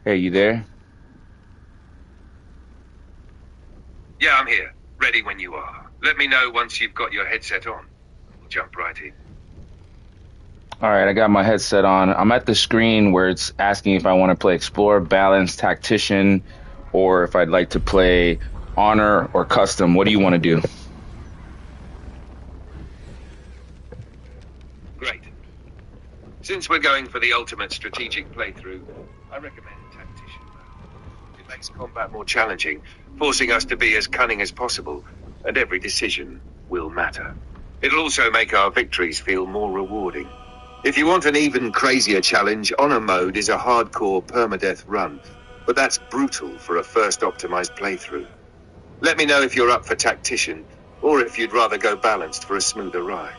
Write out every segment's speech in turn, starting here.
Hey, you there? Yeah, I'm here. Ready when you are. Let me know once you've got your headset on. We'll jump right in. All right, I got my headset on. I'm at the screen where it's asking if I want to play Explorer, Balance, Tactician, or if I'd like to play Honor or Custom. What do you want to do? Great. Since we're going for the ultimate strategic playthrough, I recommend Tactician mode. It makes combat more challenging, forcing us to be as cunning as possible, and every decision will matter. It'll also make our victories feel more rewarding. If you want an even crazier challenge, Honor mode is a hardcore permadeath run, but that's brutal for a first optimized playthrough. Let me know if you're up for Tactician, or if you'd rather go balanced for a smoother ride.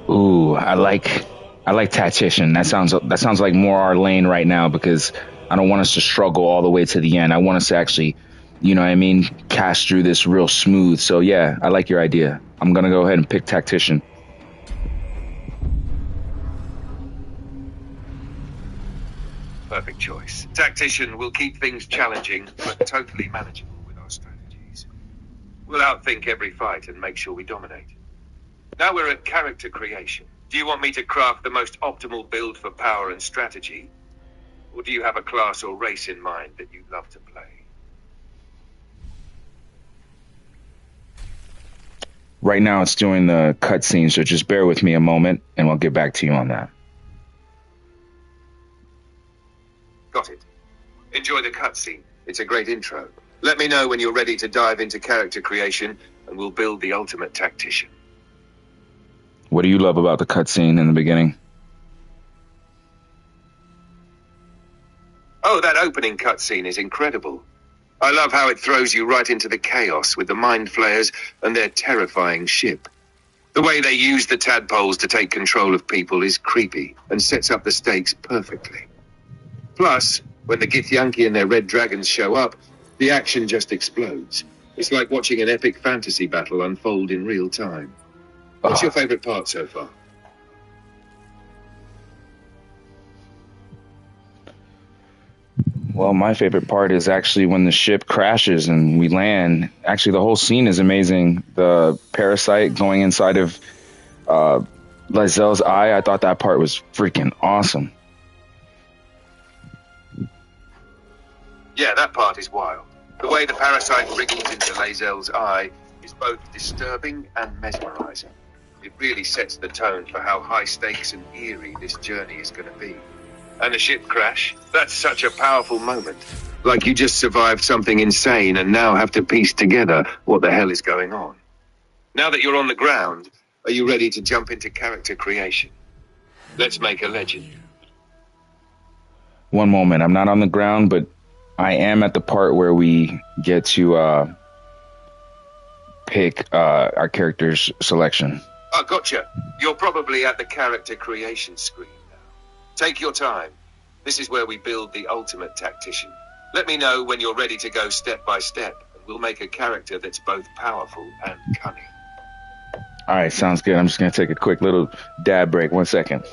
Ooh, I like Tactician. That sounds like more our lane right now because I don't want us to struggle all the way to the end. I want us to actually, you know what I mean, cast through this real smooth. So yeah, I like your idea. I'm gonna go ahead and pick Tactician. Perfect choice. Tactician will keep things challenging, but totally manageable with our strategies. We'll outthink every fight and make sure we dominate. Now we're at character creation. Do you want me to craft the most optimal build for power and strategy? Or do you have a class or race in mind that you'd love to play? Right now it's doing the cutscene, so just bear with me a moment and we'll get back to you on that. Got it. Enjoy the cutscene. It's a great intro. Let me know when you're ready to dive into character creation, and we'll build the ultimate tactician. What do you love about the cutscene in the beginning? Oh, that opening cutscene is incredible. I love how it throws you right into the chaos with the mind flayers and their terrifying ship. The way they use the tadpoles to take control of people is creepy and sets up the stakes perfectly. Plus, when the Githyanki and their red dragons show up, the action just explodes. It's like watching an epic fantasy battle unfold in real time. What's your favorite part so far? Well, my favorite part is actually when the ship crashes and we land. Actually, the whole scene is amazing. The parasite going inside of uh, Lae'zel's eye, I thought that part was freaking awesome. Yeah, that part is wild. The way the parasite wriggles into Lae'zel's eye is both disturbing and mesmerizing. It really sets the tone for how high stakes and eerie this journey is going to be. And the ship crash, that's such a powerful moment. Like you just survived something insane and now have to piece together what the hell is going on. Now that you're on the ground, are you ready to jump into character creation? Let's make a legend. One moment, I'm not on the ground, but I am at the part where we get to pick our character's selection. Oh, gotcha. You're probably at the character creation screen now. Take your time. This is where we build the ultimate tactician. Let me know when you're ready to go step by step, and we'll make a character that's both powerful and cunning. All right, sounds good. I'm just going to take a quick little dab break. 1 second.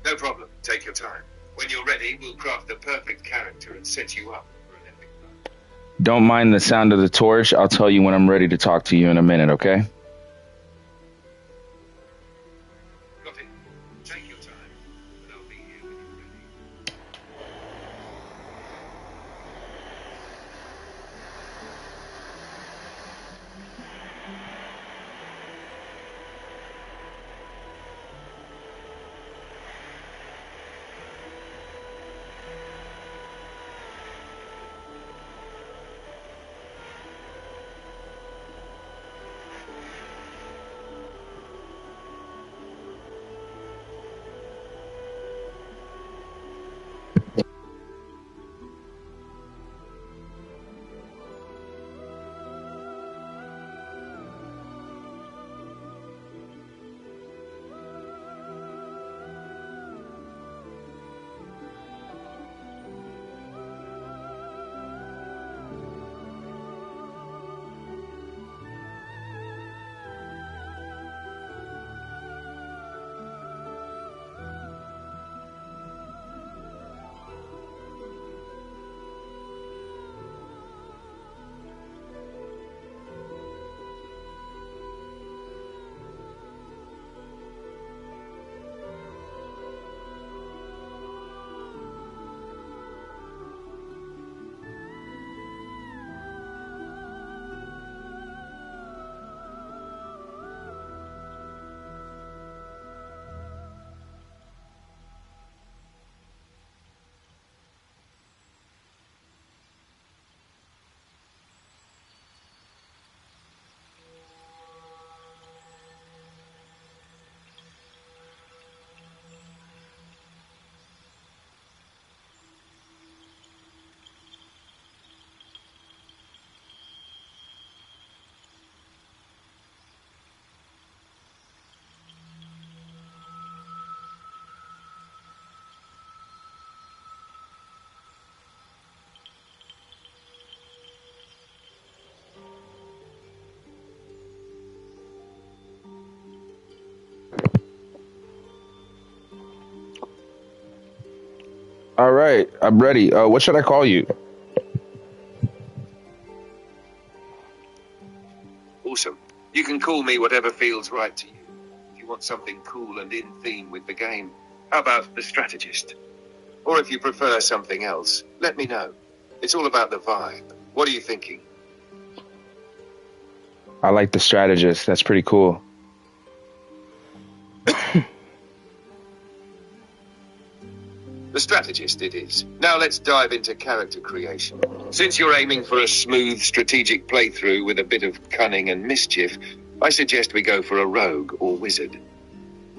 No problem. Take your time. When you're ready, we'll craft the perfect character and set you up for an epic run. Don't mind the sound of the torch. I'll tell you when I'm ready to talk to you in a minute, okay? Got it. Take your time, and I'll be here when you're ready. All right, I'm ready. What should I call you? Awesome. You can call me whatever feels right to you. If you want something cool and in theme with the game, how about the strategist? Or if you prefer something else, let me know. It's all about the vibe. What are you thinking? I like the strategist. That's pretty cool. The strategist it is. Now let's dive into character creation. Since you're aiming for a smooth, strategic playthrough with a bit of cunning and mischief, I suggest we go for a rogue or wizard.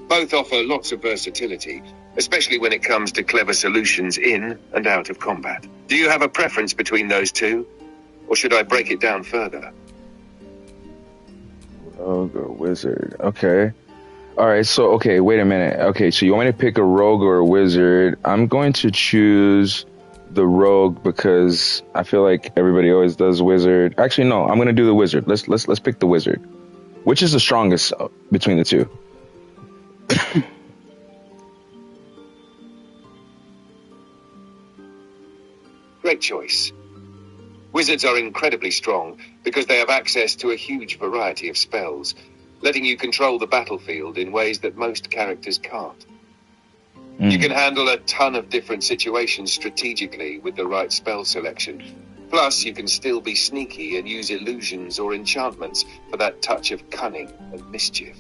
Both offer lots of versatility, especially when it comes to clever solutions in and out of combat. Do you have a preference between those two? Or should I break it down further? Rogue or wizard? Okay. All right. So, okay, wait a minute. Okay, so you want me to pick a rogue or a wizard? I'm going to choose the rogue because I feel like everybody always does wizard. Actually, no. I'm going to do the wizard. Let's pick the wizard. Which is the strongest between the two? Great choice. Wizards are incredibly strong because they have access to a huge variety of spells, letting you control the battlefield in ways that most characters can't. You can handle a ton of different situations strategically with the right spell selection. Plus, you can still be sneaky and use illusions or enchantments for that touch of cunning and mischief.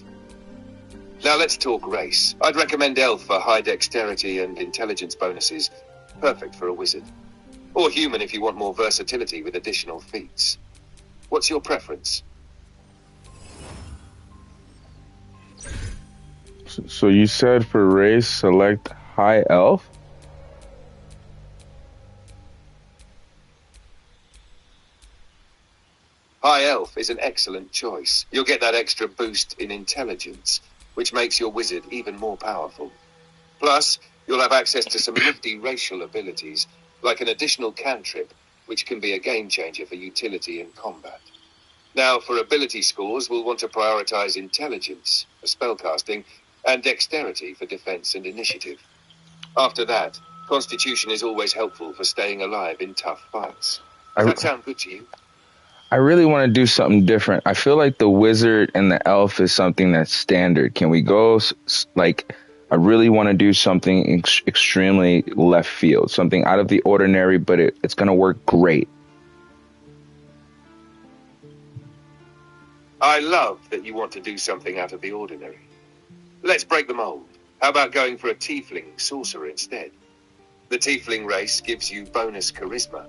Now let's talk race. I'd recommend Elf for high dexterity and intelligence bonuses. Perfect for a wizard. Or human if you want more versatility with additional feats. What's your preference? So you said for race, select high elf? High Elf is an excellent choice. You'll get that extra boost in intelligence, which makes your wizard even more powerful. Plus, you'll have access to some nifty racial abilities, like an additional cantrip, which can be a game changer for utility in combat. Now, for ability scores, we'll want to prioritize intelligence for spellcasting and dexterity for defense and initiative. After that, constitution is always helpful for staying alive in tough fights. Does that sound good to you? I really want to do something different. I feel like the wizard and the elf is something that's standard. Can we go like, I really want to do something extremely left field, something out of the ordinary, but it's going to work great. I love that you want to do something out of the ordinary. Let's break the mold. How about going for a tiefling sorcerer instead? The tiefling race gives you bonus charisma,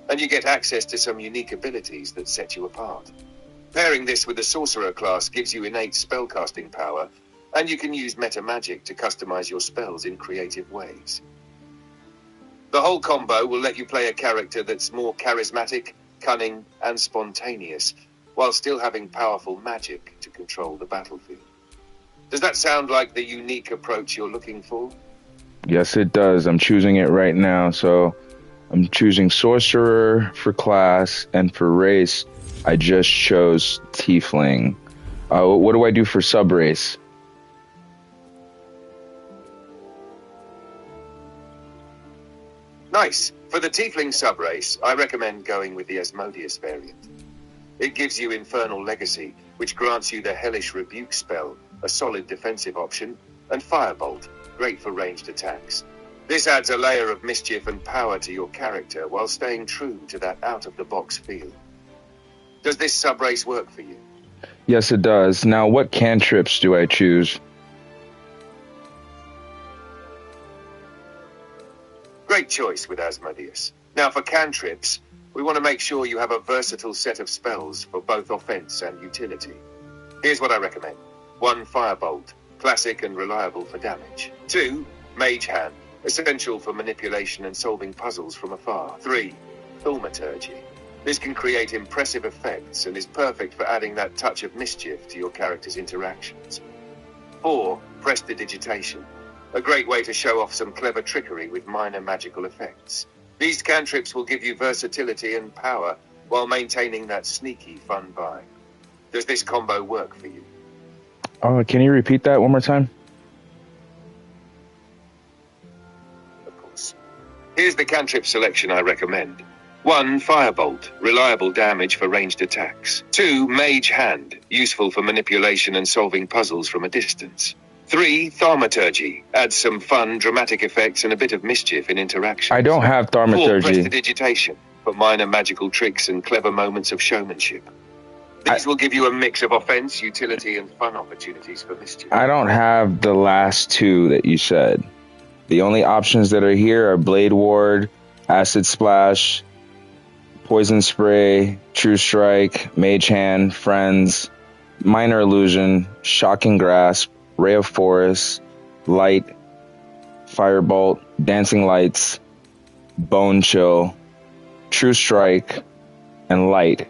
and you get access to some unique abilities that set you apart. Pairing this with the sorcerer class gives you innate spellcasting power, and you can use meta magic to customize your spells in creative ways. The whole combo will let you play a character that's more charismatic, cunning, and spontaneous, while still having powerful magic to control the battlefield. Does that sound like the unique approach you're looking for? Yes, it does. I'm choosing it right now. So I'm choosing sorcerer for class, and for race, I just chose tiefling. What do I do for sub race? Nice. For the tiefling sub-race, I recommend going with the Asmodeus variant. It gives you Infernal Legacy, which grants you the Hellish Rebuke spell, a solid defensive option, and Firebolt, great for ranged attacks. This adds a layer of mischief and power to your character while staying true to that out-of-the-box feel. Does this sub-race work for you? Yes, it does. Now, what cantrips do I choose? Great choice with Asmodeus. Now for cantrips, we want to make sure you have a versatile set of spells for both offense and utility. Here's what I recommend. 1. Firebolt, classic and reliable for damage. 2. Mage Hand, essential for manipulation and solving puzzles from afar. 3. Thaumaturgy. This can create impressive effects and is perfect for adding that touch of mischief to your character's interactions. 4. Prestidigitation. A great way to show off some clever trickery with minor magical effects. These cantrips will give you versatility and power while maintaining that sneaky, fun vibe. Does this combo work for you? Can you repeat that one more time? Of course. Here's the cantrip selection I recommend. 1. Firebolt, reliable damage for ranged attacks. 2. Mage Hand, useful for manipulation and solving puzzles from a distance. 3. Thaumaturgy, adds some fun, dramatic effects and a bit of mischief in interactions. I don't have 4. thaumaturgy. Prestidigitation, for minor magical tricks and clever moments of showmanship. These will give you a mix of offense, utility, and fun opportunities for mischief. I don't have the last two that you said. The only options that are here are Blade Ward, Acid Splash, Poison Spray, True Strike, Mage Hand, Friends, Minor Illusion, Shocking Grasp, Ray of Forest, Light, Firebolt, Dancing Lights, Bone Chill, True Strike, and Light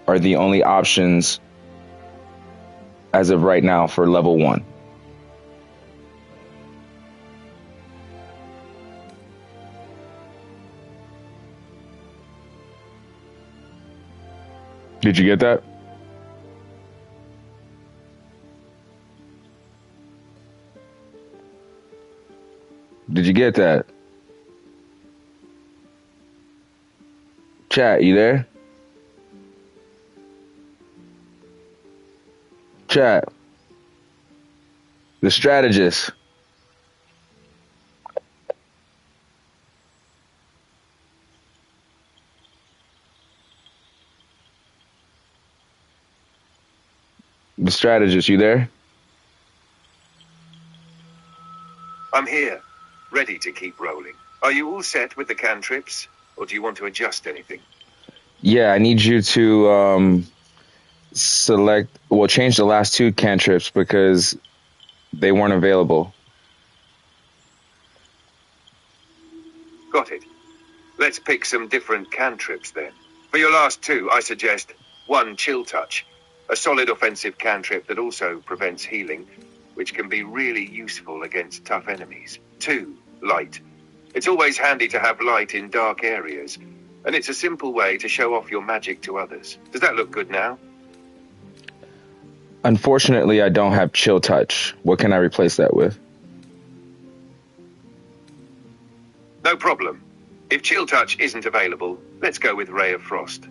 are the only options as of right now for level 1. Did you get that? Did you get that? Chat, you there? Chat. The strategist. The strategist, you there? I'm here, ready to keep rolling. Are you all set with the cantrips, or do you want to adjust anything? Yeah, I need you to change the last two cantrips because they weren't available. Got it. Let's pick some different cantrips then. For your last two, I suggest 1. Chill Touch, a solid offensive cantrip that also prevents healing, which can be really useful against tough enemies. 2. Light. It's always handy to have light in dark areas, and it's a simple way to show off your magic to others. Does that look good now? Unfortunately, I don't have Chill Touch. What can I replace that with? No problem. If Chill Touch isn't available, let's go with Ray of Frost.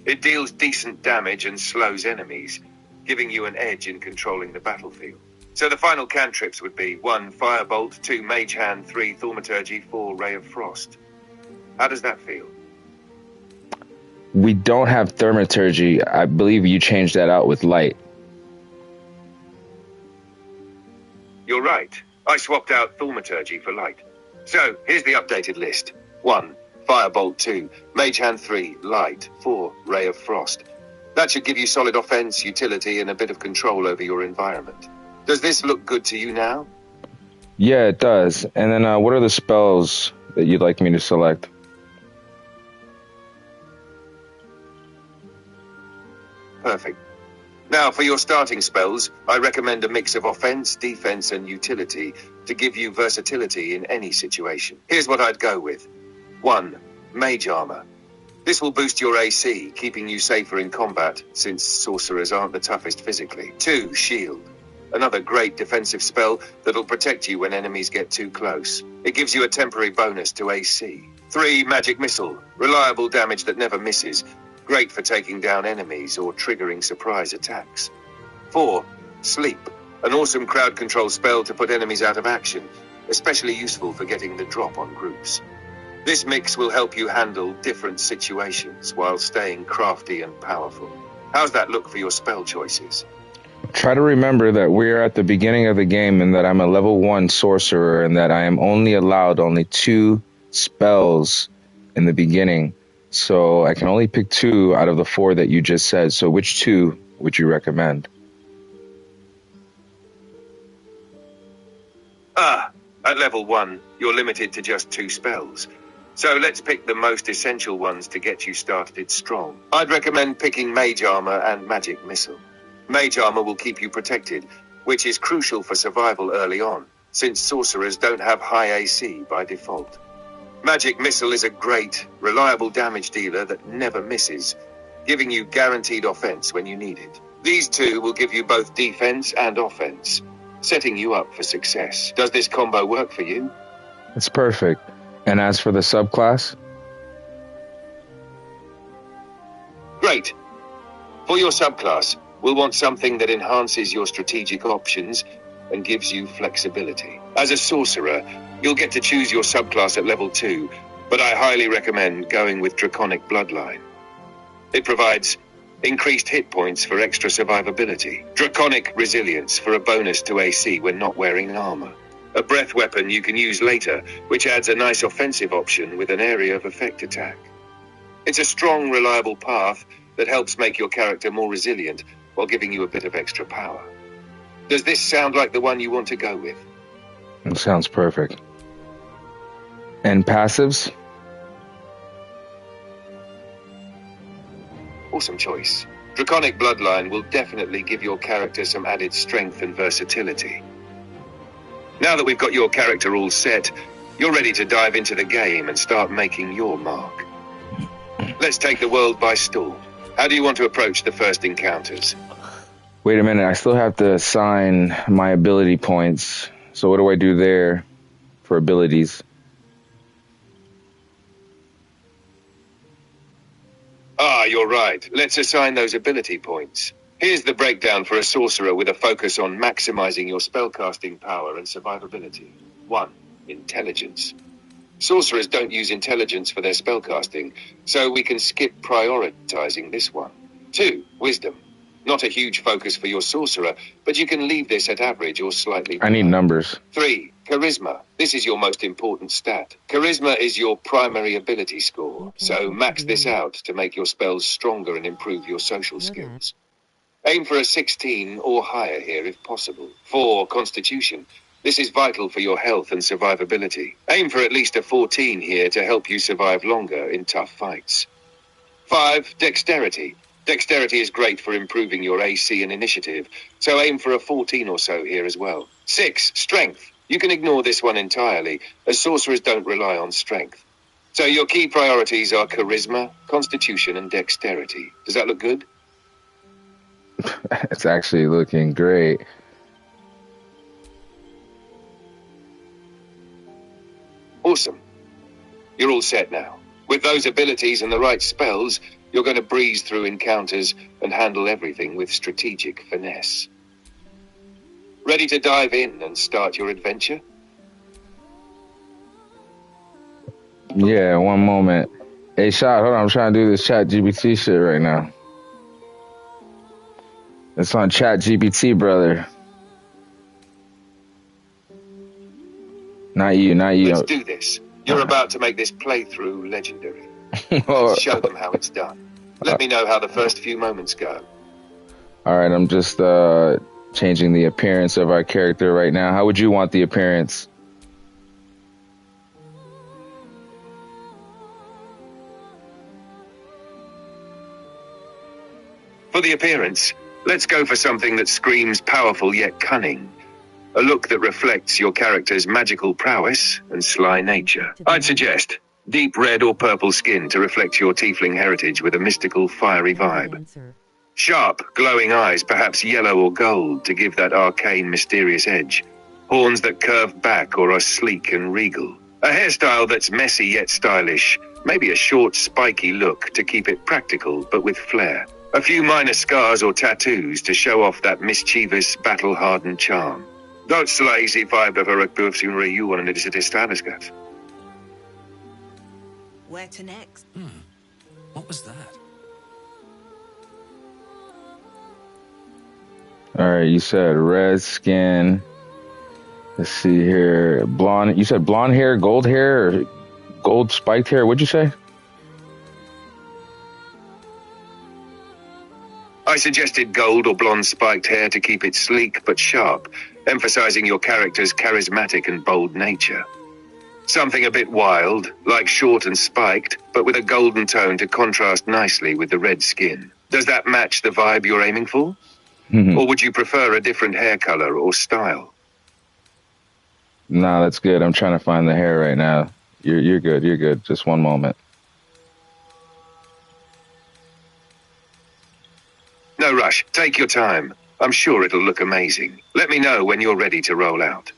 It deals decent damage and slows enemies, giving you an edge in controlling the battlefield. So the final cantrips would be 1. Firebolt, 2. Mage Hand, 3. Thaumaturgy, 4. Ray of Frost. How does that feel? We don't have Thaumaturgy. I believe you changed that out with Light. You're right. I swapped out Thaumaturgy for Light. So, here's the updated list. 1. Firebolt, 2. Mage Hand, 3. Light, 4. Ray of Frost. That should give you solid offense, utility, and a bit of control over your environment. Does this look good to you now? Yeah, it does. And then what are the spells that you'd like me to select? Perfect. Now, for your starting spells, I recommend a mix of offense, defense, and utility to give you versatility in any situation. Here's what I'd go with. 1. Mage Armor. This will boost your AC, keeping you safer in combat, since sorcerers aren't the toughest physically. 2. Shield. Another great defensive spell that'll protect you when enemies get too close. It gives you a temporary bonus to AC. 3. Magic Missile. Reliable damage that never misses. Great for taking down enemies or triggering surprise attacks. 4. Sleep. An awesome crowd control spell to put enemies out of action, especially useful for getting the drop on groups. This mix will help you handle different situations while staying crafty and powerful. How's that look for your spell choices? Try to remember that we're at the beginning of the game and that I'm a level 1 sorcerer and that I am only allowed 2 spells in the beginning. So I can only pick 2 out of the 4 that you just said. So which 2 would you recommend? At level 1, you're limited to just 2 spells. So let's pick the most essential ones to get you started strong. I'd recommend picking Mage Armor and Magic Missile. Mage Armor will keep you protected, which is crucial for survival early on, since sorcerers don't have high AC by default. Magic Missile is a great, reliable damage dealer that never misses, giving you guaranteed offense when you need it. These 2 will give you both defense and offense, setting you up for success. Does this combo work for you? It's perfect. And as for the subclass? Great. For your subclass, we'll want something that enhances your strategic options and gives you flexibility. As a sorcerer, you'll get to choose your subclass at level 2, but I highly recommend going with Draconic Bloodline. It provides increased hit points for extra survivability, Draconic Resilience for a bonus to AC when not wearing armor, a breath weapon you can use later, which adds a nice offensive option with an area of effect attack. It's a strong, reliable path that helps make your character more resilient while giving you a bit of extra power. Does this sound like the one you want to go with? It sounds perfect. And passives? Awesome choice. Draconic Bloodline will definitely give your character some added strength and versatility. Now that we've got your character all set, you're ready to dive into the game and start making your mark. Let's take the world by storm. How do you want to approach the first encounters? Wait a minute, I still have to assign my ability points. So what do I do there for abilities? Ah, you're right. Let's assign those ability points. Here's the breakdown for a sorcerer with a focus on maximizing your spellcasting power and survivability. 1. Intelligence. Sorcerers don't use intelligence for their spellcasting, so we can skip prioritizing this one. 2. Wisdom. Not a huge focus for your sorcerer, but you can leave this at average or slightly below. I need numbers. 3. Charisma. This is your most important stat. Charisma is your primary ability score, so max this out to make your spells stronger and improve your social skills. Aim for a 16 or higher here if possible. 4. Constitution. This is vital for your health and survivability. Aim for at least a 14 here to help you survive longer in tough fights. 5. Dexterity. Dexterity is great for improving your AC and initiative, so aim for a 14 or so here as well. 6. Strength. You can ignore this one entirely, as sorcerers don't rely on strength. So your key priorities are Charisma, Constitution, and Dexterity. Does that look good? It's actually looking great. Awesome. You're all set now. With those abilities and the right spells, you're going to breeze through encounters and handle everything with strategic finesse. Ready to dive in and start your adventure? Yeah, one moment. Hey, Shot, hold on. I'm trying to do this ChatGPT shit right now. It's on ChatGPT, brother. Not you. Let's do this. You're about to make this playthrough legendary. Let's show them how it's done. Let me know how the first few moments go. All right, I'm just changing the appearance of our character right now. How would you want the appearance? For the appearance, let's go for something that screams powerful yet cunning. A look that reflects your character's magical prowess and sly nature. I'd suggest deep red or purple skin to reflect your tiefling heritage with a mystical, fiery vibe. Sharp, glowing eyes, perhaps yellow or gold, to give that arcane, mysterious edge. Horns that curve back or are sleek and regal. A hairstyle that's messy yet stylish. Maybe a short, spiky look to keep it practical but with flair. A few minor scars or tattoos to show off that mischievous, battle-hardened charm. That's lazy vibe of a perfumery you wanted to establish. Where to next? What was that? All right, you said red skin. Let's see here. Blonde. You said blonde hair, gold hair, or gold spiked hair. What'd you say? I suggested gold or blonde spiked hair to keep it sleek but sharp, emphasizing your character's charismatic and bold nature. Something a bit wild, like short and spiked, but with a golden tone to contrast nicely with the red skin. Does that match the vibe you're aiming for? Or would you prefer a different hair color or style? No, that's good. I'm trying to find the hair right now. You're good. You're good. Just one moment. No rush. Take your time. I'm sure it'll look amazing. Let me know when you're ready to roll out.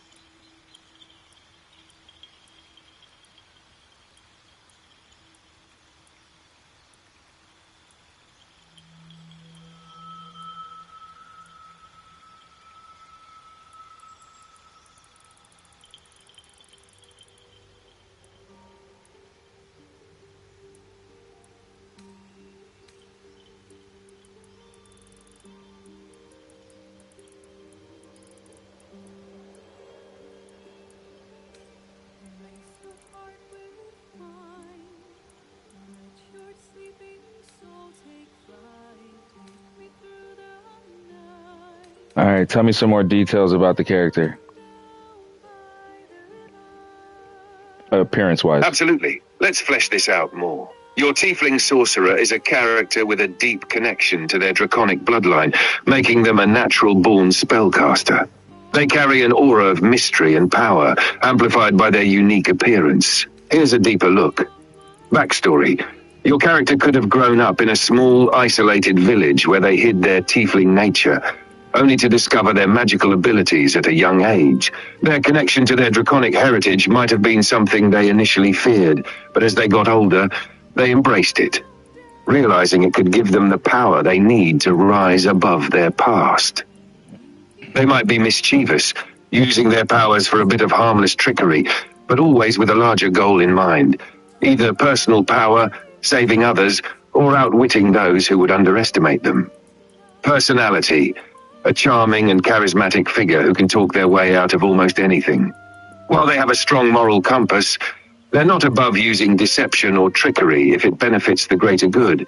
All right, tell me some more details about the character, appearance wise. Absolutely. Let's flesh this out more. Your Tiefling Sorcerer is a character with a deep connection to their draconic bloodline, making them a natural-born spellcaster. They carry an aura of mystery and power, amplified by their unique appearance. Here's a deeper look. Backstory. Your character could have grown up in a small, isolated village where they hid their tiefling nature, only to discover their magical abilities at a young age. Their connection to their draconic heritage might have been something they initially feared, but as they got older, they embraced it, realizing it could give them the power they need to rise above their past. They might be mischievous, using their powers for a bit of harmless trickery, but always with a larger goal in mind. Either personal power, saving others, or outwitting those who would underestimate them. Personality. A charming and charismatic figure who can talk their way out of almost anything. While they have a strong moral compass, they're not above using deception or trickery if it benefits the greater good,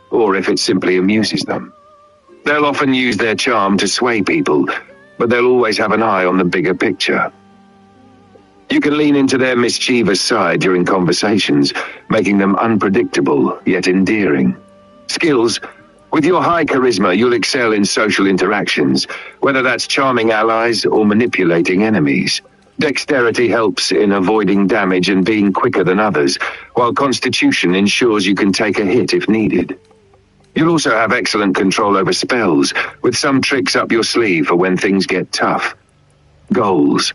or if it simply amuses them. They'll often use their charm to sway people, but they'll always have an eye on the bigger picture. You can lean into their mischievous side during conversations, making them unpredictable yet endearing. Skills. With your high charisma, you'll excel in social interactions, whether that's charming allies or manipulating enemies. Dexterity helps in avoiding damage and being quicker than others, while Constitution ensures you can take a hit if needed. You'll also have excellent control over spells, with some tricks up your sleeve for when things get tough. Goals.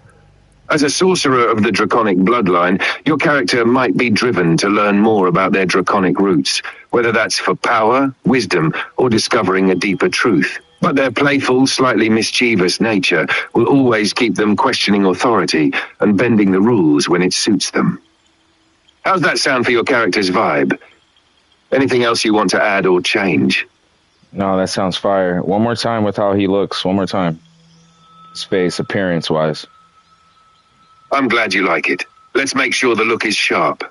As a sorcerer of the draconic bloodline, your character might be driven to learn more about their draconic roots, whether that's for power, wisdom, or discovering a deeper truth. But their playful, slightly mischievous nature will always keep them questioning authority and bending the rules when it suits them. How's that sound for your character's vibe? Anything else you want to add or change? No, that sounds fire. One more time with how he looks. One more time. His face, appearance wise. I'm glad you like it. Let's make sure the look is sharp.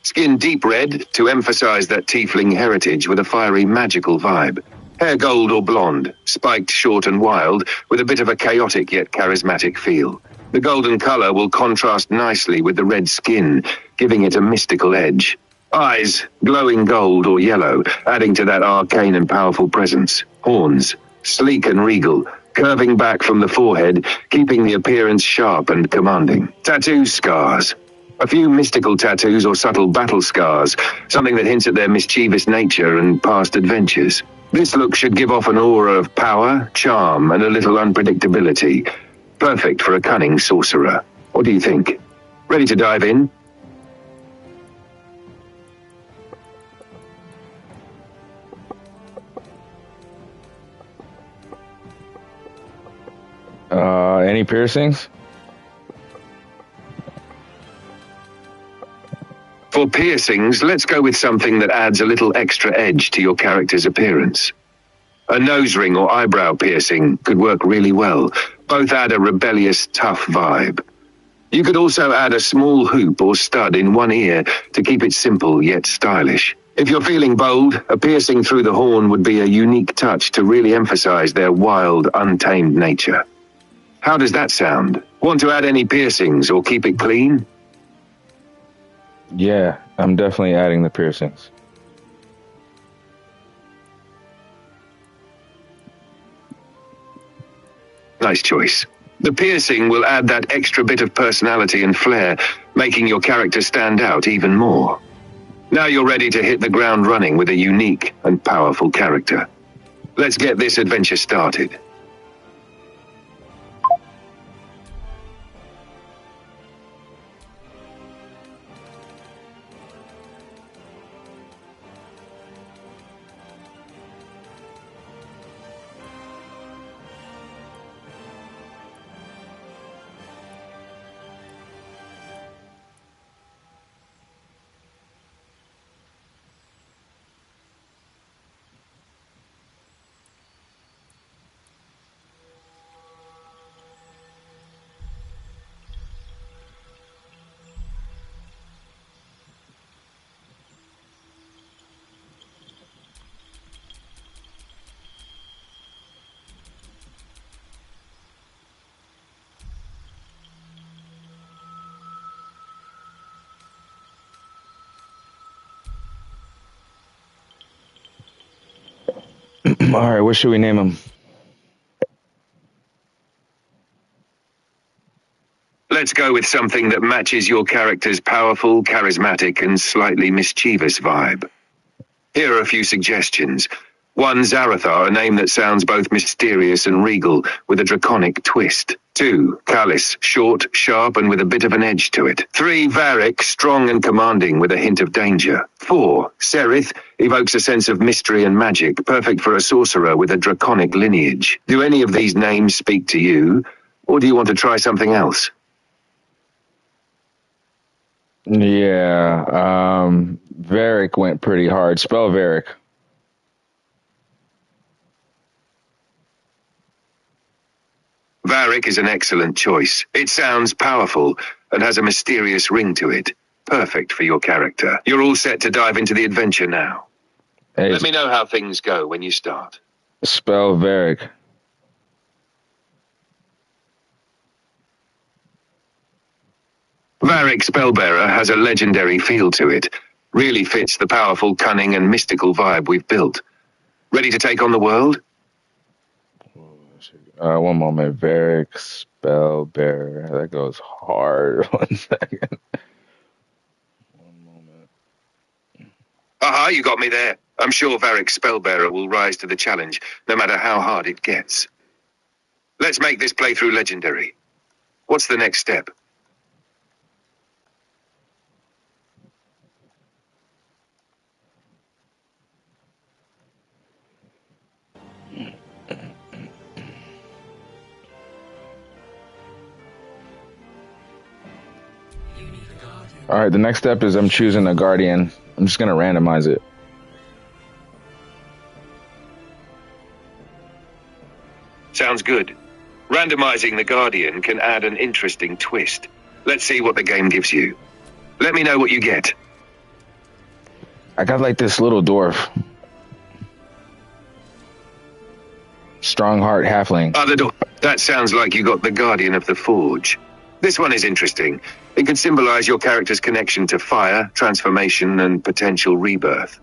Skin deep red to emphasize that tiefling heritage with a fiery magical vibe. Hair gold or blonde, spiked short and wild, with a bit of a chaotic yet charismatic feel. The golden color will contrast nicely with the red skin, giving it a mystical edge. Eyes, glowing gold or yellow, adding to that arcane and powerful presence. Horns, sleek and regal, curving back from the forehead, keeping the appearance sharp and commanding. Tattoo scars. A few mystical tattoos or subtle battle scars, something that hints at their mischievous nature and past adventures. This look should give off an aura of power, charm, and a little unpredictability. Perfect for a cunning sorcerer. What do you think? Ready to dive in? Any piercings? For piercings, let's go with something that adds a little extra edge to your character's appearance. A nose ring or eyebrow piercing could work really well. Both add a rebellious, tough vibe. You could also add a small hoop or stud in one ear to keep it simple yet stylish. If you're feeling bold, a piercing through the horn would be a unique touch to really emphasize their wild, untamed nature. How does that sound? Want to add any piercings or keep it clean? Yeah, I'm definitely adding the piercings. Nice choice. The piercing will add that extra bit of personality and flair, making your character stand out even more. Now you're ready to hit the ground running with a unique and powerful character. Let's get this adventure started. All right, what should we name him? Let's go with something that matches your character's powerful, charismatic, and slightly mischievous vibe. Here are a few suggestions. 1. Zarathar, a name that sounds both mysterious and regal, with a draconic twist. 2. Kalis, short, sharp, and with a bit of an edge to it. 3. Varric, strong and commanding, with a hint of danger. 4. Serith, evokes a sense of mystery and magic, perfect for a sorcerer with a draconic lineage. Do any of these names speak to you, or do you want to try something else? Yeah, Varric went pretty hard. Spell Varric. Varric is an excellent choice. It sounds powerful and has a mysterious ring to it. Perfect for your character. You're all set to dive into the adventure now. Hey, Let me know how things go when you start. spell Varric. Varric Spellbearer has a legendary feel to it. Really fits the powerful, cunning, and mystical vibe we've built. Ready to take on the world? One moment. Varric, Spellbearer. That goes hard. 1 second. One moment. Aha, you got me there. I'm sure Varric Spellbearer will rise to the challenge, no matter how hard it gets. Let's make this playthrough legendary. What's the next step? All right, the next step is I'm choosing a guardian. I'm just going to randomize it. Sounds good. Randomizing the Guardian can add an interesting twist. Let's see what the game gives you. Let me know what you get. I got like this little dwarf. Strongheart halfling. That sounds like you got the Guardian of the Forge. This one is interesting. It can symbolize your character's connection to fire, transformation, and potential rebirth.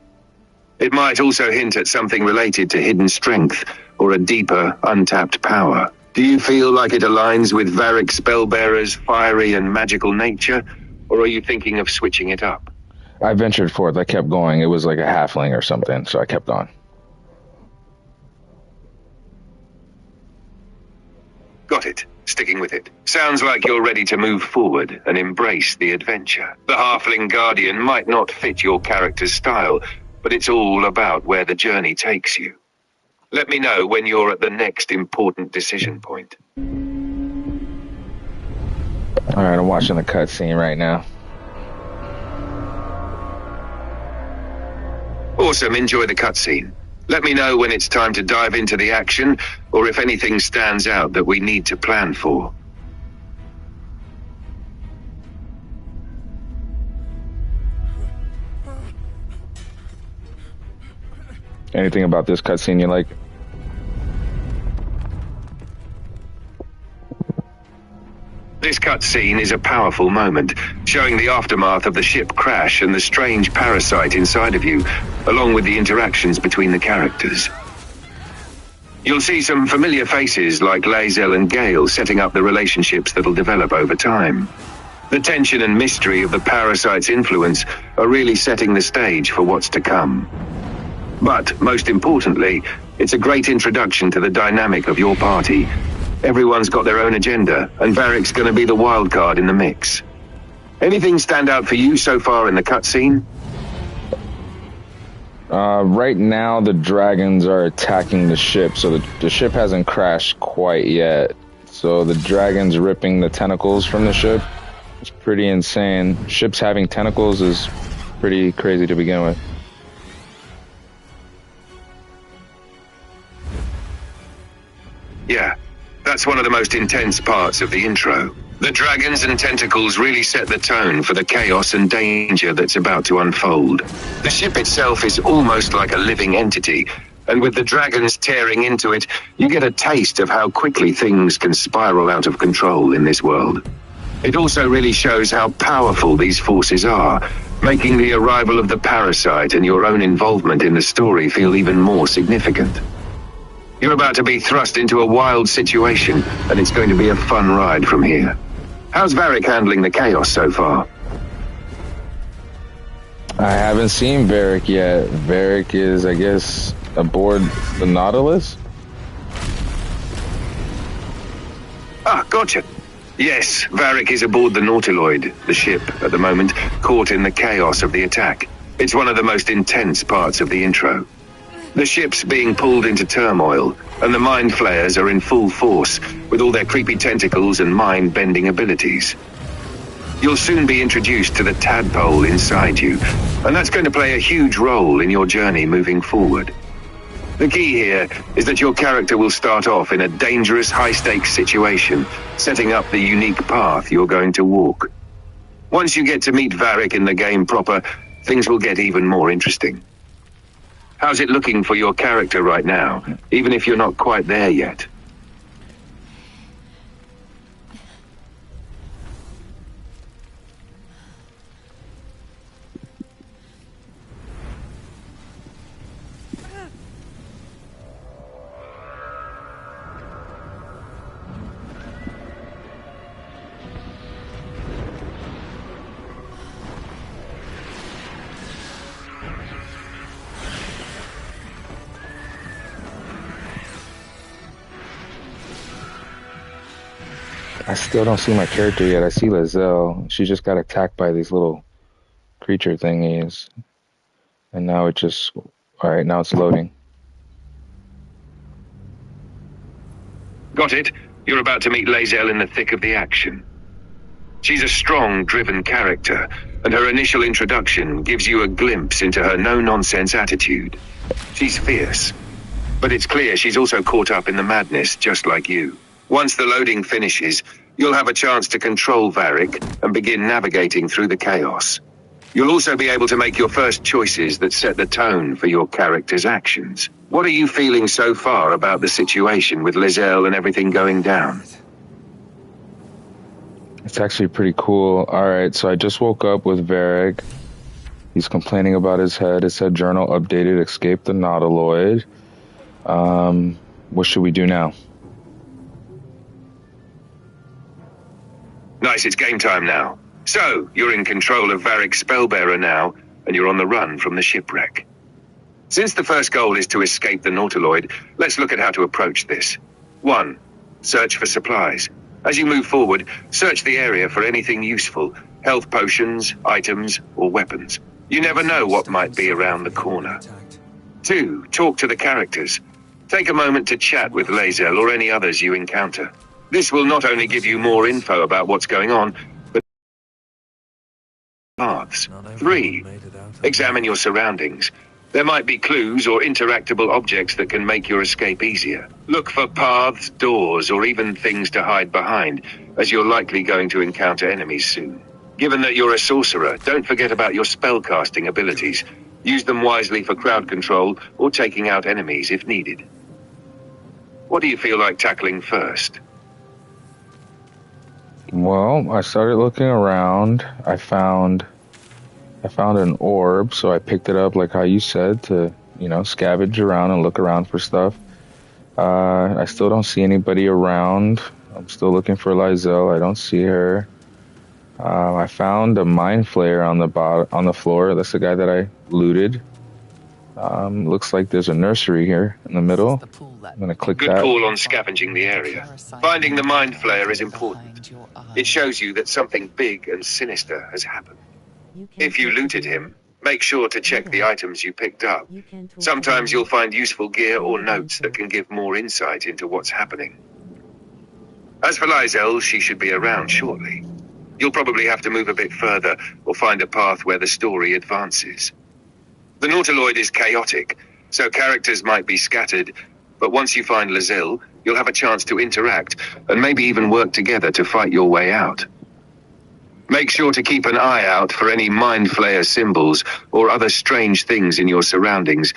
It might also hint at something related to hidden strength or a deeper, untapped power. Do you feel like it aligns with Varric Spellbearer's fiery and magical nature, or are you thinking of switching it up? I ventured forth. I kept going. It was like a halfling or something, so I kept on. Got it. Sticking with it. Sounds like you're ready to move forward and embrace the adventure. The Halfling Guardian might not fit your character's style, but it's all about where the journey takes you. Let me know when you're at the next important decision point. All right, I'm watching the cutscene right now. Awesome, enjoy the cutscene. Let me know when it's time to dive into the action, or if anything stands out that we need to plan for. Anything about this cutscene you like? This cutscene is a powerful moment, showing the aftermath of the ship crash and the strange parasite inside of you, along with the interactions between the characters. You'll see some familiar faces like Lae'zel and Gale setting up the relationships that'll develop over time. The tension and mystery of the parasite's influence are really setting the stage for what's to come. But, most importantly, it's a great introduction to the dynamic of your party. Everyone's got their own agenda, and Varric's gonna be the wild card in the mix. Anything stand out for you so far in the cutscene? Right now, the dragons are attacking the ship, so the ship hasn't crashed quite yet. So the dragons ripping the tentacles from the ship is pretty insane. Ships having tentacles is pretty crazy to begin with. Yeah, that's one of the most intense parts of the intro. The dragons and tentacles really set the tone for the chaos and danger that's about to unfold. The ship itself is almost like a living entity, and with the dragons tearing into it, you get a taste of how quickly things can spiral out of control in this world. It also really shows how powerful these forces are, making the arrival of the parasite and your own involvement in the story feel even more significant. You're about to be thrust into a wild situation, and it's going to be a fun ride from here. How's Varric handling the chaos so far? I haven't seen Varric yet. Varric is, I guess, aboard the Nautilus? Ah, gotcha. Yes, Varric is aboard the Nautiloid, the ship, at the moment, caught in the chaos of the attack. It's one of the most intense parts of the intro. The ship's being pulled into turmoil, and the Mind Flayers are in full force, with all their creepy tentacles and mind-bending abilities. You'll soon be introduced to the tadpole inside you, and that's going to play a huge role in your journey moving forward. The key here is that your character will start off in a dangerous, high-stakes situation, setting up the unique path you're going to walk. Once you get to meet Varric in the game proper, things will get even more interesting. How's it looking for your character right now, even if you're not quite there yet? I still don't see my character yet. I see Lae'zel. She just got attacked by these little creature thingies. And now it just... Alright, now it's loading. Got it. You're about to meet Lae'zel in the thick of the action. She's a strong, driven character, and her initial introduction gives you a glimpse into her no-nonsense attitude. She's fierce, but it's clear she's also caught up in the madness just like you. Once the loading finishes, you'll have a chance to control Varric and begin navigating through the chaos. You'll also be able to make your first choices that set the tone for your character's actions. What are you feeling so far about the situation with Lae'zel and everything going down? It's actually pretty cool. Alright, so I just woke up with Varric. He's complaining about his head. His head journal updated, escaped the Nautiloid. What should we do now? Nice, it's game time now. So, you're in control of Varric's Spellbearer now, and you're on the run from the shipwreck. Since the first goal is to escape the Nautiloid, let's look at how to approach this. 1. Search for supplies. As you move forward, search the area for anything useful, health potions, items, or weapons. You never know what might be around the corner. 2. Talk to the characters. Take a moment to chat with Lae'zel or any others you encounter. This will not only give you more info about what's going on, but paths. 3. Examine your surroundings. There might be clues or interactable objects that can make your escape easier. Look for paths, doors, or even things to hide behind, as you're likely going to encounter enemies soon. Given that you're a sorcerer, don't forget about your spellcasting abilities. Use them wisely for crowd control or taking out enemies if needed. What do you feel like tackling first? Well, I started looking around. I found an orb, so I picked it up like how you said to, scavenge around and look around for stuff. I still don't see anybody around. I'm still looking for Lae'zel. I don't see her. I found a Mind Flayer on the floor. That's the guy that I looted. Looks like there's a nursery here in the middle. I'm going to click that. Good call on scavenging the area. Finding the Mind Flayer is important. It shows you that something big and sinister has happened. If you looted him, make sure to check the items you picked up. Sometimes you'll find useful gear or notes that can give more insight into what's happening. As for Lae'zel, she should be around shortly. You'll probably have to move a bit further or find a path where the story advances. The Nautiloid is chaotic, so characters might be scattered, but once you find Lae'zel, you'll have a chance to interact and maybe even work together to fight your way out. Make sure to keep an eye out for any Mind Flayer symbols or other strange things in your surroundings.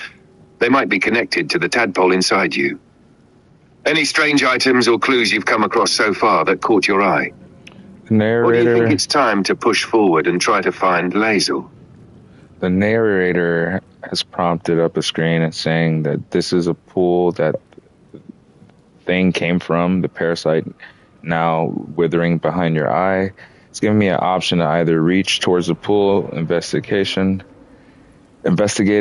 They might be connected to the tadpole inside you. Any strange items or clues you've come across so far that caught your eye? Narrator. Or do you think it's time to push forward and try to find Lae'zel? The narrator has prompted up a screen and saying that this is a pool that thing came from, the parasite now withering behind your eye. It's giving me an option to either reach towards the pool, investigate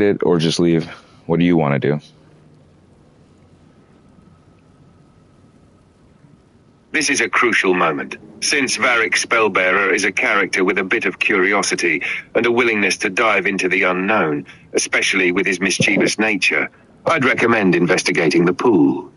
it, or just leave. What do you want to do? This is a crucial moment, since Varric Spellbearer is a character with a bit of curiosity and a willingness to dive into the unknown, especially with his mischievous nature. I'd recommend investigating the pool.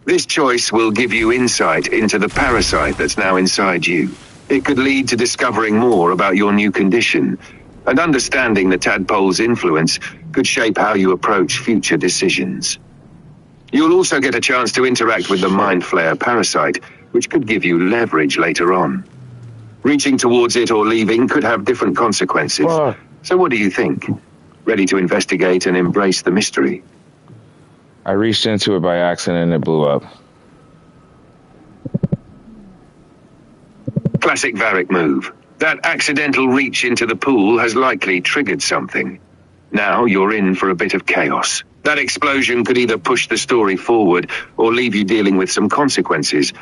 This choice will give you insight into the parasite that's now inside you. It could lead to discovering more about your new condition, and understanding the tadpole's influence could shape how you approach future decisions. You'll also get a chance to interact with the Mind Flayer parasite, which could give you leverage later on. Reaching towards it or leaving could have different consequences. So what do you think? Ready to investigate and embrace the mystery? I reached into it by accident and it blew up. Classic Varric move. That accidental reach into the pool has likely triggered something. Now you're in for a bit of chaos. That explosion could either push the story forward or leave you dealing with some consequences.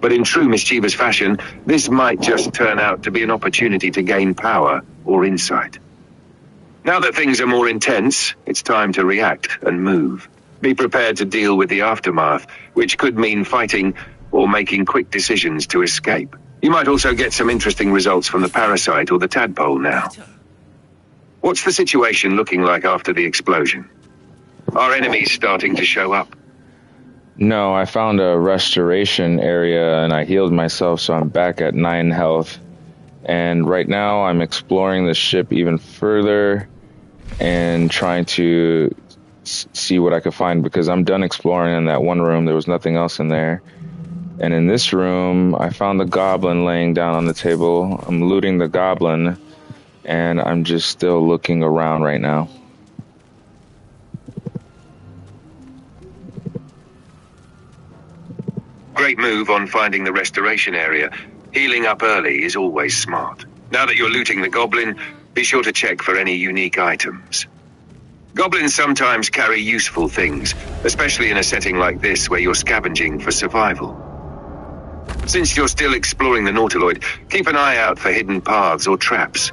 But in true mischievous fashion, this might just turn out to be an opportunity to gain power or insight. Now that things are more intense, it's time to react and move. Be prepared to deal with the aftermath, which could mean fighting or making quick decisions to escape. You might also get some interesting results from the parasite or the tadpole now. What's the situation looking like after the explosion? Are enemies starting to show up? No, I found a restoration area and I healed myself, so I'm back at 9 health. And right now I'm exploring the ship even further and trying to see what I could find, because I'm done exploring in that one room. There was nothing else in there. And in this room, I found the goblin laying down on the table. I'm looting the goblin, and I'm just still looking around right now. Great move on finding the restoration area. Healing up early is always smart. Now that you're looting the goblin, be sure to check for any unique items. Goblins sometimes carry useful things, especially in a setting like this where you're scavenging for survival. Since you're still exploring the Nautiloid, keep an eye out for hidden paths or traps.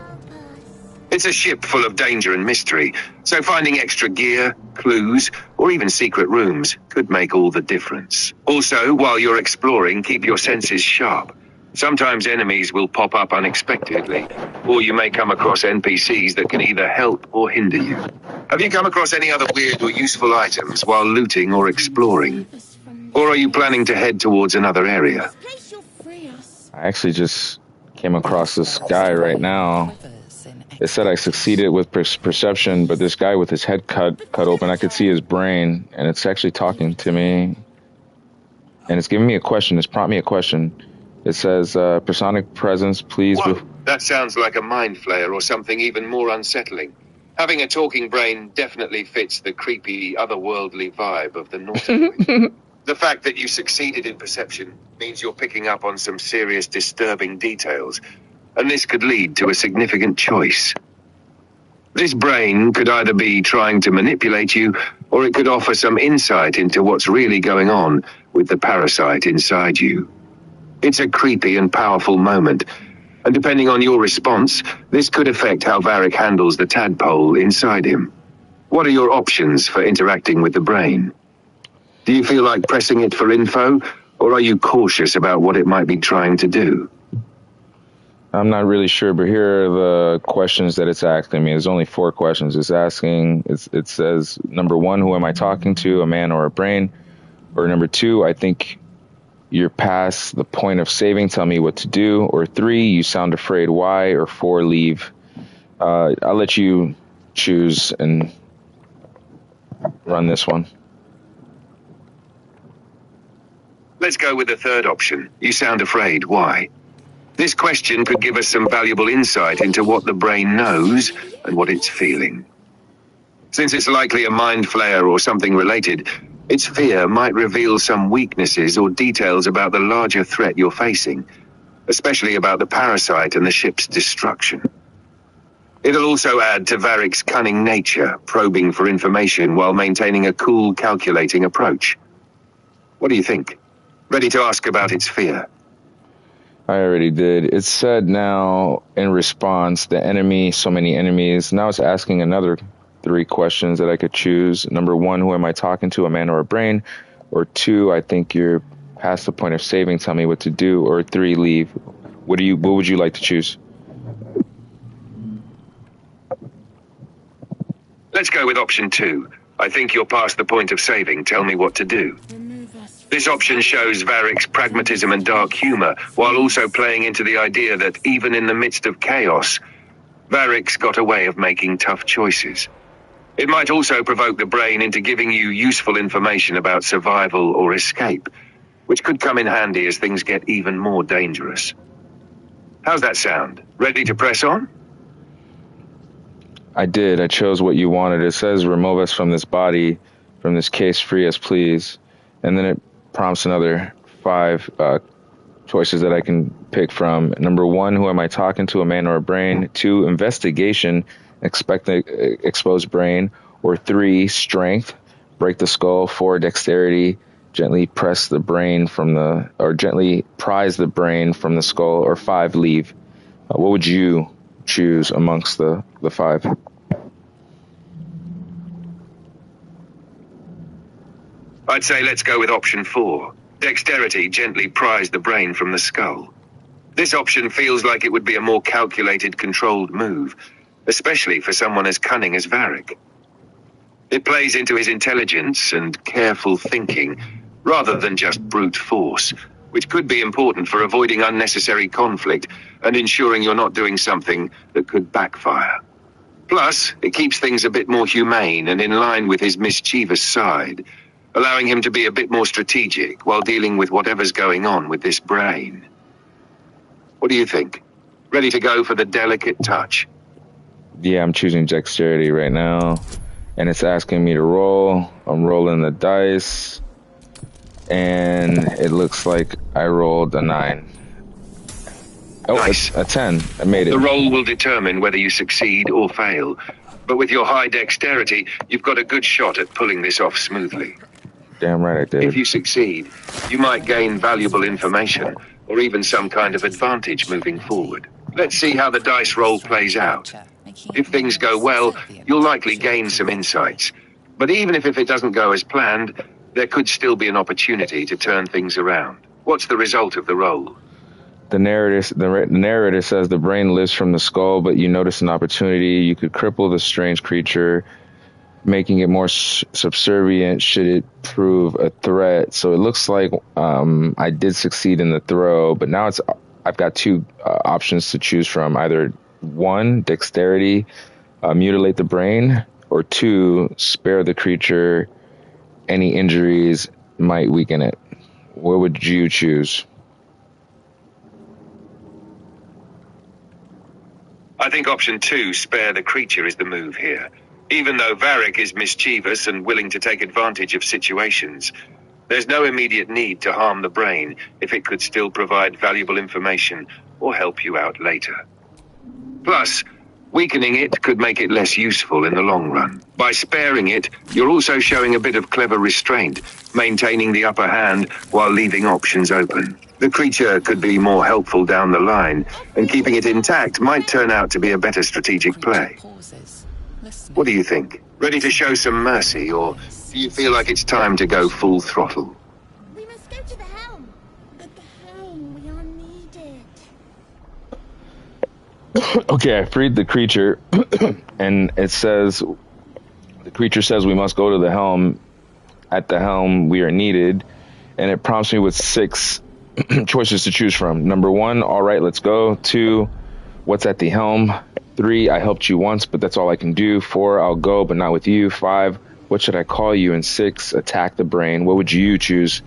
It's a ship full of danger and mystery, so finding extra gear, clues, or even secret rooms could make all the difference. Also, while you're exploring, keep your senses sharp. Sometimes enemies will pop up unexpectedly, or you may come across NPCs that can either help or hinder you. Have you come across any other weird or useful items while looting or exploring? Or are you planning to head towards another area? I actually just came across this guy right now. It said I succeeded with perception, but this guy with his head cut open, I could see his brain, and it's actually talking to me. And it's giving me a question. It's prompting me a question. It says, Personic presence, please. Whoa, that sounds like a mind flayer or something even more unsettling. Having a talking brain definitely fits the creepy, otherworldly vibe of the Nautiloid. The fact that you succeeded in perception means you're picking up on some serious disturbing details, and this could lead to a significant choice. This brain could either be trying to manipulate you, or it could offer some insight into what's really going on with the parasite inside you. It's a creepy and powerful moment, and depending on your response, this could affect how Varric handles the tadpole inside him. What are your options for interacting with the brain? Do you feel like pressing it for info, or are you cautious about what it might be trying to do? I'm not really sure, but here are the questions that it's asking me. There's only 4 questions. It's asking, it says, number 1, who am I talking to, a man or a brain? Or number 2, I think you're past the point of saving, tell me what to do. Or 3, you sound afraid, why? Or 4, leave. I'll let you choose and run this one. Let's go with the third option. You sound afraid, why? This question could give us some valuable insight into what the brain knows and what it's feeling. Since it's likely a mind flayer or something related, its fear might reveal some weaknesses or details about the larger threat you're facing, especially about the parasite and the ship's destruction. It'll also add to Varric's cunning nature, probing for information while maintaining a cool, calculating approach. What do you think? Ready to ask about its fear? I already did. It said now in response, the enemy, so many enemies. Now it's asking another 3 questions that I could choose. Number 1, who am I talking to, a man or a brain? Or 2, I think you're past the point of saving, tell me what to do. Or 3, leave. What would you like to choose? Let's go with option 2. I think you're past the point of saving, tell me what to do. This option shows Varric's pragmatism and dark humor, while also playing into the idea that even in the midst of chaos, Varric's got a way of making tough choices. It might also provoke the brain into giving you useful information about survival or escape, which could come in handy as things get even more dangerous. How's that sound? Ready to press on? I did. I chose what you wanted. It says remove us from this body, from this case, free us, please. And then it prompts another 5 choices that I can pick from. Number 1, who am I talking to, a man or a brain? 2, investigation, expect the exposed brain. Or 3, strength, break the skull. 4, dexterity, gently prise the brain from the skull. Or 5, leave. What would you choose amongst the 5? I'd say let's go with option 4. Dexterity, gently prise the brain from the skull. This option feels like it would be a more calculated, controlled move, especially for someone as cunning as Varric. It plays into his intelligence and careful thinking, rather than just brute force, which could be important for avoiding unnecessary conflict and ensuring you're not doing something that could backfire. Plus, it keeps things a bit more humane and in line with his mischievous side, allowing him to be a bit more strategic while dealing with whatever's going on with this brain. What do you think? Ready to go for the delicate touch? Yeah, I'm choosing dexterity right now. And it's asking me to roll. I'm rolling the dice. And it looks like I rolled a 9. Oh, nice. A 10. I made it. The roll will determine whether you succeed or fail. But with your high dexterity, you've got a good shot at pulling this off smoothly. Damn right I did. If you succeed, you might gain valuable information or even some kind of advantage moving forward. Let's see how the dice roll plays out. If things go well, you'll likely gain some insights. But even if it doesn't go as planned, there could still be an opportunity to turn things around. What's the result of the roll? The narrator says the brain lives from the skull, but you notice an opportunity. You could cripple the strange creature, making it more subservient should it prove a threat. So it looks like I did succeed in the throw, but now I've got 2 options to choose from. Either 1, dexterity, mutilate the brain, or 2, spare the creature. Any injuries might weaken it. What would you choose? I think option 2, spare the creature, is the move here. Even though Varric is mischievous and willing to take advantage of situations, there's no immediate need to harm the brain if it could still provide valuable information or help you out later. Plus, weakening it could make it less useful in the long run. By sparing it, you're also showing a bit of clever restraint, maintaining the upper hand while leaving options open. The creature could be more helpful down the line, and keeping it intact might turn out to be a better strategic play. What do you think? Ready to show some mercy, or do you feel like it's time to go full throttle? We must go to the helm. At the helm, we are needed. Okay, I freed the creature, and it says, the creature says we must go to the helm. At the helm, we are needed, and it prompts me with 6 choices to choose from. Number 1, all right, let's go. 2, what's at the helm? 3, I helped you once, but that's all I can do. 4, I'll go, but not with you. 5, what should I call you? And 6, attack the brain. What would you choose?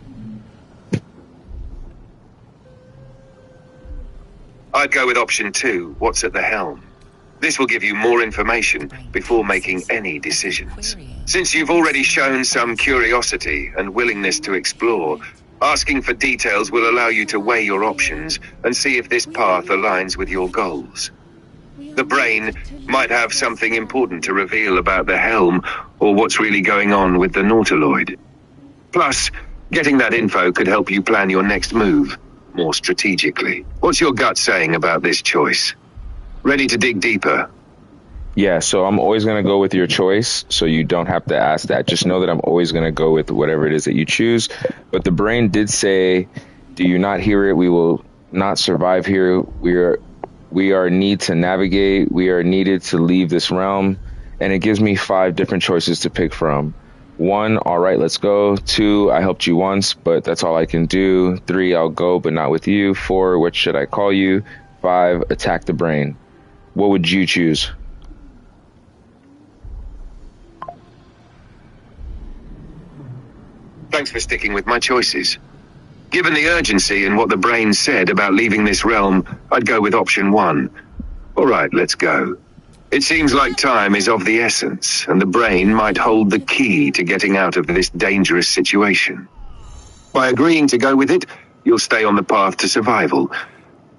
I'd go with option 2, what's at the helm. This will give you more information before making any decisions. Since you've already shown some curiosity and willingness to explore, asking for details will allow you to weigh your options and see if this path aligns with your goals. The brain might have something important to reveal about the helm or what's really going on with the Nautiloid. Plus, Getting that info could help you plan your next move more strategically. What's your gut saying about this choice? Ready to dig deeper? Yeah, so I'm always going to go with your choice, so you don't have to ask that. Just know that I'm always going to go with whatever it is that you choose. But the brain did say, do you not hear it? We will not survive here. We are need to navigate. We are needed to leave this realm. And it gives me 5 different choices to pick from. 1, all right, let's go. 2, I helped you once, but that's all I can do. 3, I'll go, but not with you. 4, what should I call you? 5, attack the brain. What would you choose? Thanks for sticking with my choices. Given the urgency and what the brain said about leaving this realm, I'd go with option 1. All right, let's go. It seems like time is of the essence, and the brain might hold the key to getting out of this dangerous situation. By agreeing to go with it, you'll stay on the path to survival,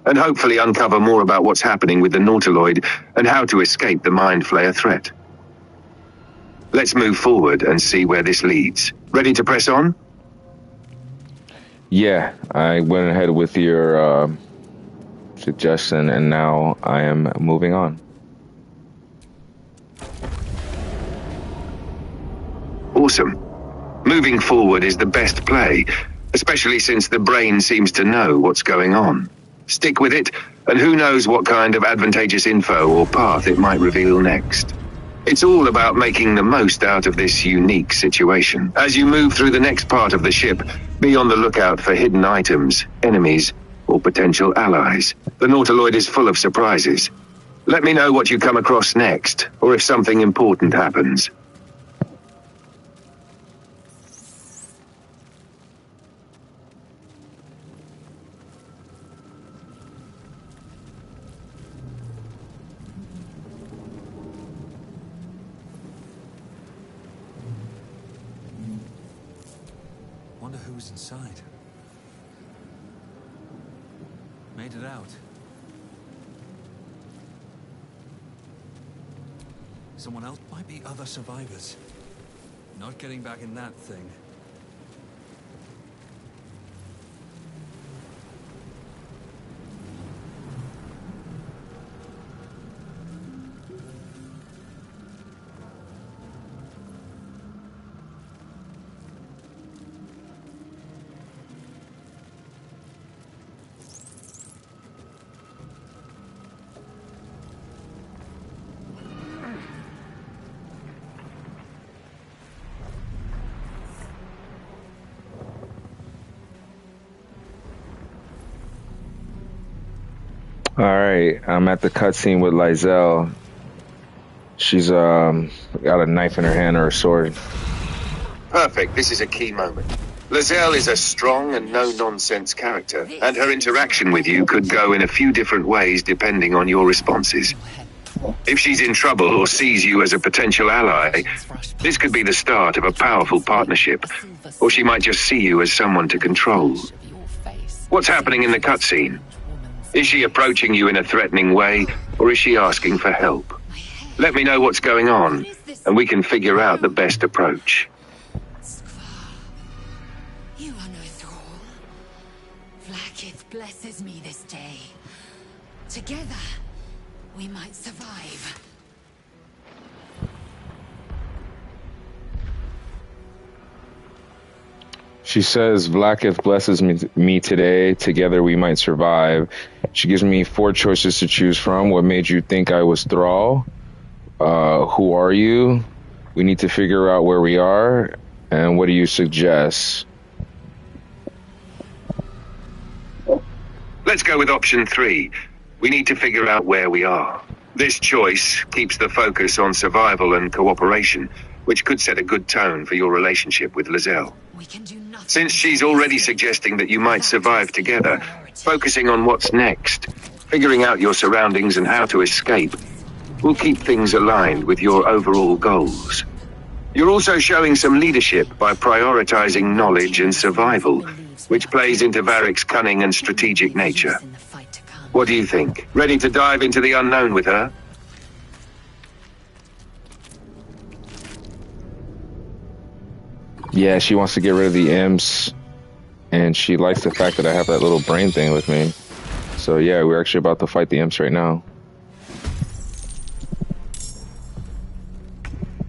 and hopefully uncover more about what's happening with the Nautiloid and how to escape the Mind Flayer threat. Let's move forward and see where this leads. Ready to press on? Yeah, I went ahead with your suggestion, and now I am moving on. Awesome. Moving forward is the best play, especially since the brain seems to know what's going on. Stick with it, and who knows what kind of advantageous info or path it might reveal next. It's all about making the most out of this unique situation. As you move through the next part of the ship, be on the lookout for hidden items, enemies, or potential allies. The Nautiloid is full of surprises. Let me know what you come across next, or if something important happens. Wonder who's inside. Made it out. Someone else might be other survivors. Not getting back in that thing. All right, I'm at the cutscene with Lizelle. She's got a knife in her hand or a sword. Perfect, this is a key moment. Lizelle is a strong and no-nonsense character, and her interaction with you could go in a few different ways depending on your responses. If she's in trouble or sees you as a potential ally, this could be the start of a powerful partnership, or she might just see you as someone to control. What's happening in the cutscene? Is she approaching you in a threatening way, or is she asking for help? Let me know what's going on, and we can figure out the best approach. You are no thrall. Vlaakith blesses me this day. Together, we might survive. She says, Vlaakith blesses me today. Together we might survive. She gives me 4 choices to choose from. What made you think I was Thrall? Who are you? We need to figure out where we are. And what do you suggest? Let's go with option 3. We need to figure out where we are. This choice keeps the focus on survival and cooperation, which could set a good tone for your relationship with Lizelle. We can do nothing. Since she's already suggesting that you might survive together, focusing on what's next, figuring out your surroundings and how to escape, will keep things aligned with your overall goals. You're also showing some leadership by prioritizing knowledge and survival, which plays into Varick's cunning and strategic nature. What do you think? Ready to dive into the unknown with her? Yeah, she wants to get rid of the imps. and she likes the fact that I have that little brain thing with me. So yeah, we're actually about to fight the imps right now.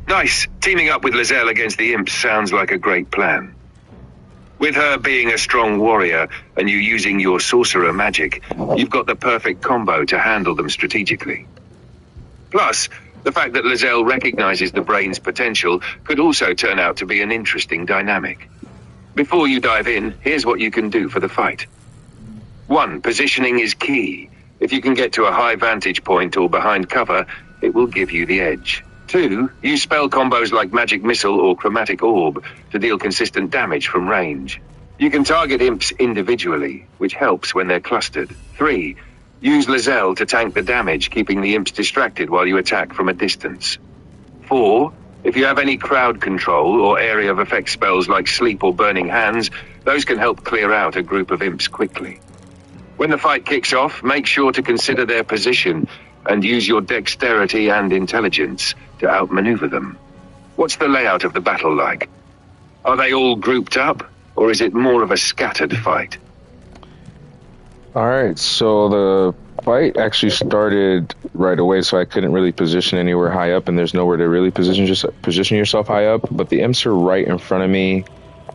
Nice. Teaming up with Lae'zel against the imps sounds like a great plan. With her being a strong warrior and you using your sorcerer magic, you've got the perfect combo to handle them strategically. Plus, the fact that Lae'zel recognizes the brain's potential could also turn out to be an interesting dynamic. Before you dive in, here's what you can do for the fight. 1. Positioning is key. If you can get to a high vantage point or behind cover, it will give you the edge. 2. Use spell combos like Magic Missile or Chromatic Orb to deal consistent damage from range. You can target imps individually, which helps when they're clustered. 3. Use Lae'zel to tank the damage, keeping the imps distracted while you attack from a distance. 4. If you have any crowd control or area of effect spells like Sleep or Burning Hands, those can help clear out a group of imps quickly. When the fight kicks off, make sure to consider their position and use your dexterity and intelligence to outmaneuver them. What's the layout of the battle like? Are they all grouped up, or is it more of a scattered fight? Alright, so the fight actually started right away, so I couldn't really position anywhere high up, and there's nowhere to really position yourself high up, but the imps are right in front of me.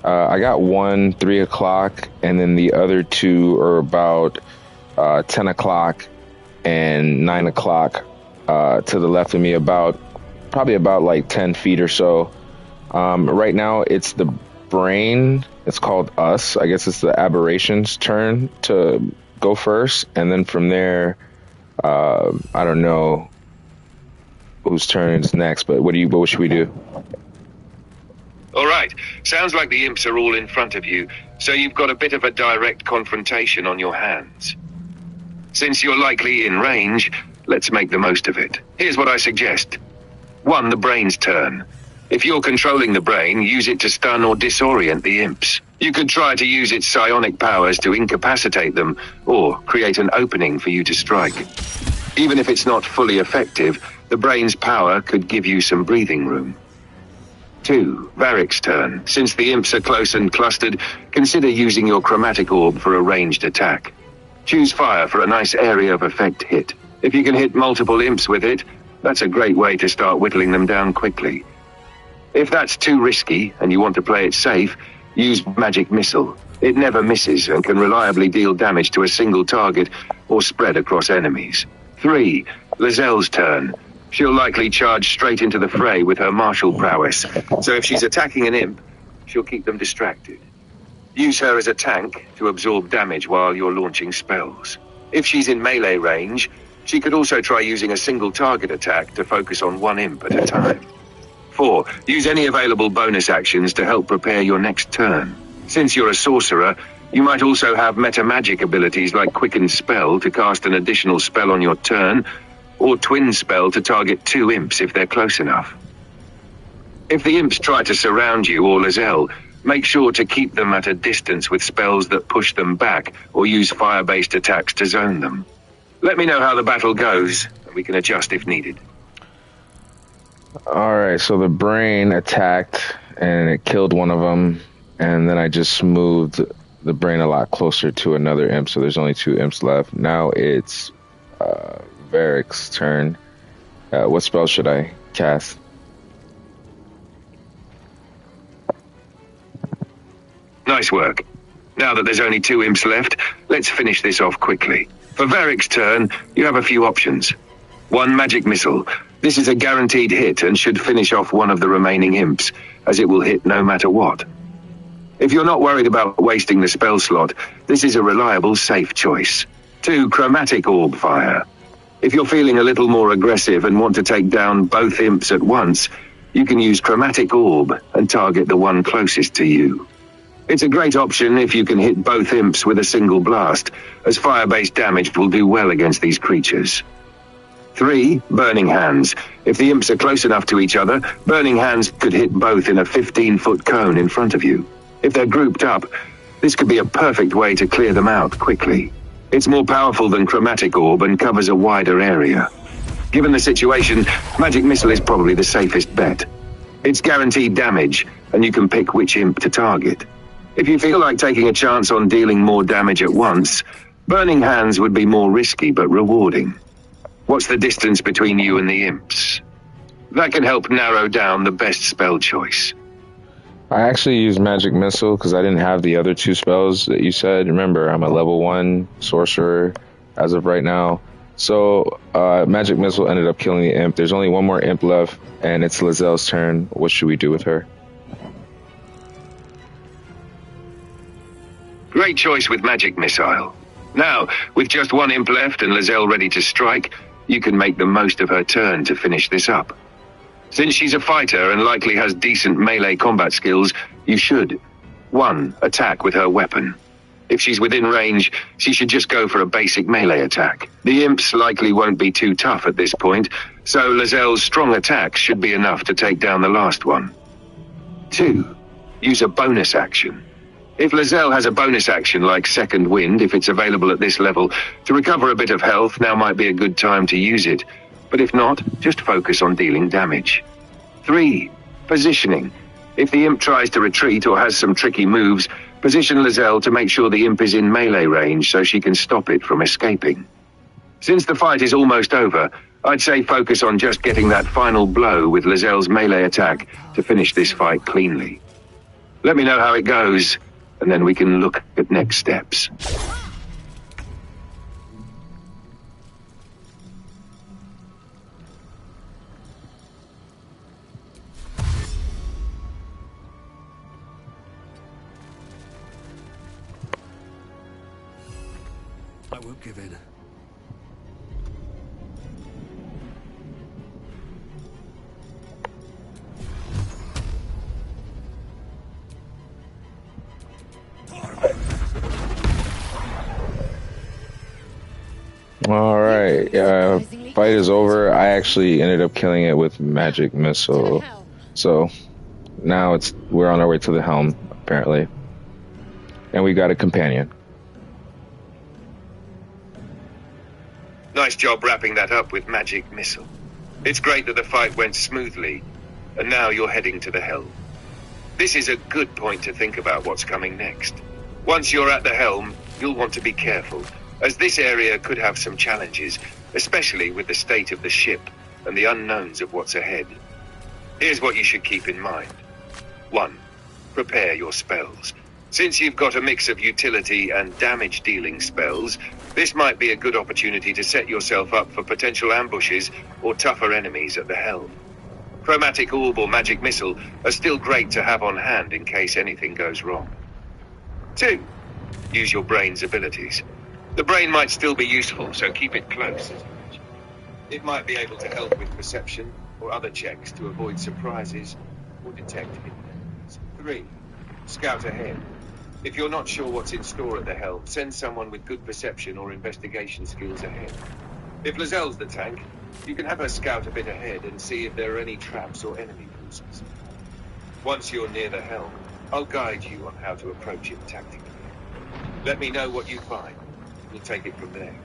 I got one 3 o'clock, and then the other 2 are about 10 o'clock and 9 o'clock to the left of me, probably about like 10 feet or so. Right now, it's the brain. It's called Us. I guess it's the Aberration's turn to go first, and then from there, I don't know whose turn is next. But what should we do? All right. Sounds like the imps are all in front of you, so you've got a bit of a direct confrontation on your hands. Since you're likely in range, let's make the most of it. Here's what I suggest. 1. The brain's turn. If you're controlling the brain, use it to stun or disorient the imps. You could try to use its psionic powers to incapacitate them, or create an opening for you to strike. Even if it's not fully effective, the brain's power could give you some breathing room. 2. Varric's turn. Since the imps are close and clustered, consider using your chromatic orb for a ranged attack. Choose fire for a nice area of effect hit. If you can hit multiple imps with it, that's a great way to start whittling them down quickly. If that's too risky and you want to play it safe, use Magic Missile. It never misses and can reliably deal damage to a single target or spread across enemies. 3. Lae'zel's turn. She'll likely charge straight into the fray with her martial prowess, so if she's attacking an imp, she'll keep them distracted. Use her as a tank to absorb damage while you're launching spells. If she's in melee range, she could also try using a single target attack to focus on one imp at a time. 4. Use any available bonus actions to help prepare your next turn. Since you're a sorcerer, you might also have meta-magic abilities like Quicken Spell to cast an additional spell on your turn, or Twin Spell to target 2 imps if they're close enough. If the imps try to surround you or Lae'zel, make sure to keep them at a distance with spells that push them back, or use fire-based attacks to zone them. Let me know how the battle goes, and we can adjust if needed. Alright, so the brain attacked, and it killed one of them, and then I just moved the brain a lot closer to another imp, so there's only 2 imps left. Now it's Varric's turn. What spell should I cast? Nice work. Now that there's only 2 imps left, let's finish this off quickly. For Varric's turn, you have a few options. 1. Magic Missile. This is a guaranteed hit and should finish off one of the remaining imps, as it will hit no matter what. If you're not worried about wasting the spell slot, this is a reliable, safe choice. 2. Chromatic Orb Fire. If you're feeling a little more aggressive and want to take down both imps at once, you can use Chromatic Orb and target the one closest to you. It's a great option if you can hit both imps with a single blast, as fire-based damage will do well against these creatures. 3. Burning Hands. If the imps are close enough to each other, Burning Hands could hit both in a 15-foot cone in front of you. If they're grouped up, this could be a perfect way to clear them out quickly. It's more powerful than Chromatic Orb and covers a wider area. Given the situation, Magic Missile is probably the safest bet. It's guaranteed damage, and you can pick which imp to target. If you feel like taking a chance on dealing more damage at once, Burning Hands would be more risky but rewarding. What's the distance between you and the imps? That can help narrow down the best spell choice. I actually used Magic Missile because I didn't have the other two spells that you said. Remember, I'm a level 1 sorcerer as of right now. So Magic Missile ended up killing the imp. There's only one more imp left, and it's Lae'zel's turn. What should we do with her? Great choice with Magic Missile. Now, with just one imp left and Lae'zel ready to strike, you can make the most of her turn to finish this up. Since she's a fighter and likely has decent melee combat skills, you should 1. Attack with her weapon. If she's within range, she should just go for a basic melee attack. The imps likely won't be too tough at this point, so Lae'zel's strong attacks should be enough to take down the last one. 2. Use a bonus action. If Lae'zel has a bonus action like Second Wind, if it's available at this level, to recover a bit of health, now might be a good time to use it. But if not, just focus on dealing damage. 3. Positioning. If the imp tries to retreat or has some tricky moves, position Lae'zel to make sure the imp is in melee range so she can stop it from escaping. Since the fight is almost over, I'd say focus on just getting that final blow with Lae'zel's melee attack to finish this fight cleanly. Let me know how it goes, and then we can look at next steps. I won't give in. All right, fight is over. I actually ended up killing it with Magic Missile. So now we're on our way to the helm, apparently. And we got a companion. Nice job wrapping that up with Magic Missile. It's great that the fight went smoothly, and now you're heading to the helm. This is a good point to think about what's coming next. Once you're at the helm, you'll want to be careful, as this area could have some challenges, especially with the state of the ship and the unknowns of what's ahead. Here's what you should keep in mind. 1. Prepare your spells. Since you've got a mix of utility and damage-dealing spells, this might be a good opportunity to set yourself up for potential ambushes or tougher enemies at the helm. Chromatic Orb or Magic Missile are still great to have on hand in case anything goes wrong. 2. Use your brain's abilities. The brain might still be useful, so keep it close. It might be able to help with perception or other checks to avoid surprises or detect hidden enemies. 3. Scout ahead. If you're not sure what's in store at the helm, send someone with good perception or investigation skills ahead. If Lae'zel's the tank, you can have her scout a bit ahead and see if there are any traps or enemy forces. Once you're near the helm, I'll guide you on how to approach it tactically. Let me know what you find. We'll take it from there.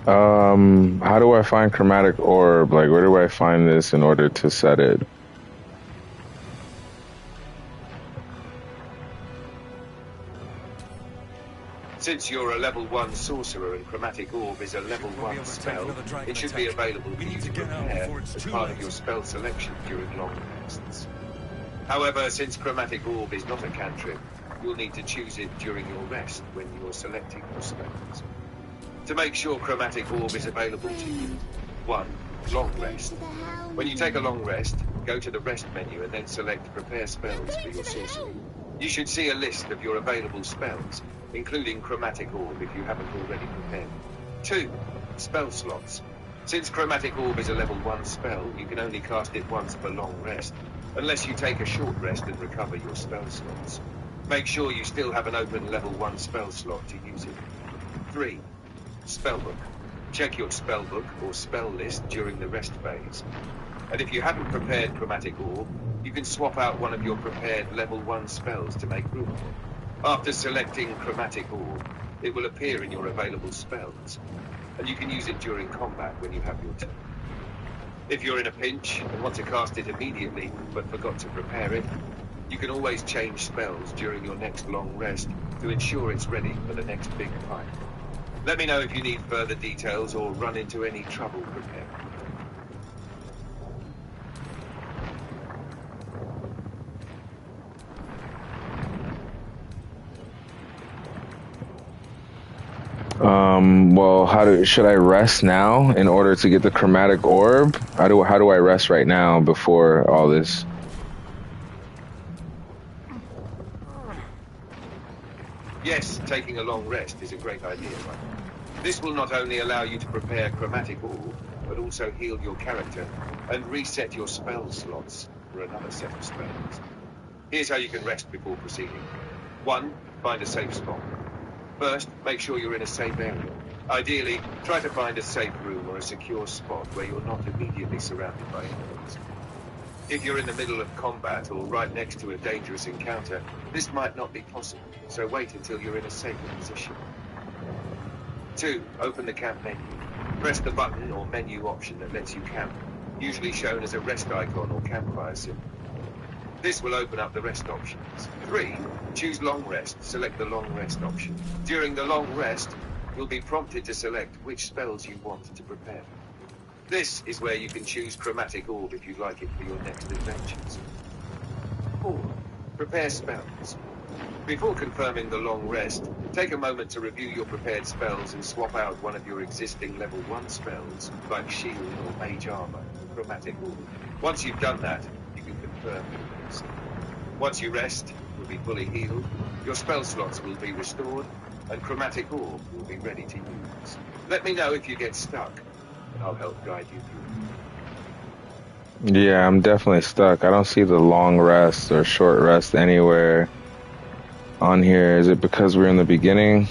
How do I find Chromatic Orb? Like, where do I find this in order to set it? Since you're a level 1 sorcerer and Chromatic Orb is a level 1 spell, it should be available for you to prepare as part of your spell selection during long rests. However, since Chromatic Orb is not a cantrip, you'll need to choose it during your rest when you're selecting your spells. To make sure Chromatic Orb is available to you, 1. Long rest. When you take a long rest, go to the rest menu and then select Prepare Spells for your sorcery. You should see a list of your available spells, including Chromatic Orb if you haven't already prepared. 2. Spell slots. Since Chromatic Orb is a level 1 spell, you can only cast it once per long rest, unless you take a short rest and recover your spell slots. Make sure you still have an open level 1 spell slot to use it. 3. Spellbook. Check your spellbook or spell list during the rest phase. And if you haven't prepared Chromatic Orb, you can swap out one of your prepared level 1 spells to make room. After selecting Chromatic Orb, it will appear in your available spells, and you can use it during combat when you have your turn. If you're in a pinch and want to cast it immediately, but forgot to prepare it, You can always change spells during your next long rest to ensure it's ready for the next big fight. Let me know if you need further details or run into any trouble preparing. Well, should I rest now in order to get the chromatic orb? How do I rest right now before all this? Yes, taking a long rest is a great idea, right? This will not only allow you to prepare chromatic orb, but also heal your character and reset your spell slots for another set of spells. Here's how you can rest before proceeding. 1. Find a safe spot. First, make sure you're in a safe area. Ideally, try to find a safe room or a secure spot where you're not immediately surrounded by enemies. If you're in the middle of combat or right next to a dangerous encounter, this might not be possible, so wait until you're in a safer position. 2. Open the camp menu. Press the button or menu option that lets you camp, usually shown as a rest icon or campfire symbol. This will open up the rest options. 3. Choose long rest. Select the long rest option. During the long rest, you'll be prompted to select which spells you want to prepare. This is where you can choose chromatic orb if you'd like it for your next adventures. 4. Prepare spells. Before confirming the long rest, take a moment to review your prepared spells and swap out one of your existing level 1 spells, like shield or mage armor, for chromatic orb. Once you've done that, you can confirm your rest. Once you rest, you'll be fully healed, your spell slots will be restored, and chromatic orb will be ready to use. Let me know if you get stuck, and I'll help guide you through. Yeah, I'm definitely stuck. I don't see the long rest or short rest anywhere on here. Is it because we're in the beginning?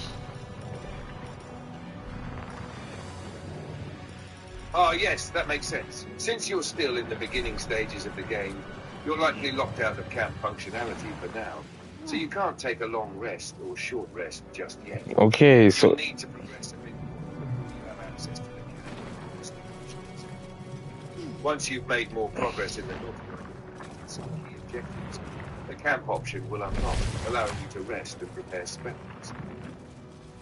Ah, yes, that makes sense. Since you're still in the beginning stages of the game, you're likely locked out of camp functionality for now, so you can't take a long rest or short rest just yet. Okay, so You'll need to progress a bit more before you have access to the camp. Once you've made more progress in the North and some key objectives, the camp option will unlock, allowing you to rest and prepare spells.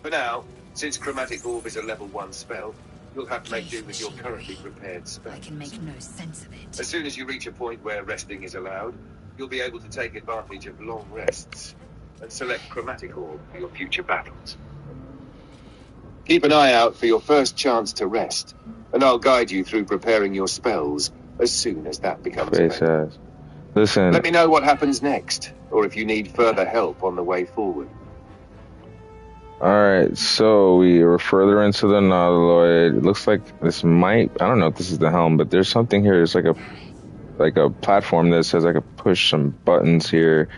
For now, since chromatic orb is a level 1 spell, you'll have to make do with your currently prepared spells. I can make no sense of it. As soon as you reach a point where resting is allowed, you'll be able to take advantage of long rests and select chromatic orb for your future battles. Keep an eye out for your first chance to rest, and I'll guide you through preparing your spells as soon as that becomes face available. ass. Listen, Let me know what happens next, or if you need further help on the way forward. alright, so we're further into the Nautiloid. It looks like this might, I don't know if this is the helm, but there's something here. It's like a platform that says I could push some buttons here.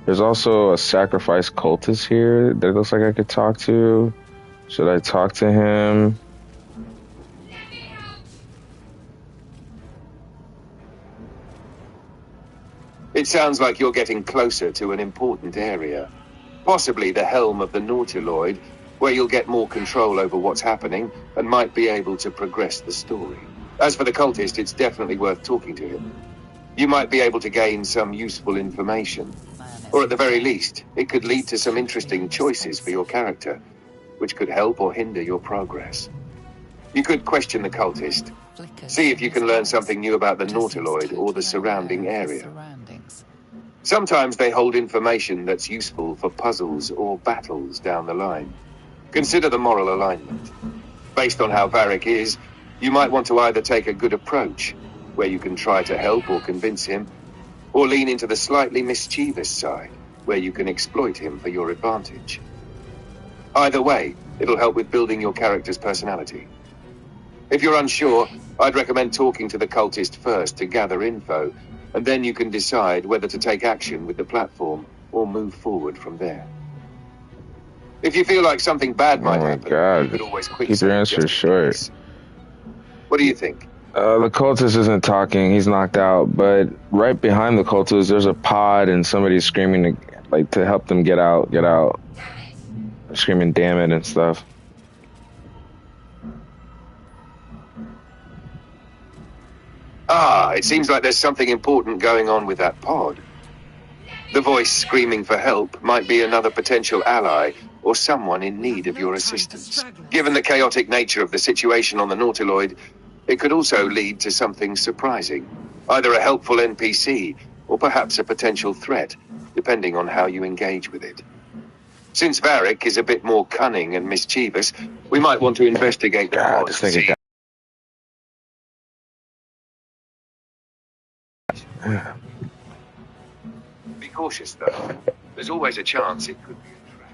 There's also a sacrifice cultist here that looks like I could talk to. Should I talk to him? It sounds like you're getting closer to an important area. Possibly the helm of the Nautiloid, where you'll get more control over what's happening and might be able to progress the story. As for the cultist, it's definitely worth talking to him. You might be able to gain some useful information. Or at the very least, it could lead to some interesting choices for your character, which could help or hinder your progress. You could question the cultist, see if you can learn something new about the Nautiloid or the surrounding area. Sometimes they hold information that's useful for puzzles or battles down the line. Consider the moral alignment. Based on how Varric is, you might want to either take a good approach, where you can try to help or convince him, or lean into the slightly mischievous side, where you can exploit him for your advantage. Either way, it'll help with building your character's personality. If you're unsure, I'd recommend talking to the cultist first to gather info, and then you can decide whether to take action with the platform or move forward from there. If you feel like something bad might happen, God. you could always quick Keep your save answers just in short. case. What do you think? The cultist isn't talking. He's knocked out. But right behind the cultist, there's a pod, and somebody's screaming to help them get out. Get out. Screaming, "Damn it!" and stuff. Ah, it seems like there's something important going on with that pod. The voice screaming for help might be another potential ally or someone in need of your assistance. Given the chaotic nature of the situation on the Nautiloid, it could also lead to something surprising. Either a helpful NPC or perhaps a potential threat, depending on how you engage with it. Since Varric is a bit more cunning and mischievous, we might want to investigate the pod to see. Be cautious, though. There's always a chance it could be a trap.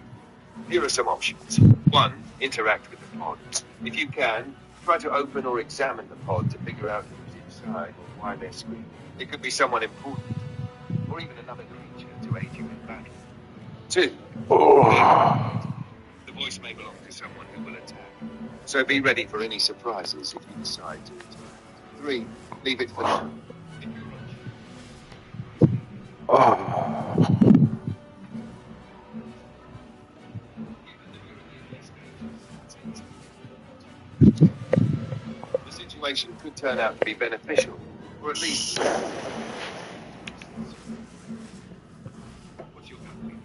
Here are some options. 1. Interact with the pod. If you can, try to open or examine the pod to figure out who's inside or why they're screaming. It could be someone important, or even another creature to aid you in battle. 2. The voice may belong to someone who will attack, so be ready for any surprises if you decide to interact. 3. Leave it for now. The situation could turn out to be beneficial, or at least. What's your gut feeling?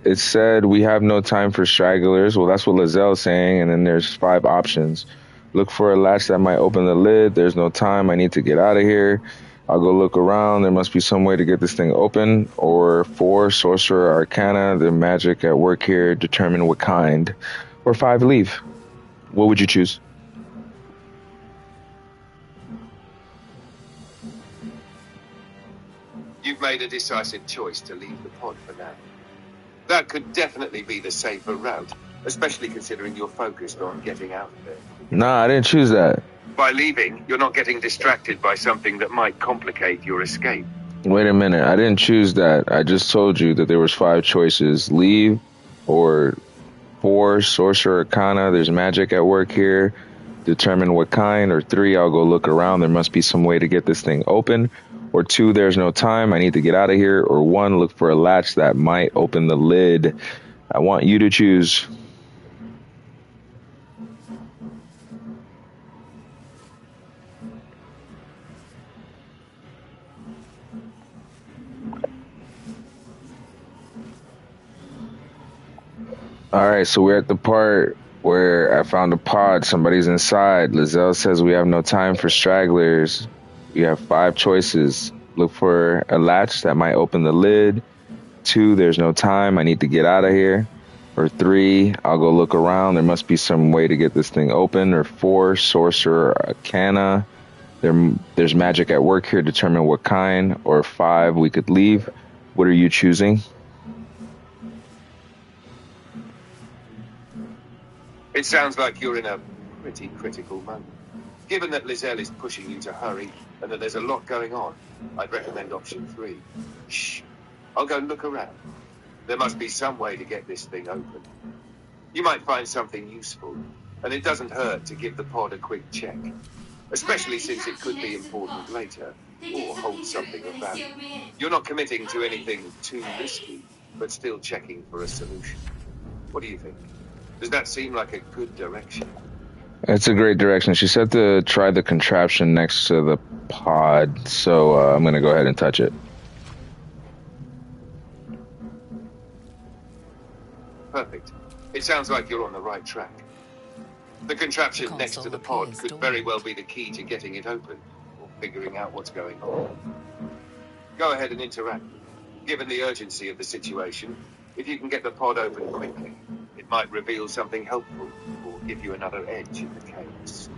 It said we have no time for stragglers. Well, that's what Lae'zel's saying, and then there's 5 options. Look for a latch that might open the lid. There's no time. I need to get out of here. I'll go look around. There must be some way to get this thing open. Or 4, Sorcerer Arcana. The magic at work here. Determine what kind. Or 5, leave. What would you choose? You've made a decisive choice to leave the pod for now. That could definitely be the safer route, especially considering you're focused on getting out of there. Nah, I didn't choose that. By leaving, you're not getting distracted by something that might complicate your escape. Wait a minute. I didn't choose that. I just told you that there was 5 choices. Leave, or 4, Sorcerer Arcana. There's magic at work here. Determine what kind. Or 3, I'll go look around. There must be some way to get this thing open. Or 2, there's no time. I need to get out of here. Or 1, look for a latch that might open the lid. I want you to choose. All right, so we're at the part where I found a pod. Somebody's inside. Lae'zel says we have no time for stragglers. You have 5 choices. Look for a latch that might open the lid. 2, there's no time. I need to get out of here. Or 3, I'll go look around. There must be some way to get this thing open. Or 4, Sorcerer Arcana. There's magic at work here. Determine what kind. Or 5, we could leave. What are you choosing? It sounds like you're in a pretty critical moment. Given that Lae'zel is pushing you to hurry and that there's a lot going on, I'd recommend option 3. Shh. I'll go look around. There must be some way to get this thing open. You might find something useful, and it doesn't hurt to give the pod a quick check, especially since it could be important later or hold something of value. You're not committing to anything too risky, but still checking for a solution. What do you think? Does that seem like a good direction? It's a great direction. She said to try the contraption next to the pod, so I'm going to go ahead and touch it. Perfect. It sounds like you're on the right track. The contraption next to the pod could very well be the key to getting it open, or figuring out what's going on. Go ahead and interact. Given the urgency of the situation, if you can get the pod open quickly, it might reveal something helpful, or give you another edge in the chaos.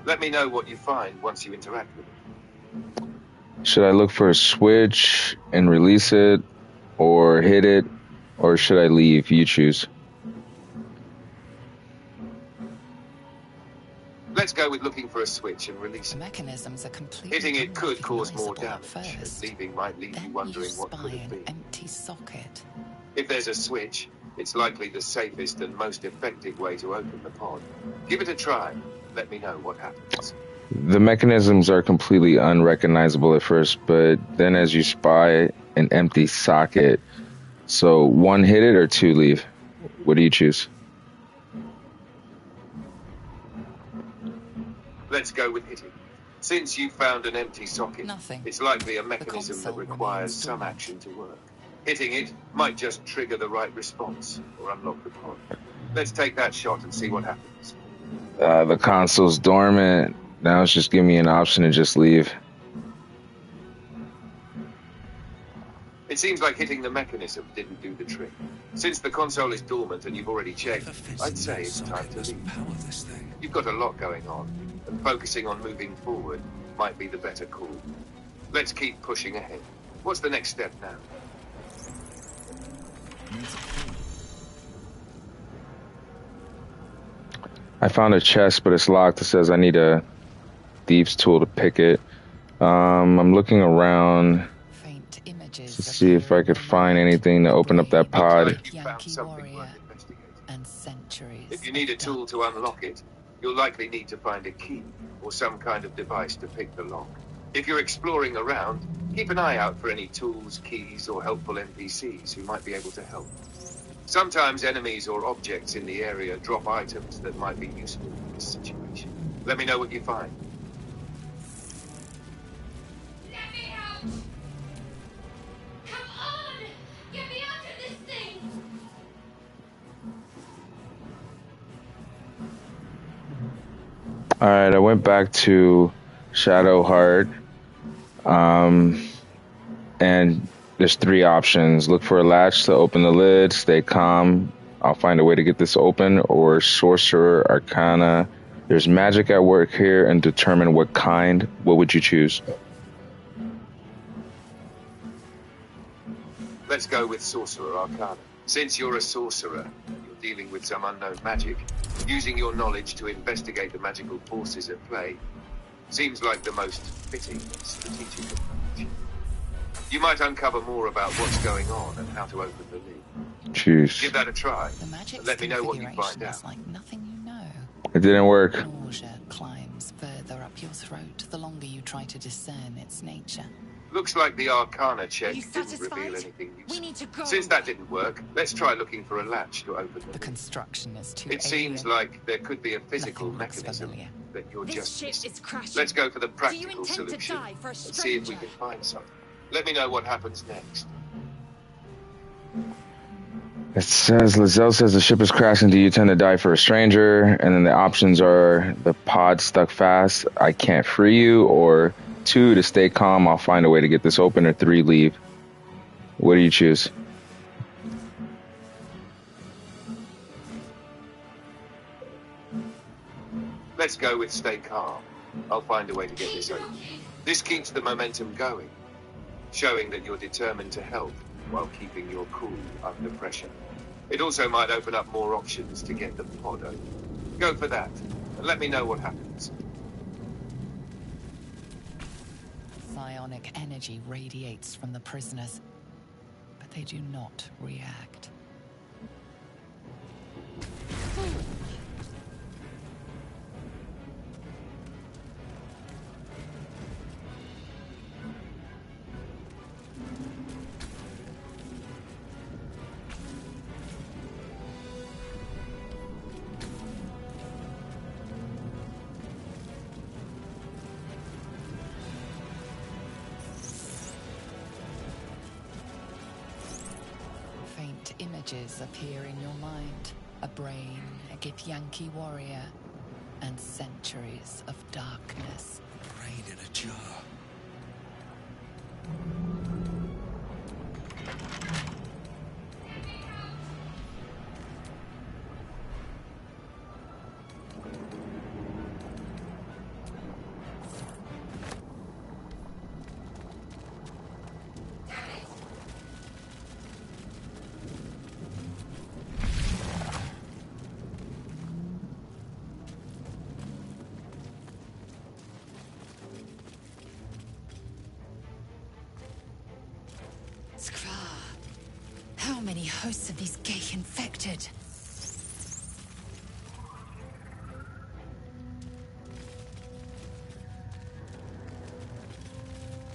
Let me know what you find once you interact with it. Should I look for a switch and release it, or hit it, or should I leave? You choose. Let's go with looking for a switch and release it. Mechanisms are completely Hitting it could cause more unrecognizable at damage, and first. leaving might leave you Then wondering you what could spy it an be. empty socket. If there's a switch, it's likely the safest and most effective way to open the pod. Give it a try. Let me know what happens. The mechanisms are completely unrecognizable at first, but then as you spy an empty socket, so 1, hit it, or 2, leave. What do you choose? Let's go with hitting. Since you found an empty socket, Nothing. it's likely a mechanism that console requires remains some dormant. action to work. Hitting it might just trigger the right response or unlock the pod. Let's take that shot and see what happens. The console's dormant. Now it's just giving me an option to just leave. It seems like hitting the mechanism didn't do the trick. Since the console is dormant and you've already checked, Whatever fits I'd in say that it's time socket to must leave. power this thing. You've got a lot going on, and focusing on moving forward might be the better call. Let's keep pushing ahead. What's the next step now? Needs a key. I found a chest, but it's locked. It says I need a thieves tool to pick it. I'm looking around Faint images to see if I could find anything to open up that Looks pod. like you found Yankee something warrior. worth investigating. and centuries. If you need a of tool to darkness. unlock it, you'll likely need to find a key or some kind of device to pick the lock. If you're exploring around, keep an eye out for any tools, keys, or helpful NPCs who might be able to help. Sometimes enemies or objects in the area drop items that might be useful in this situation. Let me know what you find. Let me out! Come on! Get me out of this thing! Alright, I went back to Shadowheart. And there's 3 options. Look for a latch to open the lid, stay calm, I'll find a way to get this open, or Sorcerer, Arcana. There's magic at work here, and determine what kind. What would you choose? Let's go with Sorcerer Arcana. Since you're a sorcerer, you're dealing with some unknown magic. Using your knowledge to investigate the magical forces at play seems like the most fitting and strategic approach. You might uncover more about what's going on and how to open the lid. Choose. Give that a try. The magic and let me know what you configuration find is out. like nothing you know. It didn't work. Nausea climbs further up your throat the longer you try to discern its nature. Looks like the Arcana check You didn't satisfied? reveal anything We useful. need to go. Since that didn't work, let's try looking for a latch to open the The lid. construction is too It seems alien. like there could be a physical Nothing looks mechanism familiar. that you're This just ship missing. is crashing. Let's go for the Do you practical intend solution to die for a and see if we stranger? can find something. Let me know what happens next. It says, Lizelle says the ship is crashing. Do you tend to die for a stranger? And then the options are the pod stuck fast, I can't free you, or 2, to stay calm, I'll find a way to get this open, or 3, leave. What do you choose? Let's go with stay calm. I'll find a way to get this open. This keeps the momentum going, showing that you're determined to help while keeping your cool under pressure. It also might open up more options to get the pod open. Go for that, and let me know what happens. Psionic energy radiates from the prisoners, but they do not react. Faint images appear in your mind. A brain, a Githyanki warrior, and centuries of darkness. Brain in a jar. Skra. How many hosts of these gay infected?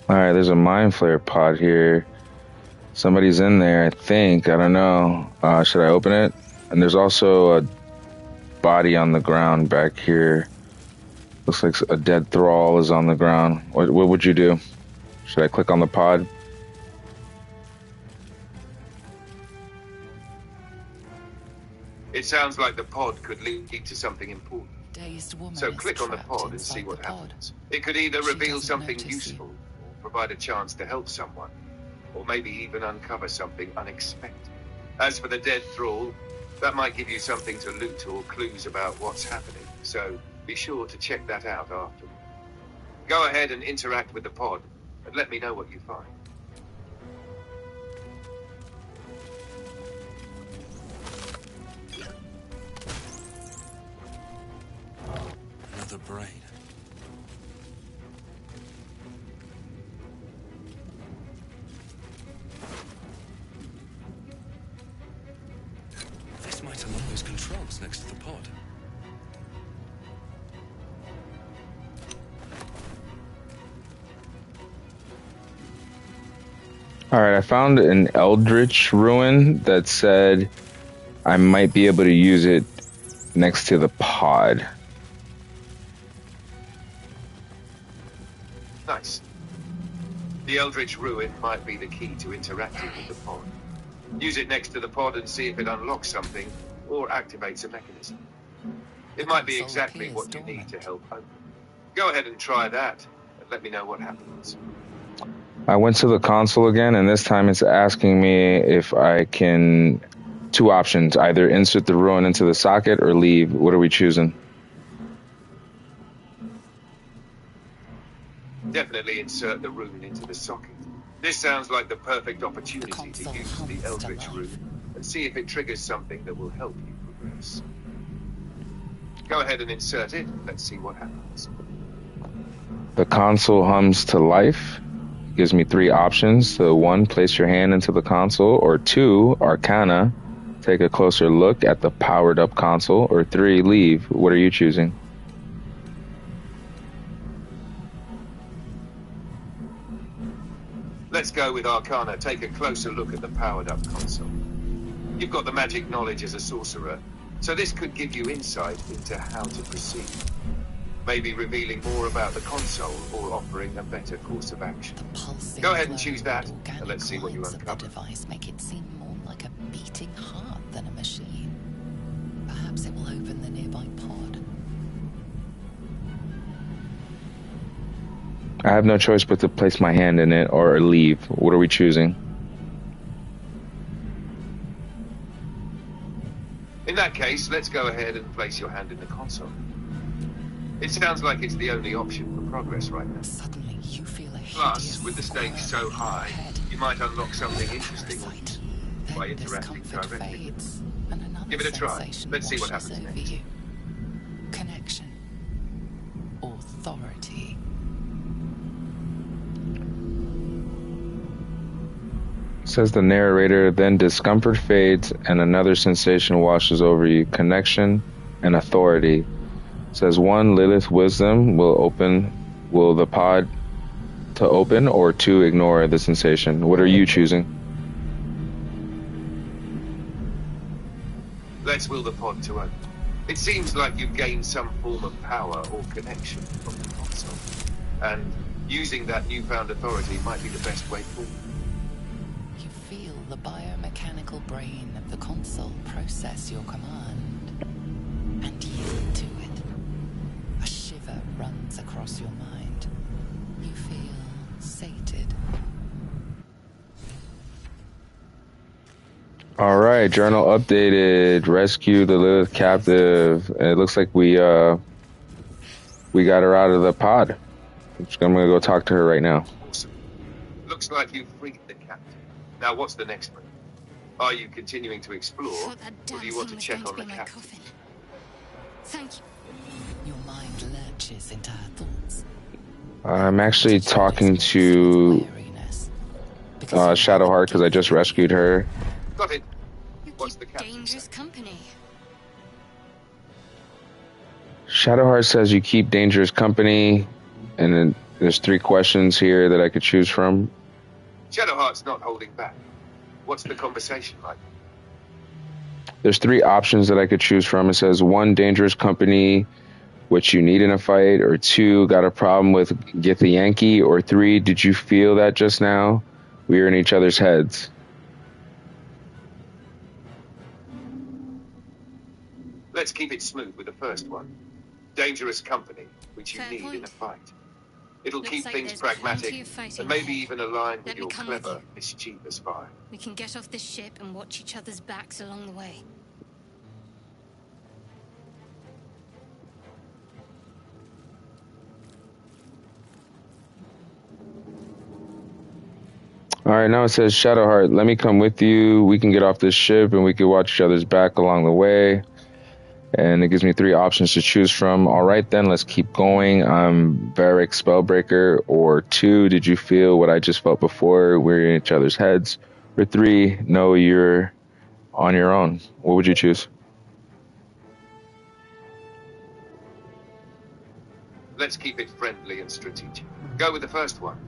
Alright, there's a mind flare pod here. Somebody's in there, I think. I don't know. Should I open it? And there's also a body on the ground back here. Looks like a dead thrall is on the ground. What would you do? Should I click on the pod? It sounds like the pod could lead to something important. Dazed woman So is click on the trapped pod and inside see what the pod. happens. It could either She reveal doesn't something notice you. useful, or provide a chance to help someone, or maybe even uncover something unexpected. As for the dead thrall, that might give you something to loot or clues about what's happening, so be sure to check that out after. Go ahead and interact with the pod, and let me know what you find. Another brain. This might unlock those controls next to the pod. All right, I found an Eldritch ruin that said I might be able to use it next to the pod. Nice. The Eldritch Ruin might be the key to interacting with the pod. Use it next to the pod and see if it unlocks something or activates a mechanism. It might be exactly what you need to help open. Go ahead and try that, and let me know what happens. I went to the console again, and this time it's asking me if I can... Two options, either insert the ruin into the socket or leave. What are we choosing? Definitely insert the rune into the socket. This sounds like the perfect opportunity to console use the hums Eldritch to life. Rune and see if it triggers something that will help you progress. Go ahead and insert it. Let's see what happens. The console hums to life. Gives me three options. So 1, place your hand into the console, or 2, Arcana, take a closer look at the powered up console, or 3, leave. What are you choosing? Let's go with Arcana. Take a closer look at the powered up console. You've got the magic knowledge as a sorcerer, so this could give you insight into how to proceed. Maybe revealing more about the console or offering a better course of action. The pulsing Go ahead and glow choose that, of organic and let's see what you lines of the uncover. device make it seem more like a beating heart than a machine. Perhaps it will open the nearby pod. I have no choice but to place my hand in it or leave. What are we choosing? In that case, let's go ahead and place your hand in the console. It sounds like it's the only option for progress right now. Suddenly, you feel a Plus, hideous with the stakes so whirling in your high, head. you might unlock something interesting or Fight. useful by Then interacting discomfort directly. fades, and another Give it a try. sensation Let's see what washes happens over next. you. Connection. Authority. Says the narrator, then discomfort fades and another sensation washes over you. Connection and authority. Says 1, Lilith wisdom will the pod to open, or 2, ignore the sensation. What are you choosing? Let's will the pod to open. It seems like you've gained some form of power or connection from the console, and using that newfound authority might be the best way forward. You feel the biomechanical brain of the console process your command and yield to it. A shiver runs across your mind. You feel sated. All right, journal updated. Rescue the Lilith captive. It looks like we got her out of the pod. I'm gonna go talk to her right now. Awesome. Looks like you've freed the captain. Now, what's the next move? Are you continuing to explore, Thought that or damn do you want to thing check was going on the be my captain? coffin. Thank you. Your mind lurches into her thoughts. I'm actually talking to Wariness. Because you Shadowheart because I just rescued her. Got it. You What's keep the captain dangerous say? company. Shadowheart says you keep dangerous company, and then there's 3 questions here that I could choose from. Shadowheart's not holding back. What's the conversation like? There's 3 options that I could choose from. It says 1, dangerous company what you need in a fight, or 2, got a problem with Get the Yankee, or 3, did you feel that just now we were in each other's heads? Let's keep it smooth with the first one. Dangerous company, which you Fair need in point. a fight. It'll Looks keep like things there's plenty pragmatic, of fighting and maybe ahead. even aligned with Let me your come with clever, you. mischievous fire. We can get off this ship and watch each other's backs along the way. All right, now it says, Shadowheart, let me come with you. We can get off this ship and we can watch each other's back along the way. And it gives me 3 options to choose from. All right, then, let's keep going. Varric Spellbreaker. Or 2, did you feel what I just felt before? We're in each other's heads. Or 3, no, you're on your own. What would you choose? Let's keep it friendly and strategic. Go with the first one.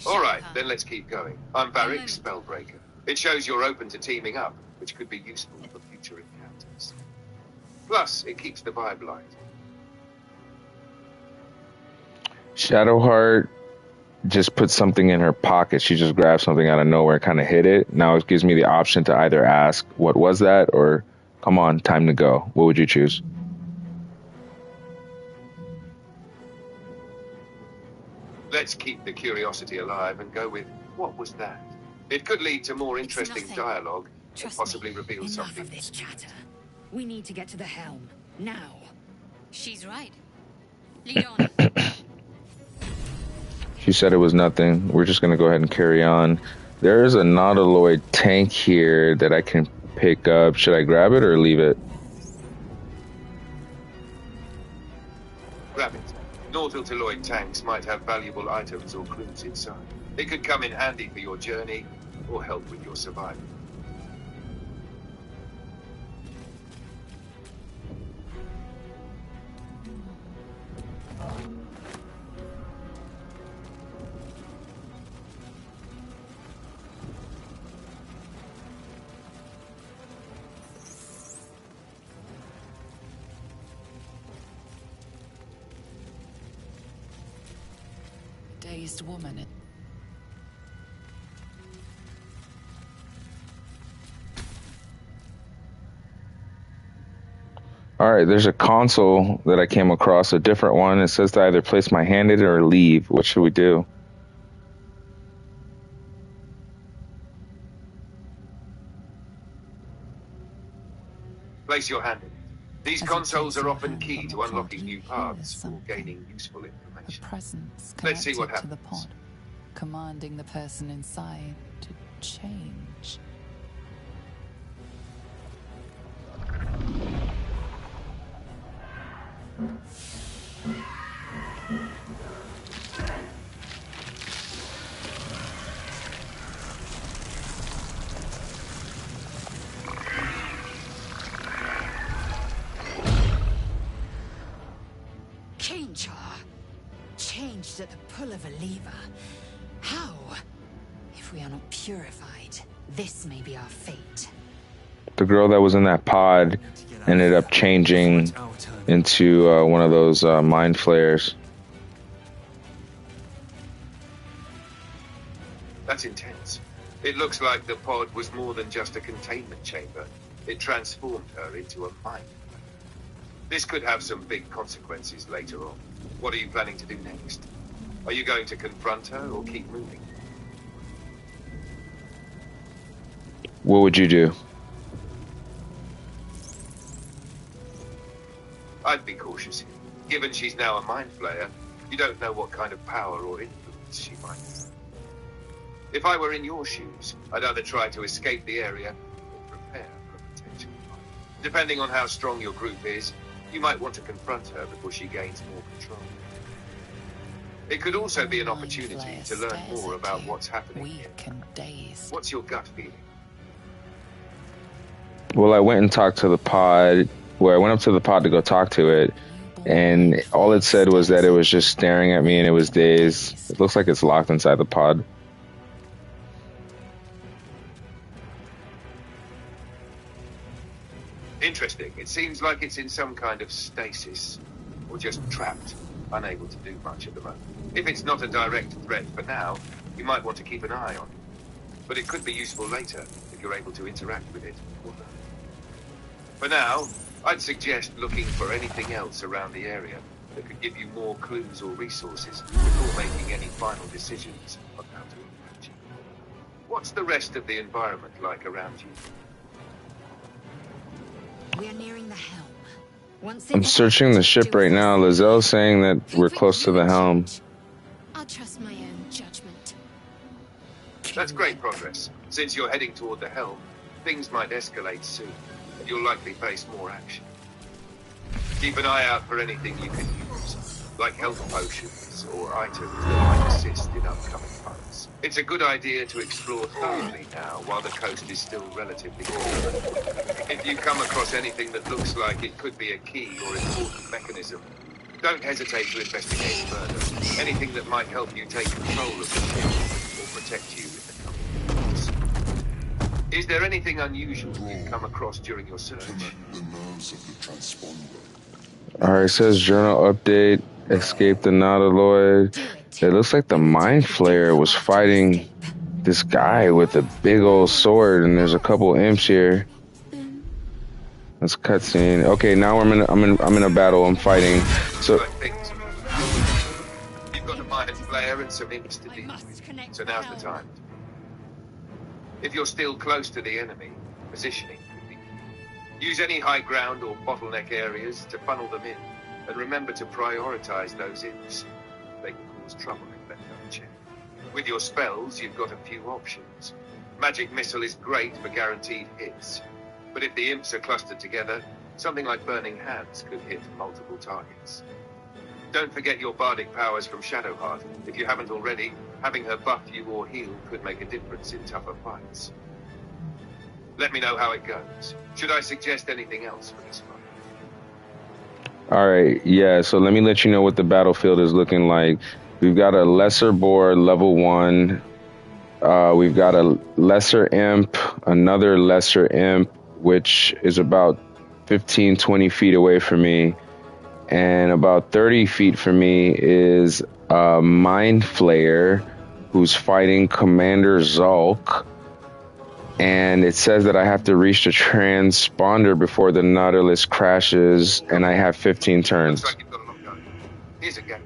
All right, then let's keep going. I'm Varric Spellbreaker. It shows you're open to teaming up, which could be useful for future encounters. Plus, it keeps the vibe light. Shadowheart just put something in her pocket. She just grabbed something out of nowhere, kind of hit it. Now it gives me the option to either ask, what was that? Or, come on, time to go. What would you choose? Let's keep the curiosity alive and go with, what was that? It could lead to more interesting nothing. dialogue and Trust possibly me. reveal Enough something. of this chatter. We need to get to the helm. Now. She's right. Lead on. She said it was nothing. We're just going to go ahead and carry on. There's a Nautiloid tank here that I can pick up. Should I grab it or leave it? Grab it. Nautiloid tanks might have valuable items or clues inside. It could come in handy for your journey or help with your survival. Dazed woman. All right, there's a console that I came across, a different one. It says to either place my hand in it or leave. What should we do? Place your hand in it. These As it consoles takes are your often hand key on to the pod, unlocking you new hear paths or something. gaining useful A information. presence Let's see connected what to the happens. pod, commanding the person inside to change. Kinchar. Changed at the pull of a lever. How? If we are not purified, this may be our fate. The girl that was in that pod ended up changing into one of those mind flayers. That's intense. It looks like the pod was more than just a containment chamber. It transformed her into a mind. This could have some big consequences later on. What are you planning to do next? Are you going to confront her or keep moving? What would you do? I'd be cautious here. Given she's now a mind flayer, you don't know what kind of power or influence she might have. If I were in your shoes, I'd either try to escape the area or prepare for a potential fight. Depending on how strong your group is, you might want to confront her before she gains more control. It could also be an Mind opportunity flayer to learn stares more at about you, what's happening here. weak and dazed. What's your gut feeling? Well, I went and talked to the pod. Well, I went up to the pod to go talk to it, and all it said was that it was just staring at me and it was dazed. It looks like it's locked inside the pod. Interesting. It seems like it's in some kind of stasis. or just trapped, unable to do much at the moment. If it's not a direct threat for now, you might want to keep an eye on it. But it could be useful later if you're able to interact with it. For now, I'd suggest looking for anything else around the area that could give you more clues or resources before making any final decisions on how to approach it. What's the rest of the environment like around you? We are nearing the helm. Once I'm searching the ship right now. Lae'zel's saying that we're close to the helm. I'll trust my own judgment. That's great progress. Since you're heading toward the helm, things might escalate soon, and you'll likely face more action. Keep an eye out for anything you can use, like health potions or items that might assist in upcoming fights. It's a good idea to explore thoroughly now while the coast is still relatively new. If you come across anything that looks like it could be a key or important mechanism, don't hesitate to investigate further. Anything that might help you take control of the ship or protect you in the coming months. Is there anything unusual you've come across during your search? Alright, it says journal update, escape the Nautiloid. It looks like the Mind Flayer was fighting this guy with a big old sword, and there's a couple imps here. That's cutscene. Okay, now I'm in a battle. I'm fighting. So You've got a Mind Flayer and some imps to deal with, so now's the time. If you're still close to the enemy, positioning could be key. Use any high ground or bottleneck areas to funnel them in, and remember to prioritize those imps. They can cause trouble if left unchecked. With your spells, you've got a few options. Magic Missile is great for guaranteed hits, but if the imps are clustered together, something like Burning Hands could hit multiple targets. Don't forget your bardic powers from Shadowheart. If you haven't already, having her buff you or heal could make a difference in tougher fights. Let me know how it goes. Should I suggest anything else for this fight? alright, yeah, so let me let you know what the battlefield is looking like. We've got a lesser boar, level 1. We've got a lesser imp, another lesser imp, which is about 15-20 feet away from me, and about 30 feet from me is a Mind Flayer who's fighting Commander Zulk, and it says that I have to reach the transponder before the Nautilus crashes, and I have 15 turns. Looks like you've got a lot going. Here's a game.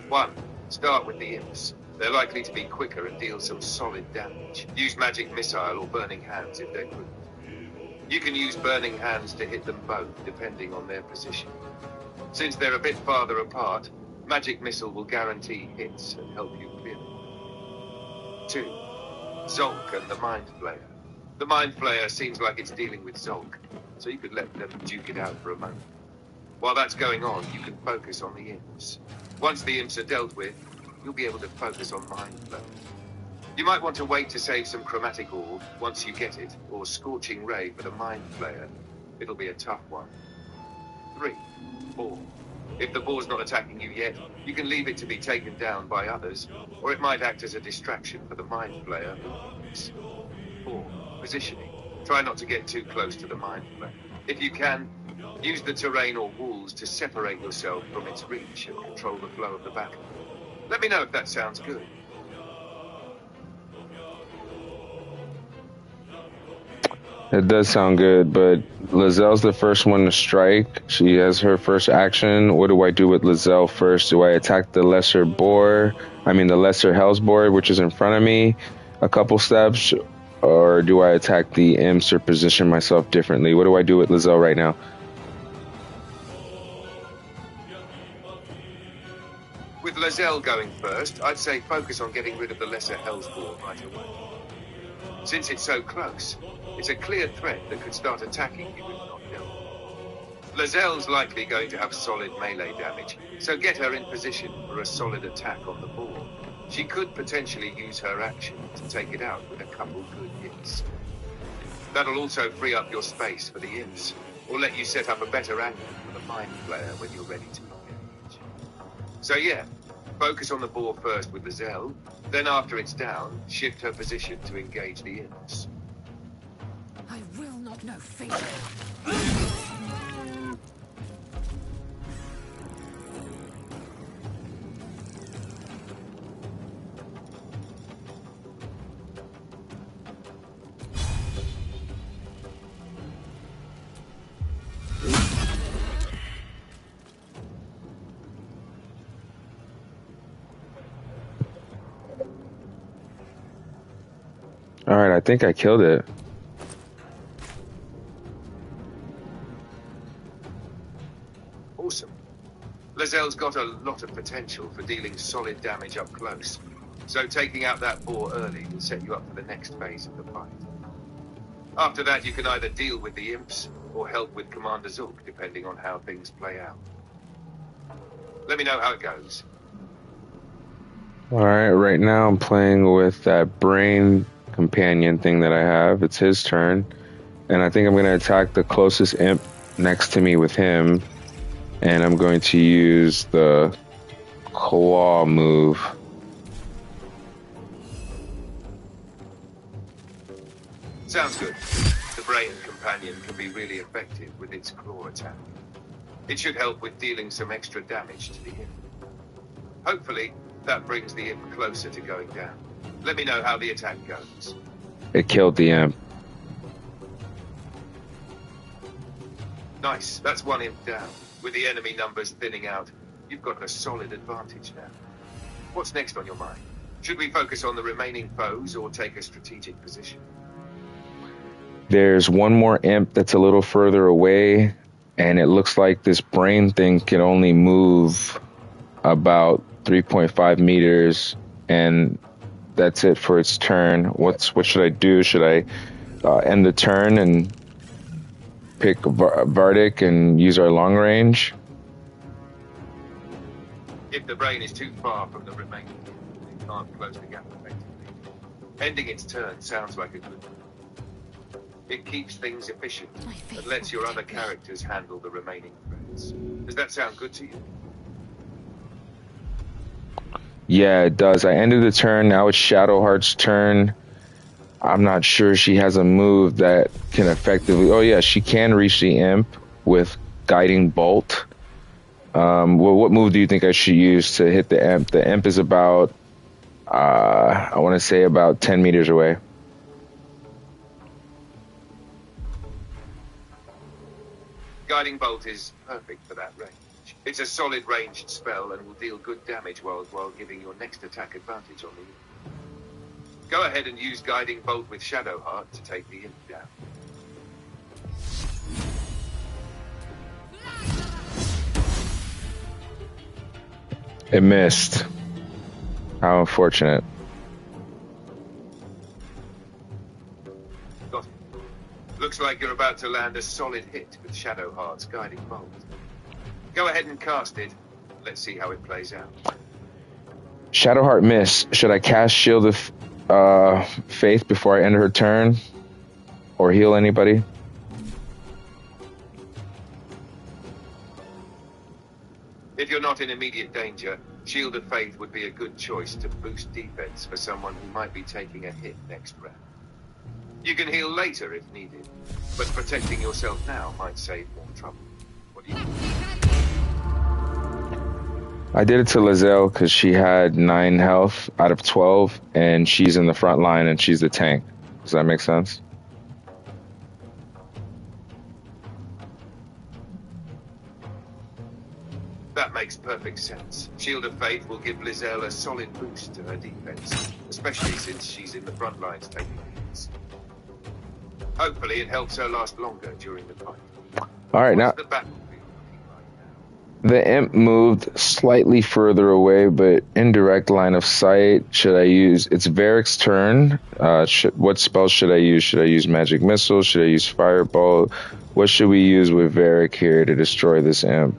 1. Start with the imps. They're likely to be quicker and deal some solid damage. Use Magic Missile or Burning Hands if they're good. You can use Burning Hands to hit them both, depending on their position. Since they're a bit farther apart, Magic Missile will guarantee hits and help you clear them. 2. Zulk and the Mind Flayer. The Mind Flayer seems like it's dealing with Zulk, so you could let them duke it out for a moment. While that's going on, you can focus on the imps. Once the imps are dealt with, you'll be able to focus on Mind Flayer. You might want to wait to save some Chromatic Orb once you get it, or Scorching Ray for the Mind Flayer. It'll be a tough one. 3. Boar. If the boar's not attacking you yet, you can leave it to be taken down by others, or it might act as a distraction for the Mind Flayer. 4. Positioning. Try not to get too close to the Mind Flayer. If you can, use the terrain or walls to separate yourself from its reach and control the flow of the battle. Let me know if that sounds good. It does sound good, but Lae'zel's the first one to strike. She has her first action. What do I do with Lae'zel first? Do I attack the lesser boar? I mean the lesser Hellsboar, which is in front of me, a couple steps, or do I attack the imps or position myself differently? What do I do with Lae'zel right now? With Lae'zel going first, I'd say focus on getting rid of the lesser Hellsboar right away. Since it's so close, it's a clear threat that could start attacking you if not dealt. Lae'zel's likely going to have solid melee damage, so get her in position for a solid attack on the boar. She could potentially use her action to take it out with a couple good hits. That'll also free up your space for the imps, or let you set up a better angle for the Mind Flayer when you're ready to engage. So yeah, focus on the boar first with Lae'zel, then after it's down, shift her position to engage the imps. I will not know fear. All right, I think I killed it. Awesome. Lazelle's got a lot of potential for dealing solid damage up close. So taking out that boar early will set you up for the next phase of the fight. After that, you can either deal with the imps or help with Commander Zulk, depending on how things play out. Let me know how it goes. All right now I'm playing with that brain companion thing that I have. It's his turn. And I think I'm going to attack the closest imp next to me with him. And I'm going to use the claw move. Sounds good. The brain companion can be really effective with its claw attack. It should help with dealing some extra damage to the imp. Hopefully, that brings the imp closer to going down. Let me know how the attack goes. It killed the imp. Nice, that's one imp down. With the enemy numbers thinning out, you've got a solid advantage now. What's next on your mind? Should we focus on the remaining foes or take a strategic position? There's one more imp that's a little further away, and it looks like this brain thing can only move about 3.5 meters, and that's it for its turn. What should I do? Should I end the turn and pick Vardic and use our long range? If the brain is too far from the remaining, it can't close the gap effectively. Ending its turn sounds like a good move. It keeps things efficient and lets your other characters handle the remaining threats. Does that sound good to you? Yeah, it does. I ended the turn. Now it's Shadowheart's turn. I'm not sure she has a move that can effectively... Oh, yeah, she can reach the imp with Guiding Bolt. Well, what move do you think I should use to hit the imp? The imp is about, I want to say about 10 meters away. Guiding Bolt is perfect for that range. It's a solid ranged spell and will deal good damage while giving your next attack advantage on the imp. Go ahead and use Guiding Bolt with Shadowheart to take the imp down. It missed. How unfortunate. Got it. Looks like you're about to land a solid hit with Shadowheart's Guiding Bolt. Go ahead and cast it. Let's see how it plays out. Shadowheart miss. Should I cast Shield of Faith before I end her turn? Or heal anybody? If you're not in immediate danger, Shield of Faith would be a good choice to boost defense for someone who might be taking a hit next round. You can heal later if needed, but protecting yourself now might save more trouble. What do you think? I did it to Lizelle because she had 9 health out of 12, and she's in the front line and she's the tank. Does that make sense? That makes perfect sense. Shield of Faith will give Lizelle a solid boost to her defense, especially since she's in the front lines taking hits. Hopefully it helps her last longer during the fight. All right, now What's the battlefield looking like now? the imp moved slightly further away, but in direct line of sight. Should I use... It's Varric's turn. What spells should I use? Should I use Magic Missile? Should I use Firebolt? What should we use with Varric here to destroy this imp?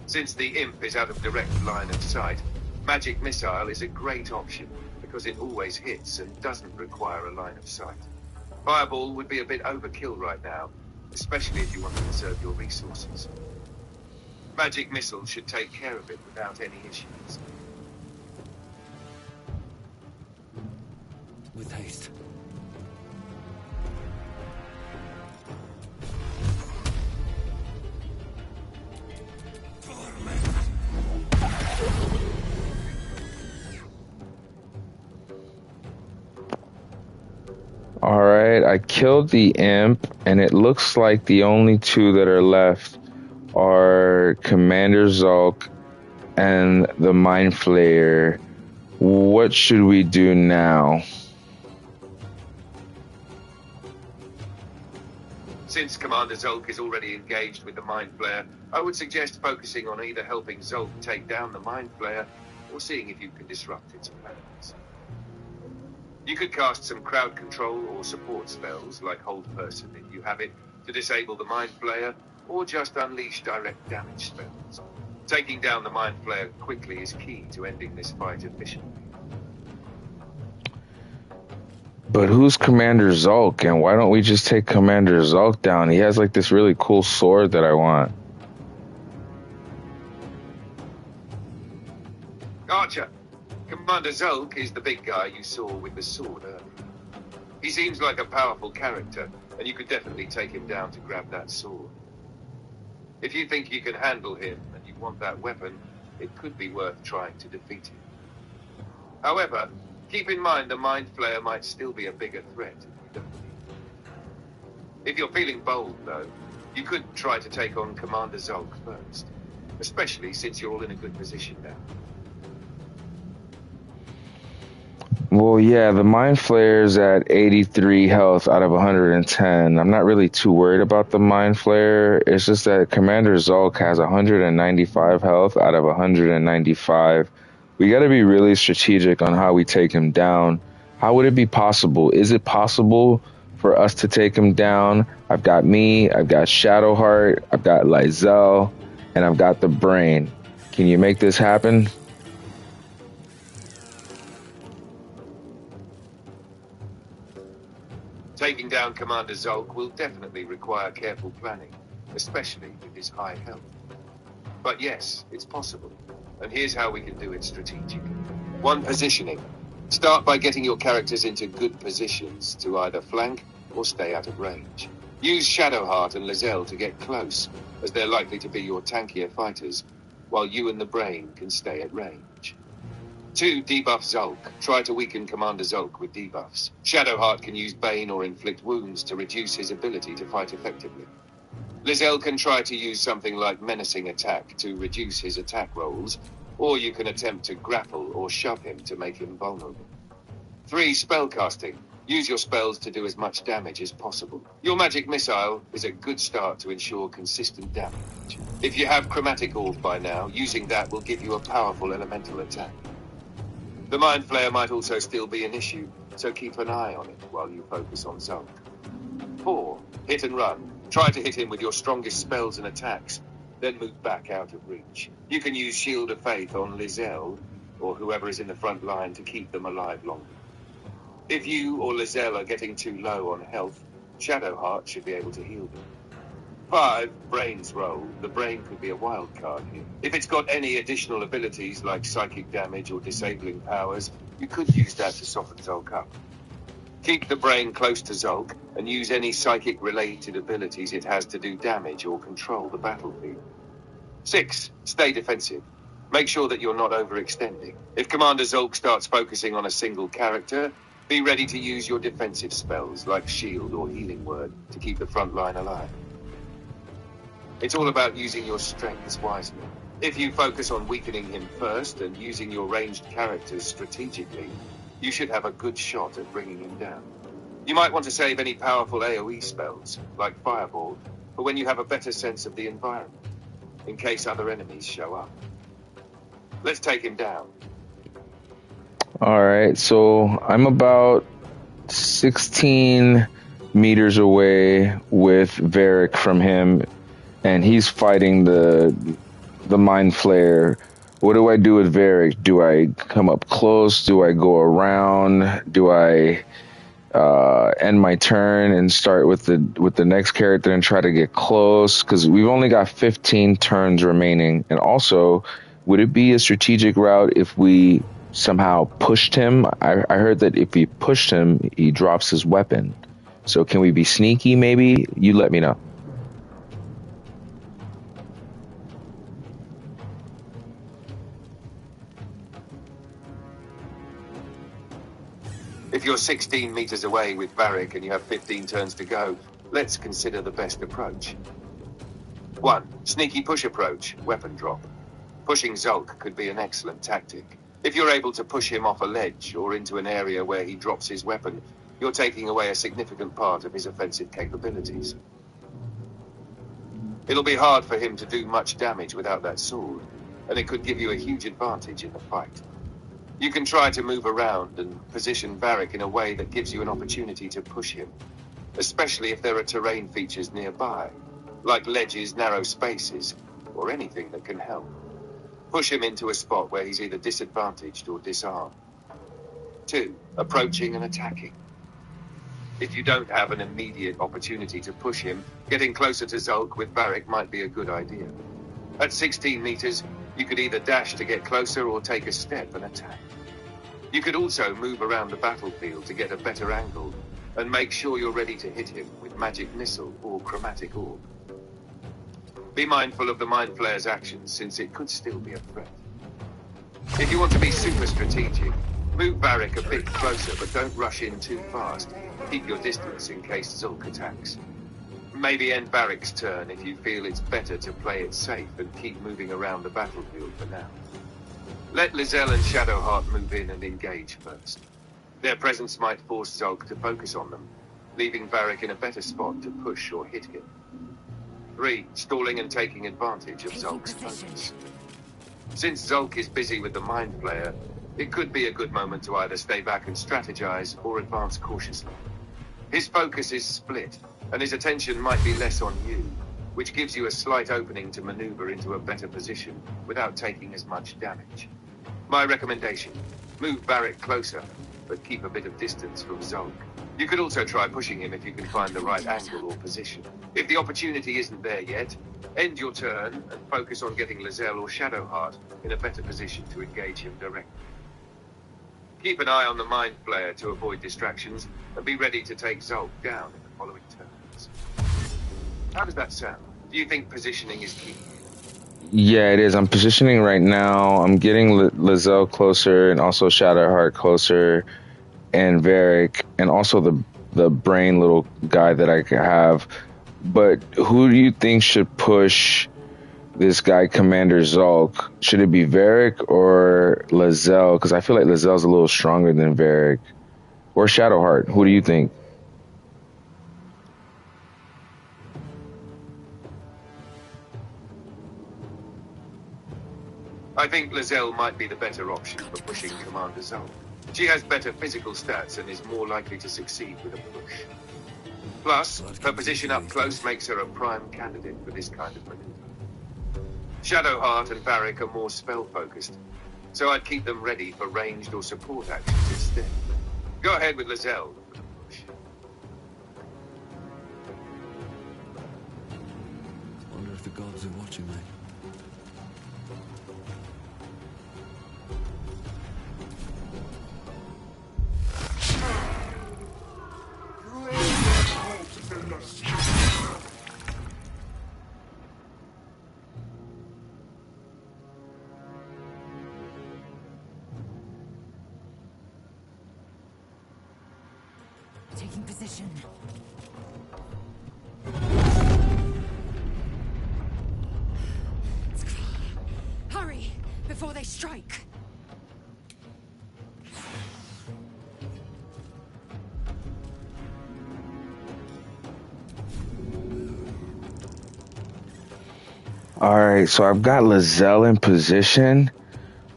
Since the imp is out of direct line of sight, Magic Missile is a great option because it always hits and doesn't require a line of sight. Fireball would be a bit overkill right now, especially if you want to conserve your resources. Magic Missile should take care of it without any issues. With haste. All right, I killed the imp, and it looks like the only two that are left are Commander Zulk and the Mind Flayer. What should we do now? Since Commander Zulk is already engaged with the Mind Flayer, I would suggest focusing on either helping Zulk take down the Mind Flayer or seeing if you can disrupt its plans. You could cast some crowd control or support spells, like Hold Person if you have it, to disable the Mind Flayer, or just unleash direct damage spells. Taking down the Mind Flayer quickly is key to ending this fight efficiently. But who's Commander Zulk, and why don't we just take Commander Zulk down? He has like this really cool sword that I want. Archer, Commander Zulk is the big guy you saw with the sword earlier. He seems like a powerful character, and you could definitely take him down to grab that sword. If you think you can handle him and you want that weapon, it could be worth trying to defeat him. However, keep in mind the Mind Flayer might still be a bigger threat if you don't need it. If you're feeling bold, though, you could try to take on Commander Zulk first, especially since you're all in a good position now. Well, yeah, the Mind Flayer's at 83 health out of 110. I'm not really too worried about the Mind Flayer. It's just that Commander Zulk has 195 health out of 195. We got to be really strategic on how we take him down. How would it be possible? Is it possible for us to take him down? I've got me, I've got Shadowheart, I've got Lae'zel, and I've got the Brain. Can you make this happen? Taking down Commander Zulk will definitely require careful planning, especially with his high health. But yes, it's possible. And here's how we can do it strategically. 1. Positioning. Start by getting your characters into good positions to either flank or stay out of range. Use Shadowheart and Lae'zel to get close, as they're likely to be your tankier fighters, while you and the Brain can stay at range. 2. Debuff Zulk. Try to weaken Commander Zulk with debuffs. Shadowheart can use Bane or inflict wounds to reduce his ability to fight effectively. Lae'zel can try to use something like Menacing Attack to reduce his attack rolls, or you can attempt to grapple or shove him to make him vulnerable. 3. Spellcasting. Use your spells to do as much damage as possible. Your Magic Missile is a good start to ensure consistent damage. If you have Chromatic Orb by now, using that will give you a powerful elemental attack. The Mind Flayer might also still be an issue, so keep an eye on it while you focus on Zulk. 4. Hit and run. Try to hit him with your strongest spells and attacks, then move back out of reach. You can use Shield of Faith on Lae'zel, or whoever is in the front line, to keep them alive longer. If you or Lae'zel are getting too low on health, Shadowheart should be able to heal them. 5. Brain's role. The Brain could be a wild card here. If it's got any additional abilities like psychic damage or disabling powers, you could use that to soften Zulk up. Keep the Brain close to Zulk and use any psychic-related abilities it has to do damage or control the battlefield. 6. Stay defensive. Make sure that you're not overextending. If Commander Zulk starts focusing on a single character, be ready to use your defensive spells like Shield or Healing Word to keep the front line alive. It's all about using your strengths wisely. If you focus on weakening him first and using your ranged characters strategically, you should have a good shot at bringing him down. You might want to save any powerful AoE spells, like Fireball, for when you have a better sense of the environment, in case other enemies show up. Let's take him down. Alright, so I'm about 16 meters away with Varric from him, and he's fighting the Mind Flayer. What do I do with Varric? Do I come up close? Do I go around? Do I end my turn and start with the next character and try to get close? Because we've only got 15 turns remaining. And also, would it be a strategic route if we somehow pushed him? I heard that if we pushed him, he drops his weapon. So can we be sneaky maybe? You let me know. If you're 16 meters away with Varric and you have 15 turns to go, let's consider the best approach. 1. Sneaky push approach, weapon drop. Pushing Zulk could be an excellent tactic. If you're able to push him off a ledge or into an area where he drops his weapon, you're taking away a significant part of his offensive capabilities. It'll be hard for him to do much damage without that sword, and it could give you a huge advantage in the fight. You can try to move around and position Varric in a way that gives you an opportunity to push him, especially if there are terrain features nearby, like ledges, narrow spaces, or anything that can help. Push him into a spot where he's either disadvantaged or disarmed. 2. Approaching and attacking. If you don't have an immediate opportunity to push him, getting closer to Zulk with Varric might be a good idea. At 16 meters, you could either dash to get closer or take a step and attack. You could also move around the battlefield to get a better angle, and make sure you're ready to hit him with magic missile or chromatic orb. Be mindful of the Mind Flayer's actions, since it could still be a threat. If you want to be super strategic, move Varric a bit closer, but don't rush in too fast. Keep your distance in case Zulk attacks. Maybe end Varric's turn if you feel it's better to play it safe and keep moving around the battlefield for now. Let Lae'zel and Shadowheart move in and engage first. Their presence might force Zulk to focus on them, leaving Varric in a better spot to push or hit him. 3. Stalling and taking advantage of Zulk's focus. Since Zulk is busy with the Mind Flayer, it could be a good moment to either stay back and strategize or advance cautiously. His focus is split, and his attention might be less on you, which gives you a slight opening to maneuver into a better position without taking as much damage. My recommendation, move Varric closer, but keep a bit of distance from Zulk. You could also try pushing him if you can find the right angle or position. If the opportunity isn't there yet, end your turn and focus on getting Lae'zel or Shadowheart in a better position to engage him directly. Keep an eye on the Mind Flayer to avoid distractions, and be ready to take Zulk down in the following turns. How does that sound? Do you think positioning is key? Yeah, it is. I'm positioning right now. I'm getting Lae'zel closer and also Shadowheart closer and Varric and also the brain little guy that I could have. But who do you think should push this guy, Commander Zulk? Should it be Varric or Lae'zel? Because I feel like Lae'zel's a little stronger than Varric. Or Shadowheart. Who do you think? I think Lae'zel might be the better option for pushing Commander Zulk. She has better physical stats and is more likely to succeed with a push. Plus, her position up close makes her a prime candidate for this kind of maneuver. Shadowheart and Varric are more spell-focused, so I'd keep them ready for ranged or support actions instead. Go ahead with Lae'zel for the push. Wonder if the gods are watching me. Taking position. Hurry, before they strike. All right, so I've got Lae'zel in position,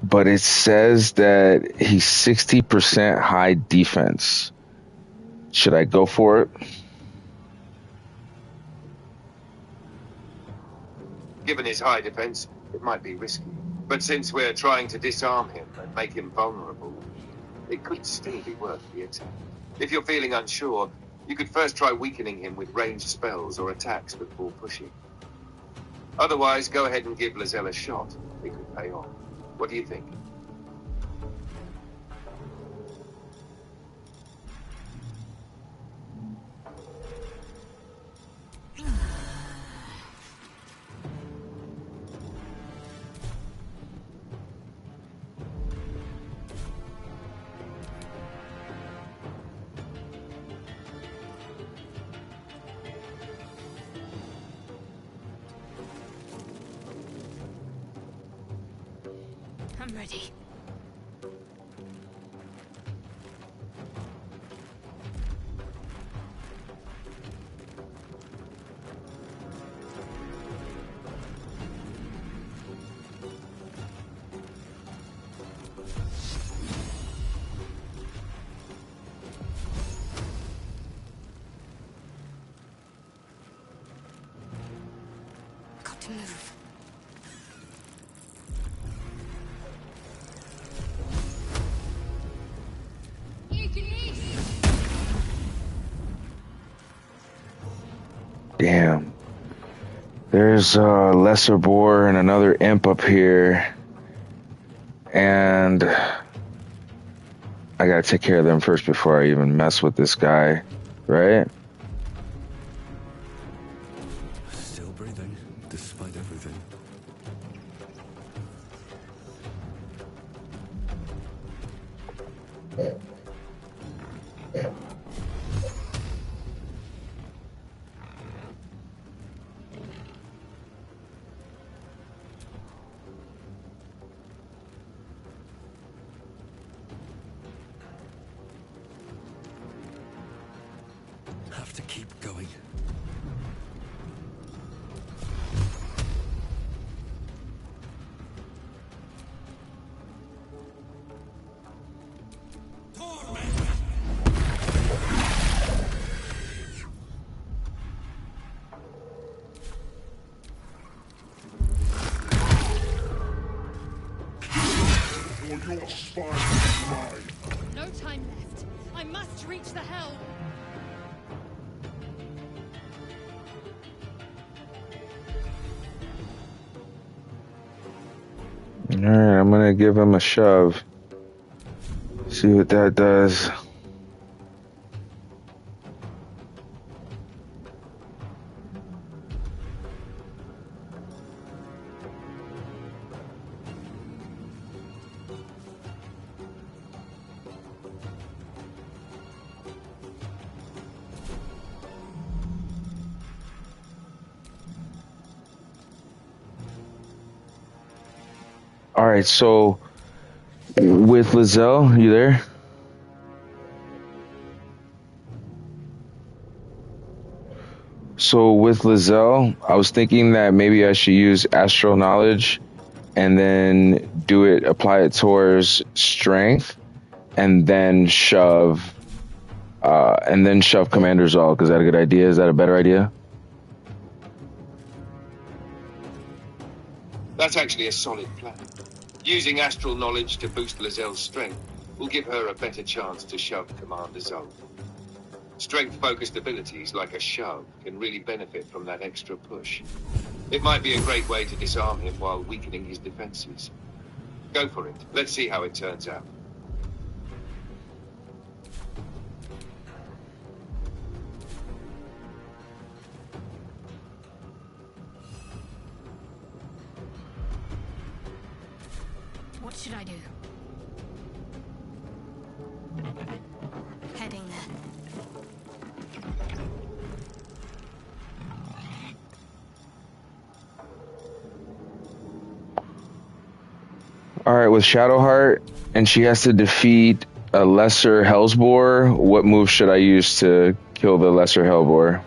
but it says that he's 60% high defense. Should I go for it? Given his high defense, it might be risky. But since we're trying to disarm him and make him vulnerable, it could still be worth the attempt. If you're feeling unsure, you could first try weakening him with ranged spells or attacks before pushing. Otherwise, go ahead and give Lae'zel a shot. It could pay off. What do you think? I'm ready. Got to move. Damn. There's a lesser boar and another imp up here. And I gotta take care of them first before I even mess with this guy, right? Still breathing, despite everything. Have to keep going. No time left. I must reach the helm. Alright, I'm gonna give him a shove. See what that does. Alright, so with Lizelle, you there? So with Lizelle, I was thinking that maybe I should use astral knowledge and then apply it towards strength, and then shove Commander Zolk. Is that a good idea? Is that a better idea? That's actually a solid plan. Using astral knowledge to boost Lizelle's strength will give her a better chance to shove Commander Zolk. Strength-focused abilities like a shove can really benefit from that extra push. It might be a great way to disarm him while weakening his defenses. Go for it. Let's see how it turns out. What should I do? Heading there. Alright, with Shadowheart, and she has to defeat a lesser Hellsboar, what move should I use to kill the lesser Hellboar?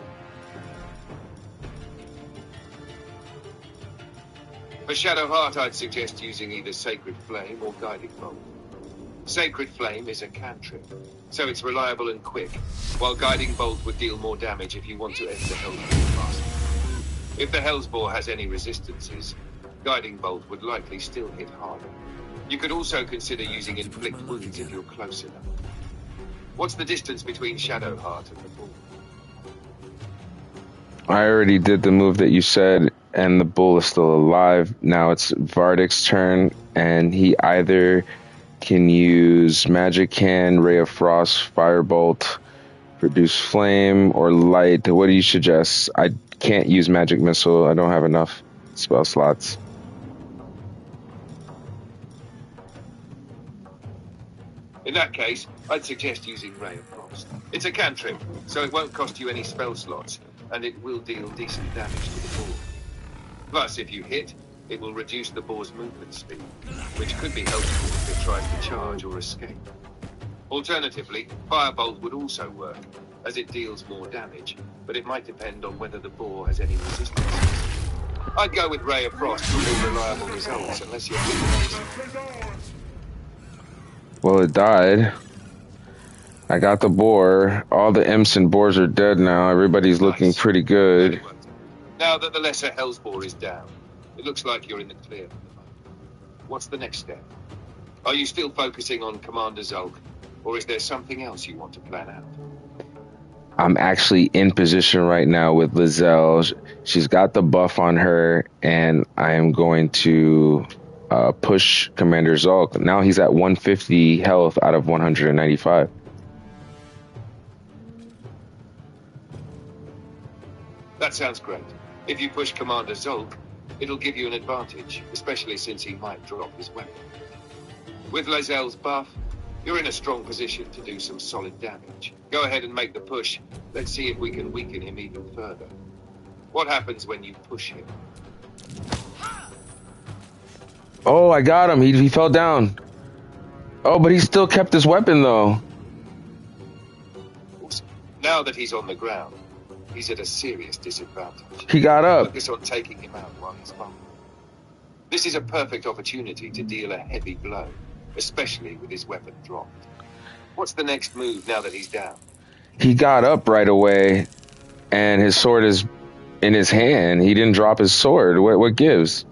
For Shadowheart, I'd suggest using either Sacred Flame or Guiding Bolt. Sacred Flame is a cantrip, so it's reliable and quick, while Guiding Bolt would deal more damage if you want to end the Hellsboar fast. If the Hellsboar has any resistances, Guiding Bolt would likely still hit harder. You could also consider using Inflict Wounds if you're close enough. What's the distance between Shadowheart and the bull? I already did the move that you said, and the bull is still alive. Now it's Vardik's turn, and he either can use Magic Hand, Ray of Frost, Firebolt, Produce Flame, or Light. What do you suggest? I can't use Magic Missile. I don't have enough spell slots. In that case, I'd suggest using Ray of Frost. It's a cantrip, so it won't cost you any spell slots, and it will deal decent damage to the bull. Plus, if you hit, It will reduce the boar's movement speed, which could be helpful if it tries to charge or escape. Alternatively, Firebolt would also work, as it deals more damage, but it might depend on whether the boar has any resistance. I'd go with Ray of Frost for more reliable results, unless you're Well, it died. I got the boar. All the imps and boars are dead now. Everybody's looking pretty good. Now that the lesser Hellsboar is down, it looks like you're in the clear for the moment. What's the next step? Are you still focusing on Commander Zulk, or is there something else you want to plan out? I'm actually in position right now with Lae'zel. She's got the buff on her, and I am going to push Commander Zulk. Now he's at 150 health out of 195. That sounds great. If you push Commander Zulk, it'll give you an advantage, especially since he might drop his weapon. With Lae'zel's buff, you're in a strong position to do some solid damage. Go ahead and make the push. Let's see if we can weaken him even further. What happens when you push him? Oh, I got him. He fell down. Oh, but he still kept his weapon, though. Now that he's on the ground, he's at a serious disadvantage. He got up. Focus on taking him out while he's vulnerable. This is a perfect opportunity to deal a heavy blow, especially with his weapon dropped. What's the next move now that he's down? He got up right away, and his sword is in his hand. He didn't drop his sword. What gives?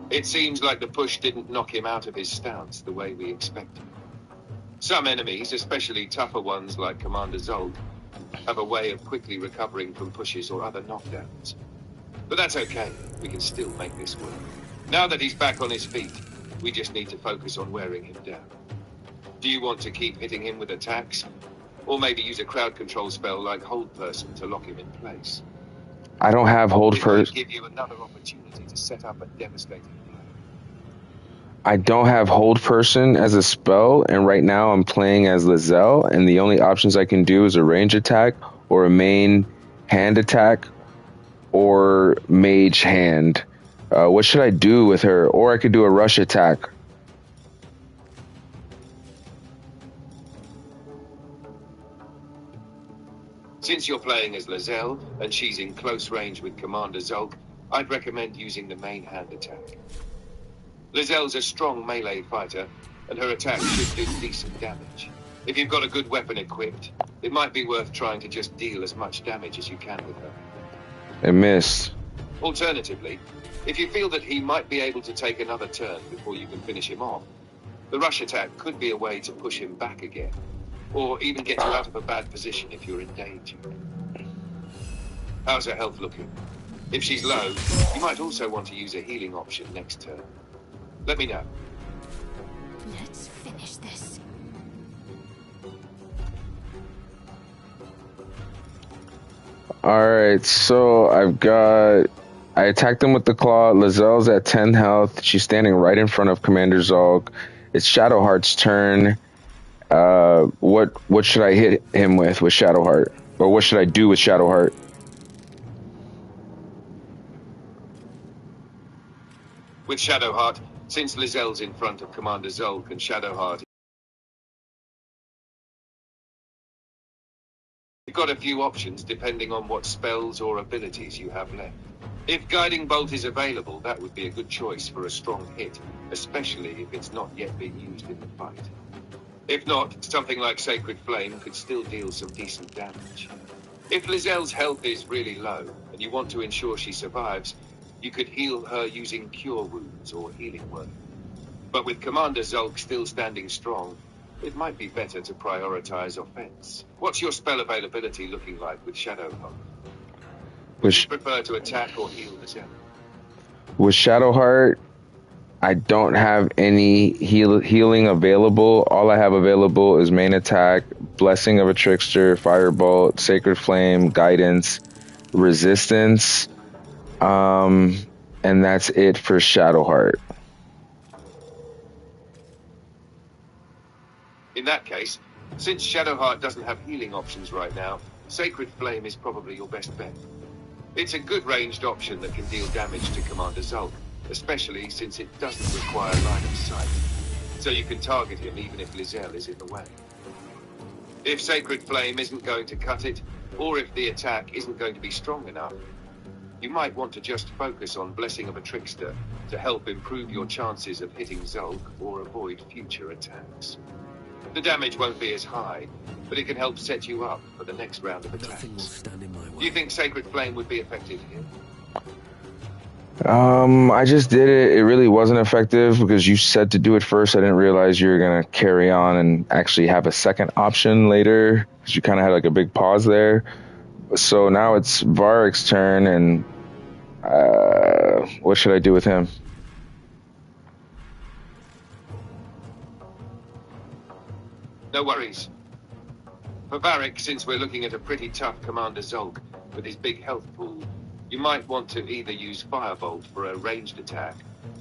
It seems like the push didn't knock him out of his stance the way we expected. Some enemies, especially tougher ones like Commander Zulk, have a way of quickly recovering from pushes or other knockdowns. But that's okay. We can still make this work. Now that he's back on his feet, we just need to focus on wearing him down. Do you want to keep hitting him with attacks? Or maybe use a crowd control spell like Hold Person to lock him in place? I don't have Hold Person. Give you another opportunity to set up a devastating blow. I don't have Hold Person as a spell, and right now I'm playing as Lae'zel, and the only options I can do is a range attack or a main hand attack or mage hand. What should I do with her? Or I could do a rush attack. Since you're playing as Lae'zel, and she's in close range with Commander Zulk, I'd recommend using the main hand attack. Lae'zel's a strong melee fighter, and her attack should do decent damage. If you've got a good weapon equipped, it might be worth trying to just deal as much damage as you can with her. I missed. Alternatively, if you feel that he might be able to take another turn before you can finish him off, the rush attack could be a way to push him back again, or even get you out of a bad position if you're in danger. How's her health looking? If she's low, you might also want to use a healing option next turn. Let me know. Let's finish this. Alright, so I attacked him with the claw. Lae'zel's at 10 health. She's standing right in front of Commander Zulk. It's Shadowheart's turn. What should I hit him with Shadowheart? Or what should I do with Shadowheart? With Shadowheart, since Lae'zel's in front of Commander Zulk and Shadowheart, you've got a few options depending on what spells or abilities you have left. If Guiding Bolt is available, that would be a good choice for a strong hit, especially if it's not yet been used in the fight. If not, something like Sacred Flame could still deal some decent damage. If Lae'zel's health is really low, and you want to ensure she survives, you could heal her using Cure Wounds or Healing Word. But with Commander Zulk still standing strong, it might be better to prioritize offense. What's your spell availability looking like with Shadowheart? Would you prefer to attack or heal Lae'zel? With Shadowheart, I don't have any healing available. All I have available is main attack, Blessing of a Trickster, Firebolt, Sacred Flame, Guidance, Resistance, and that's it for Shadowheart. In that case, since Shadowheart doesn't have healing options right now, Sacred Flame is probably your best bet. It's a good ranged option that can deal damage to Commander Zulk, especially since it doesn't require line of sight. So you can target him even if Lizelle is in the way. If Sacred Flame isn't going to cut it, or if the attack isn't going to be strong enough, you might want to just focus on Blessing of a Trickster to help improve your chances of hitting Zulk or avoid future attacks. The damage won't be as high, but it can help set you up for the next round of Nothing will attacks. stand in my way. Do you think Sacred Flame would be effective here? I just did it. It really wasn't effective because you said to do it first. I didn't realize you were gonna carry on and actually have a second option later because you kind of had like a big pause there. So now it's Varric's turn, and what should I do with him? No worries. For Varric, since we're looking at a pretty tough Commander Zulk with his big health pool, you might want to either use Firebolt for a ranged attack,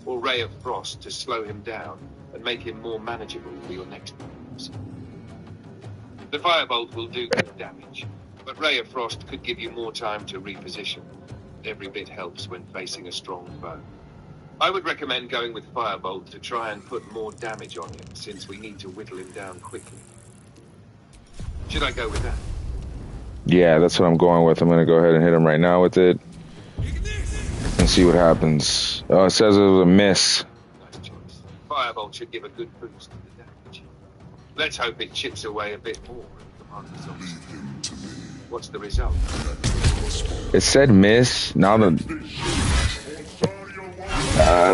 or Ray of Frost to slow him down and make him more manageable for your next moves. The Firebolt will do good damage, but Ray of Frost could give you more time to reposition. Every bit helps when facing a strong foe. I would recommend going with Firebolt to try and put more damage on him, since we need to whittle him down quickly. Should I go with that? Yeah, that's what I'm going with. I'm gonna go ahead and hit him right now with it and see what happens. Oh, it says it was a miss. Nice choice. Firebolt should give a good boost to the damage. Let's hope it chips away a bit more at Commander Zulk. What's the result? It said miss. Now the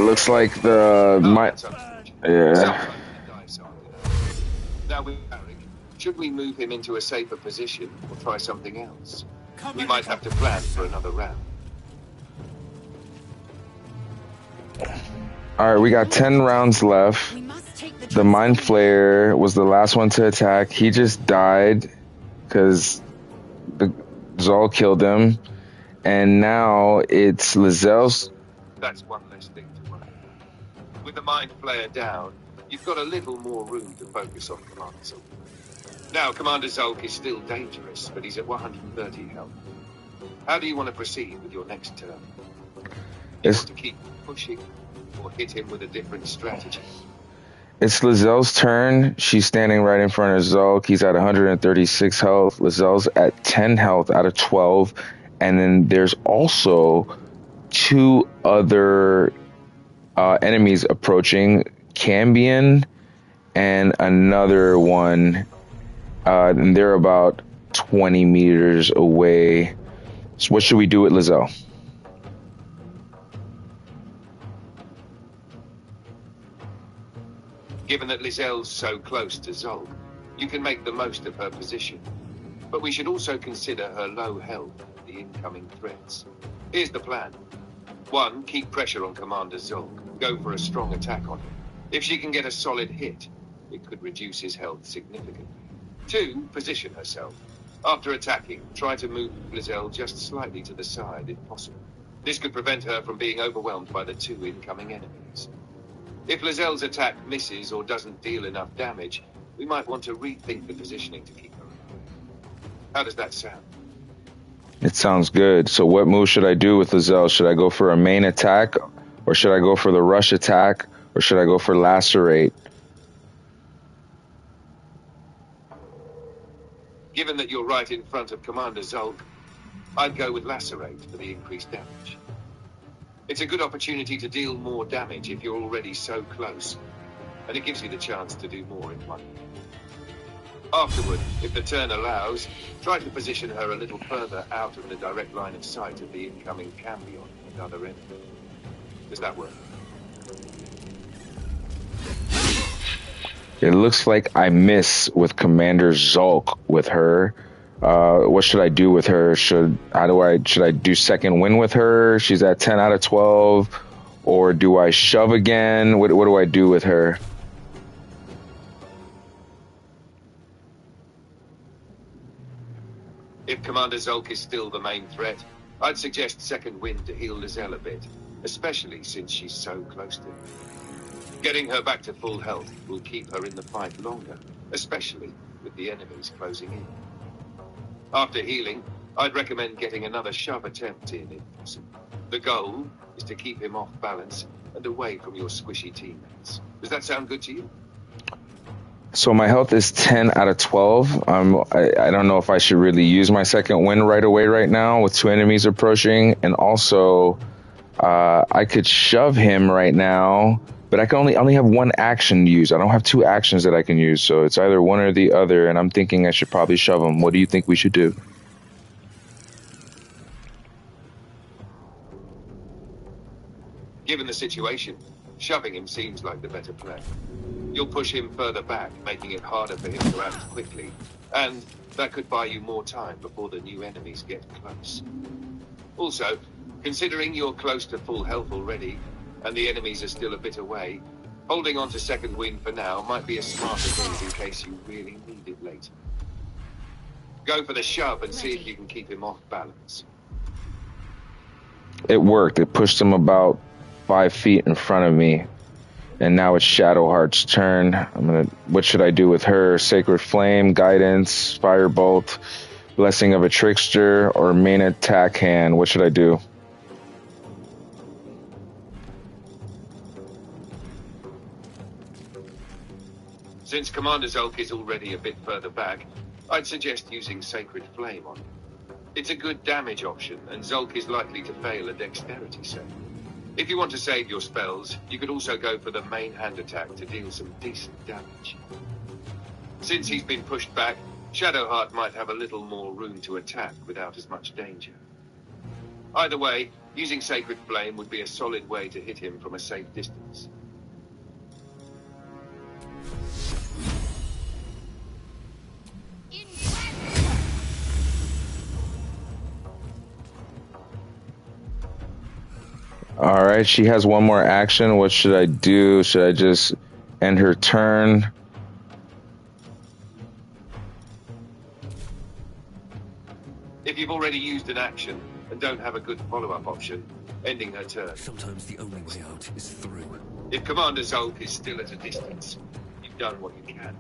looks like the That's unfortunate. yeah. Sometimes the dice aren't enough. Now with Varric, should we move him into a safer position or try something else? We might have to plan for another round. All right, we got 10 rounds left. We must take The Mind Flayer was the last one to attack. He just died because the Zol killed him, and now it's Lizelle's. That's one less thing to worry about. With the Mind Flayer down, you've got a little more room to focus on Commander Zulk. Now, Commander Zulk is still dangerous, but he's at 130 health. How do you want to proceed with your next turn? You It's want to keep pushing, or hit him with a different strategy? it's Lizelle's turn. She's standing right in front of Zulk. He's at 136 health. Lizelle's at 10 health out of 12, and then there's also two other enemies approaching, Cambion and another one, and they're about 20 meters away. So what should we do with Lizelle? Given that Lizelle's so close to Zulk, you can make the most of her position. But we should also consider her low health and the incoming threats. Here's the plan. 1, keep pressure on Commander Zulk. Go for a strong attack on him. If she can get a solid hit, it could reduce his health significantly. 2, position herself. After attacking, try to move Lizelle just slightly to the side if possible. This could prevent her from being overwhelmed by the 2 incoming enemies. If Lizelle's attack misses or doesn't deal enough damage, we might want to rethink the positioning to keep her alive. How does that sound? It sounds good. So what move should I do with Lizelle? Should I go for a main attack, or should I go for the rush attack, or should I go for lacerate? Given that you're right in front of Commander Zulk, I'd go with lacerate for the increased damage. It's a good opportunity to deal more damage if you're already so close, and it gives you the chance to do more in one. Afterward, if the turn allows, try to position her a little further out of the direct line of sight of the incoming Cambion and other enemies. Does that work? It looks like I miss with Commander Zulk with her. What should I do with her? Should I do second win with her? She's at 10 out of 12, or do I shove again? What do I do with her? If Commander Zulk is still the main threat, I'd suggest second wind to heal Lizelle a bit, especially since she's so close to him. Getting her back to full health will keep her in the fight longer, especially with the enemies closing in. After healing, I'd recommend getting another shove attempt in if possible. The goal is to keep him off balance and away from your squishy teammates. Does that sound good to you? So my health is 10 out of 12. I don't know if I should really use my second wind right away right now with two enemies approaching. And also, I could shove him right now, but I only have one action to use. I don't have two actions that I can use. So it's either one or the other. And I'm thinking I should probably shove him. What do you think we should do? Given the situation, shoving him seems like the better play. You'll push him further back, making it harder for him to act quickly, and that could buy you more time before the new enemies get close. Also, considering you're close to full health already, and the enemies are still a bit away, holding on to second wind for now might be a smarter thing in case you really need it later. Go for the shove and see if you can keep him off balance. It worked. It pushed him about 5 feet in front of me. And now it's Shadowheart's turn. What should I do with her? Sacred Flame, Guidance, Firebolt, Blessing of a Trickster, or main attack hand? What should I do? Since Commander Zulk is already a bit further back, I'd suggest using Sacred Flame on him. It's a good damage option, and Zulk is likely to fail a dexterity save. If you want to save your spells, you could also go for the main hand attack to deal some decent damage. Since he's been pushed back, Shadowheart might have a little more room to attack without as much danger. Either way, using Sacred Flame would be a solid way to hit him from a safe distance. All right, she has one more action. What should I do? Should I just end her turn? If you've already used an action and don't have a good follow-up option, ending her turn. Sometimes the only way out is through. If Commander Zulk is still at a distance, you've done what you can.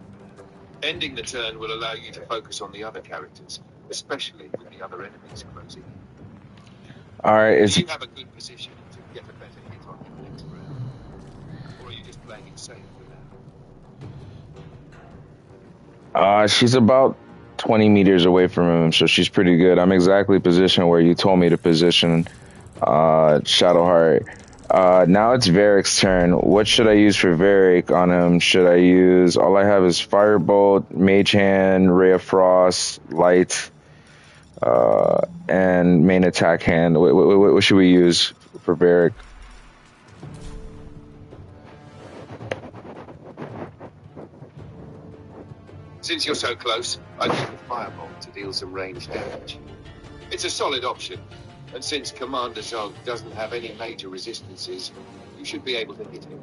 Ending the turn will allow you to focus on the other characters, especially with the other enemies closing in. All right, Do you have a good position to get a better hit on him next round? Or are you just playing it safe for now? she's about 20 meters away from him, so she's pretty good. I'm exactly positioned where you told me to position Shadowheart. Now it's Varric's turn. What should I use for Varric on him? Should I use... All I have is Firebolt, Mage Hand, Ray of Frost, Light, and main attack hand. What should we use for Varric? Since you're so close, I'd use the Firebolt to deal some ranged damage. It's a solid option, and since Commander Zulk doesn't have any major resistances, you should be able to hit him.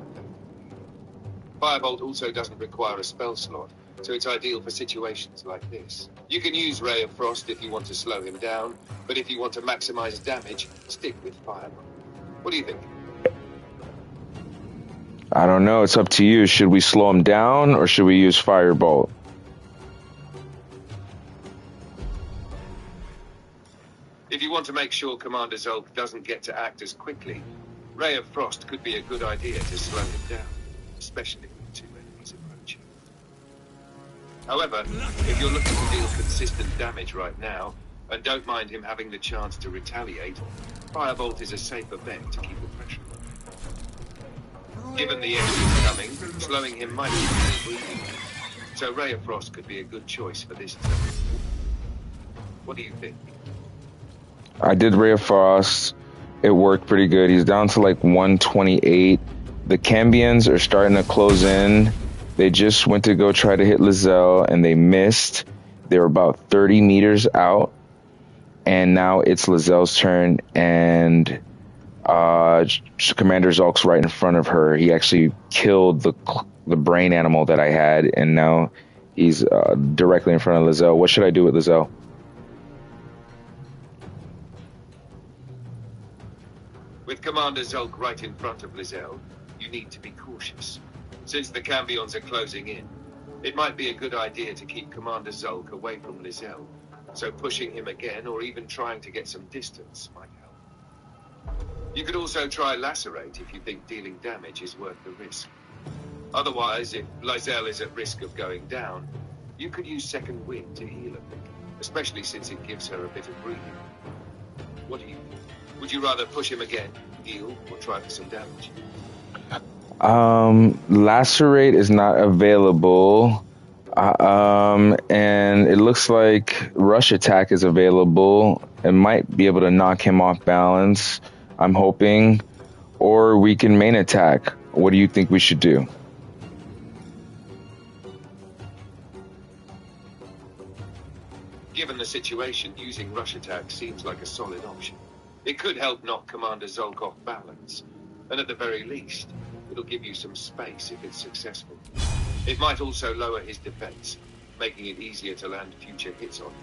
Firebolt also doesn't require a spell slot, so it's ideal for situations like this. You can use Ray of Frost if you want to slow him down, but if you want to maximize damage, stick with Firebolt. What do you think? I don't know. It's up to you. Should we slow him down, or should we use Firebolt? If you want to make sure Commander Zulk doesn't get to act as quickly, Ray of Frost could be a good idea to slow him down, especially with two enemies approaching. However, if you're looking to deal consistent damage right now, and don't mind him having the chance to retaliate, Firebolt is a safer bet to keep the pressure on. Given the enemies coming, slowing him might be breathing, so Ray of Frost could be a good choice for this turn. What do you think? I did Ray of Frost. It worked pretty good. He's down to like 128. The Cambions are starting to close in. They just went to go try to hit Lae'zel, and they missed. They were about 30 meters out. And now it's Lae'zel's turn, and Commander Zulk's right in front of her. He actually killed the brain animal that I had, and now he's directly in front of Lae'zel. What should I do with Lae'zel? With Commander Zulk right in front of Lae'zel, you need to be cautious. Since the Cambions are closing in, it might be a good idea to keep Commander Zulk away from Lae'zel so pushing him again or even trying to get some distance might help. You could also try Lacerate if you think dealing damage is worth the risk. Otherwise, if Lae'zel is at risk of going down, you could use Second Wind to heal a bit, especially since it gives her a bit of breathing. What do you think? Would you rather push him again, heal, or try for some damage? Lacerate is not available. And it looks like Rush Attack is available. It might be able to knock him off balance, I'm hoping. Or we can main attack. What do you think we should do? Given the situation, using Rush Attack seems like a solid option. It could help knock Commander Zulk off balance, and at the very least, it'll give you some space if it's successful. It might also lower his defense, making it easier to land future hits on him.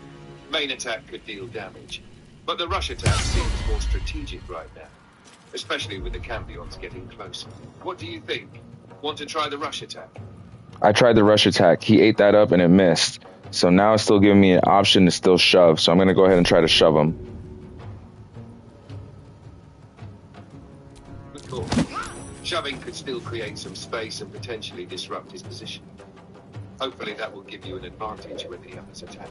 Main attack could deal damage, but the Rush Attack seems more strategic right now, especially with the Cambions getting closer. What do you think? Want to try the Rush Attack? I tried the Rush Attack. He ate that up and it missed. So now it's still giving me an option to still shove. So I'm going to go ahead and try to shove him. Good call. Shoving could still create some space and potentially disrupt his position. Hopefully that will give you an advantage when the others attack.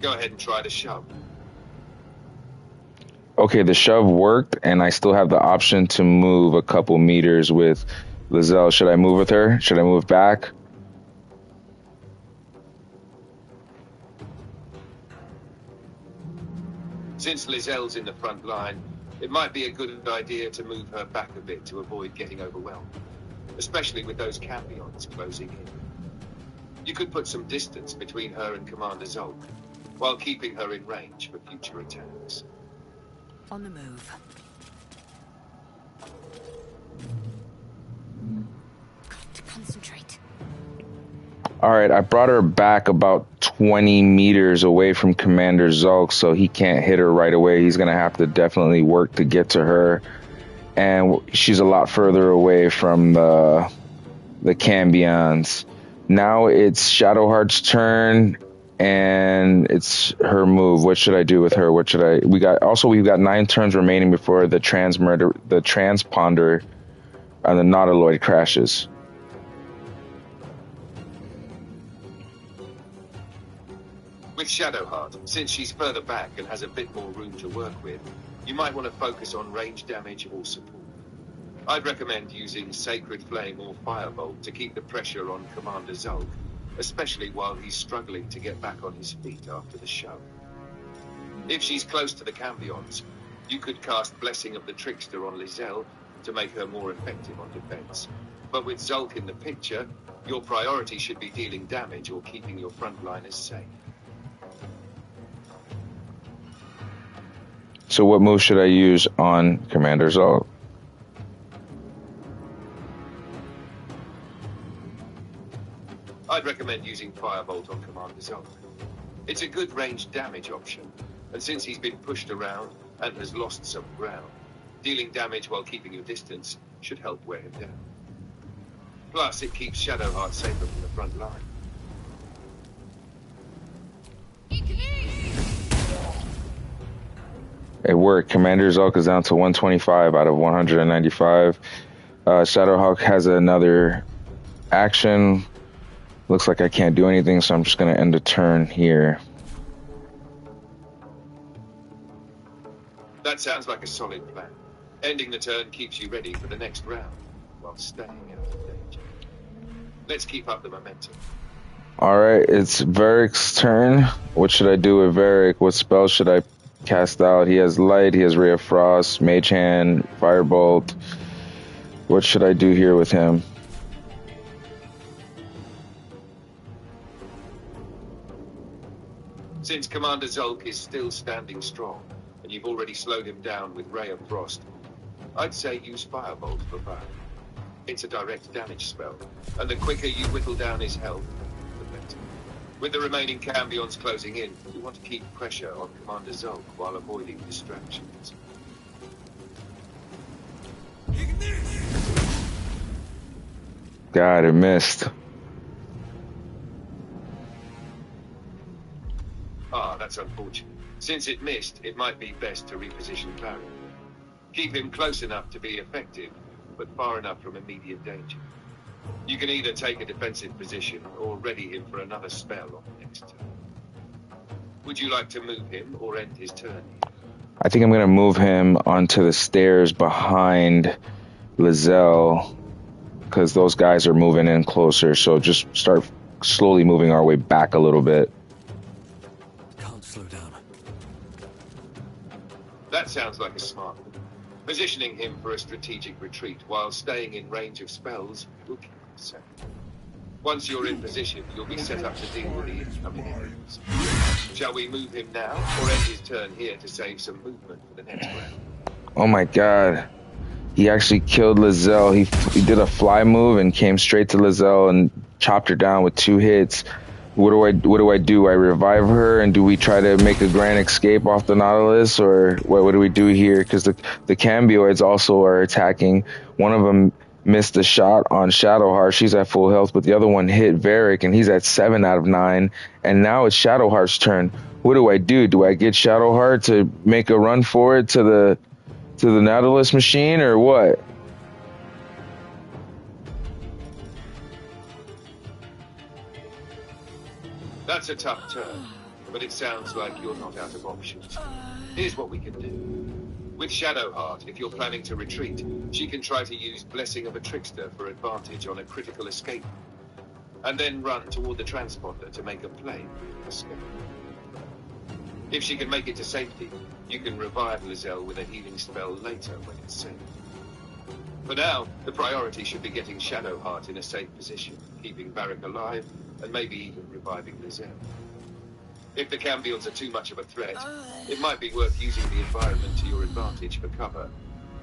Go ahead and try the shove. Okay, the shove worked, and I still have the option to move a couple meters with Lae'zel. Should I move with her? Should I move back? Since Lae'zel's in the front line, it might be a good idea to move her back a bit to avoid getting overwhelmed, especially with those Cambions closing in. You could put some distance between her and Commander Zulk, while keeping her in range for future attacks. On the move. Got to concentrate. All right, I brought her back about 20 meters away from Commander Zulk, so he can't hit her right away. He's going to have to definitely work to get to her. And she's a lot further away from the Cambions. Now it's Shadowheart's turn, and it's her move. What should I do with her? We've got 9 turns remaining before the transponder and the Nautiloid crashes. With Shadowheart, since she's further back and has a bit more room to work with, you might want to focus on range damage or support. I'd recommend using Sacred Flame or Firebolt to keep the pressure on Commander Zulk, especially while he's struggling to get back on his feet after the shove. If she's close to the Cambions, you could cast Blessing of the Trickster on Lae'zel to make her more effective on defense. But with Zulk in the picture, your priority should be dealing damage or keeping your frontliners safe. So what move should I use on Commander Zulk? I'd recommend using Firebolt on Commander Zulk. It's a good range damage option, and since he's been pushed around and has lost some ground, dealing damage while keeping your distance should help wear him down. Plus, it keeps Shadowheart safer from the front line. It worked. Commander Zulk is down to 125 out of 195. Shadowhawk has another action. Looks like I can't do anything, so I'm just going to end the turn here. That sounds like a solid plan. Ending the turn keeps you ready for the next round, while staying out of danger. Let's keep up the momentum. Alright, it's Varric's turn. What should I do with Varric? What spell should I cast out? He has Light, he has Ray of Frost, Mage Hand, Firebolt. What should I do here with him? Since Commander Zulk is still standing strong, and you've already slowed him down with Ray of Frost, I'd say use Firebolt for fun. It's a direct damage spell, and the quicker you whittle down his health, the better. With the remaining Cambions closing in, you want to keep pressure on Commander Zulk while avoiding distractions. God, it missed. That's unfortunate. Since it missed, it might be best to reposition Barry. Keep him close enough to be effective, but far enough from immediate danger. You can either take a defensive position or ready him for another spell on the next turn. Would you like to move him or end his turn? I think I'm going to move him onto the stairs behind Lae'zel, because those guys are moving in closer. So just start slowly moving our way back a little bit. Can't slow down. That sounds like a smart move. Positioning him for a strategic retreat while staying in range of spells will keep him safe. Once you're in position, you'll be set up to deal with the incoming enemies. Shall we move him now, or end his turn here to save some movement for the next round? Oh my god. He actually killed Lae'zel. He did a fly move and came straight to Lae'zel and chopped her down with 2 hits. What do I do? I revive her, and do we try to make a grand escape off the Nautilus, or what do we do here? Because the Cambioids also are attacking. One of them missed a shot on Shadowheart. She's at full health, but the other one hit Varric, and he's at 7 out of 9. And now it's Shadowheart's turn. What do I do? Do I get Shadowheart to make a run for it to the Nautilus machine, or what? That's a tough turn, but it sounds like you're not out of options. Here's what we can do. With Shadowheart, if you're planning to retreat, she can try to use Blessing of a Trickster for advantage on a critical escape, and then run toward the transponder to make a play for escape. If she can make it to safety, you can revive Lae'zel with a healing spell later when it's safe. For now, the priority should be getting Shadowheart in a safe position, keeping Varric alive, and maybe even reviving Lae'zel. If the Cambions are too much of a threat, it might be worth using the environment to your advantage for cover,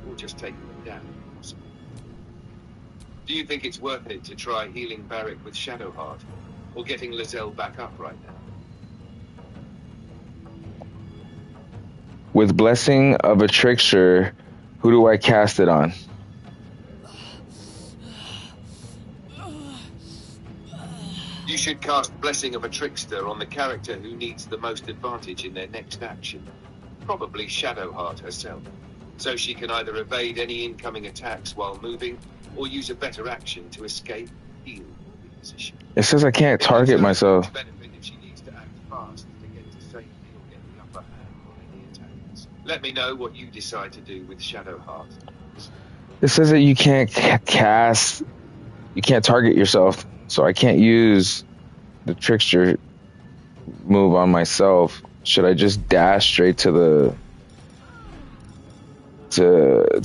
or just taking them down if possible. Do you think it's worth it to try healing Varric with Shadowheart, or getting Lae'zel back up right now? With Blessing of a Trickster, who do I cast it on? You should cast Blessing of a Trickster on the character who needs the most advantage in their next action, probably Shadowheart herself, so she can either evade any incoming attacks while moving, or use a better action to escape, heal, or reposition. It says I can't target myself. Benefit if she needs to act fast to get to safety or get the upper hand on any attacks. Let me know what you decide to do with Shadowheart. It says that you can't you can't target yourself, so I can't use the Trickster move on myself. Should I just dash straight to the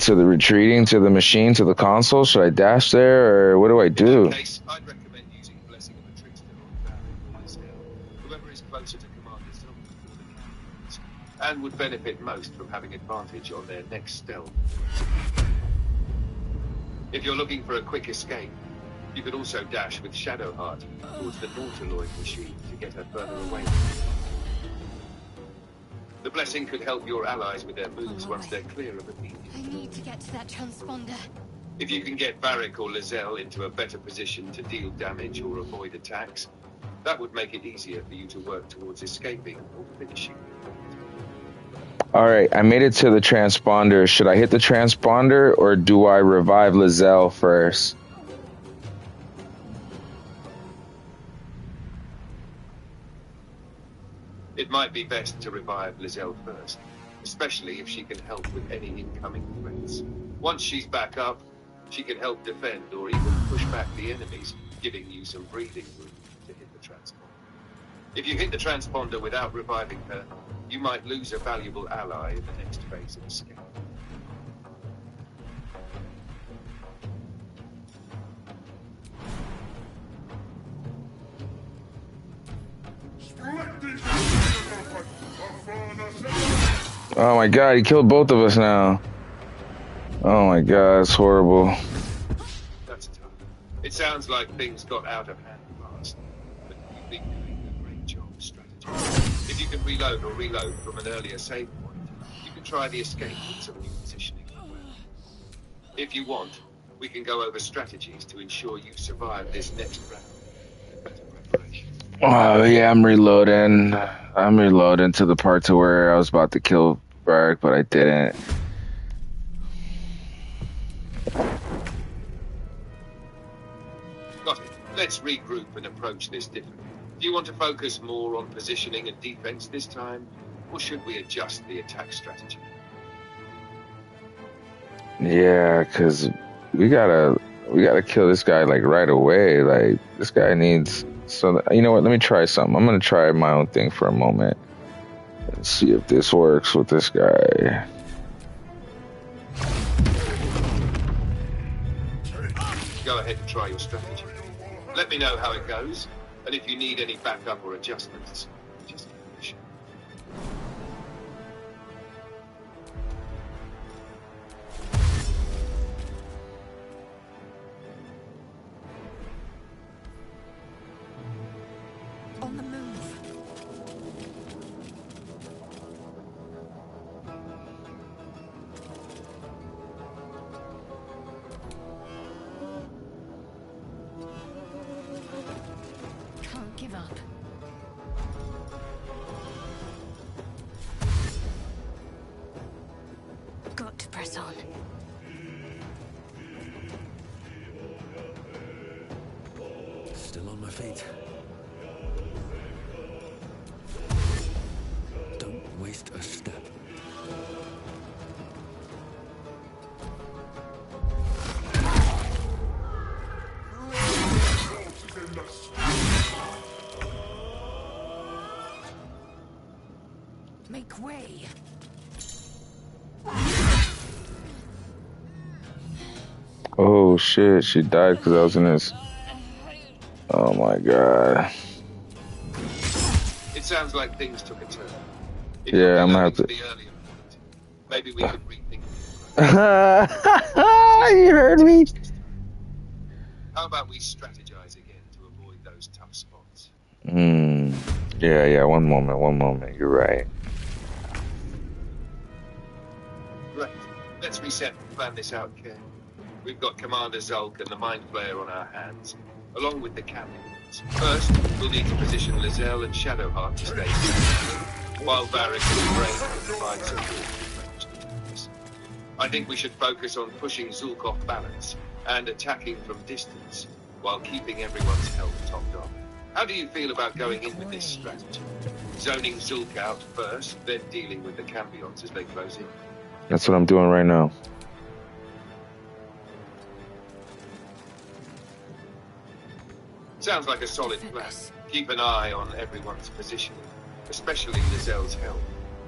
retreating, to the machine, to the console? Should I dash there, or what do I do? In that case, I'd recommend using Blessing of a Trickster on Varric or Lae'zel, whoever is closer to Commander Silver or the Cambions, and would benefit most from having advantage on their next stealth. If you're looking for a quick escape, you could also dash with Shadowheart towards the Nautiloid machine to get her further away. The Blessing could help your allies with their moves once they're clear of immediate. I need to get to that transponder. If you can get Varric or Lae'zel into a better position to deal damage or avoid attacks, that would make it easier for you to work towards escaping or finishing. Alright, I made it to the transponder. Should I hit the transponder, or do I revive Lae'zel first? It might be best to revive Lae'zel first, especially if she can help with any incoming threats. Once she's back up, she can help defend or even push back the enemies, giving you some breathing room to hit the transponder. If you hit the transponder without reviving her, you might lose a valuable ally in the next phase of escape. Oh my god, he killed both of us now. Oh my god, it's horrible. That's tough. It sounds like things got out of hand fast, but you've been doing a great job strategizing. If you can reload or reload from an earlier save point, you can try the escape with some new positioning as well. If you want, we can go over strategies to ensure you survive this next round with better preparation. Oh yeah, I'm reloading. I'm reloading to the part to where I was about to kill Berg, but I didn't. Got it. Let's regroup and approach this differently. Do you want to focus more on positioning and defense this time, or should we adjust the attack strategy? Yeah, because we gotta kill this guy like right away. Like this guy needs. So you know what? Let me try something. I'm gonna try my own thing for a moment and see if this works with this guy. Go ahead and try your strategy. Let me know how it goes, and if you need any backup or adjustments, just give me a shout. On the move. Can't give up. Got to press on. Still on my feet. Don't waste a step. Make way. Oh shit! She died because I was in this. Oh my god. It sounds like things took a turn. If Yeah, you're I'm gonna going have to. the earlier point, maybe we could rethink. You heard me. How about we strategize again to avoid those tough spots? Yeah. One moment. You're right. Great. Let's reset and plan this out carefully. We've got Commander Zulk and the Mind Flayer on our hands, along with the Cambions. First, we'll need to position Lizelle and Shadowheart to stay safe, while Varric and Brain can provide support. I think we should focus on pushing Zulk off balance and attacking from distance, while keeping everyone's health topped off. How do you feel about going in with this strategy? Zoning Zulk out first, then dealing with the Cambions as they close in? That's what I'm doing right now. Sounds like a solid plan. Keep an eye on everyone's positioning, especially Lizelle's health,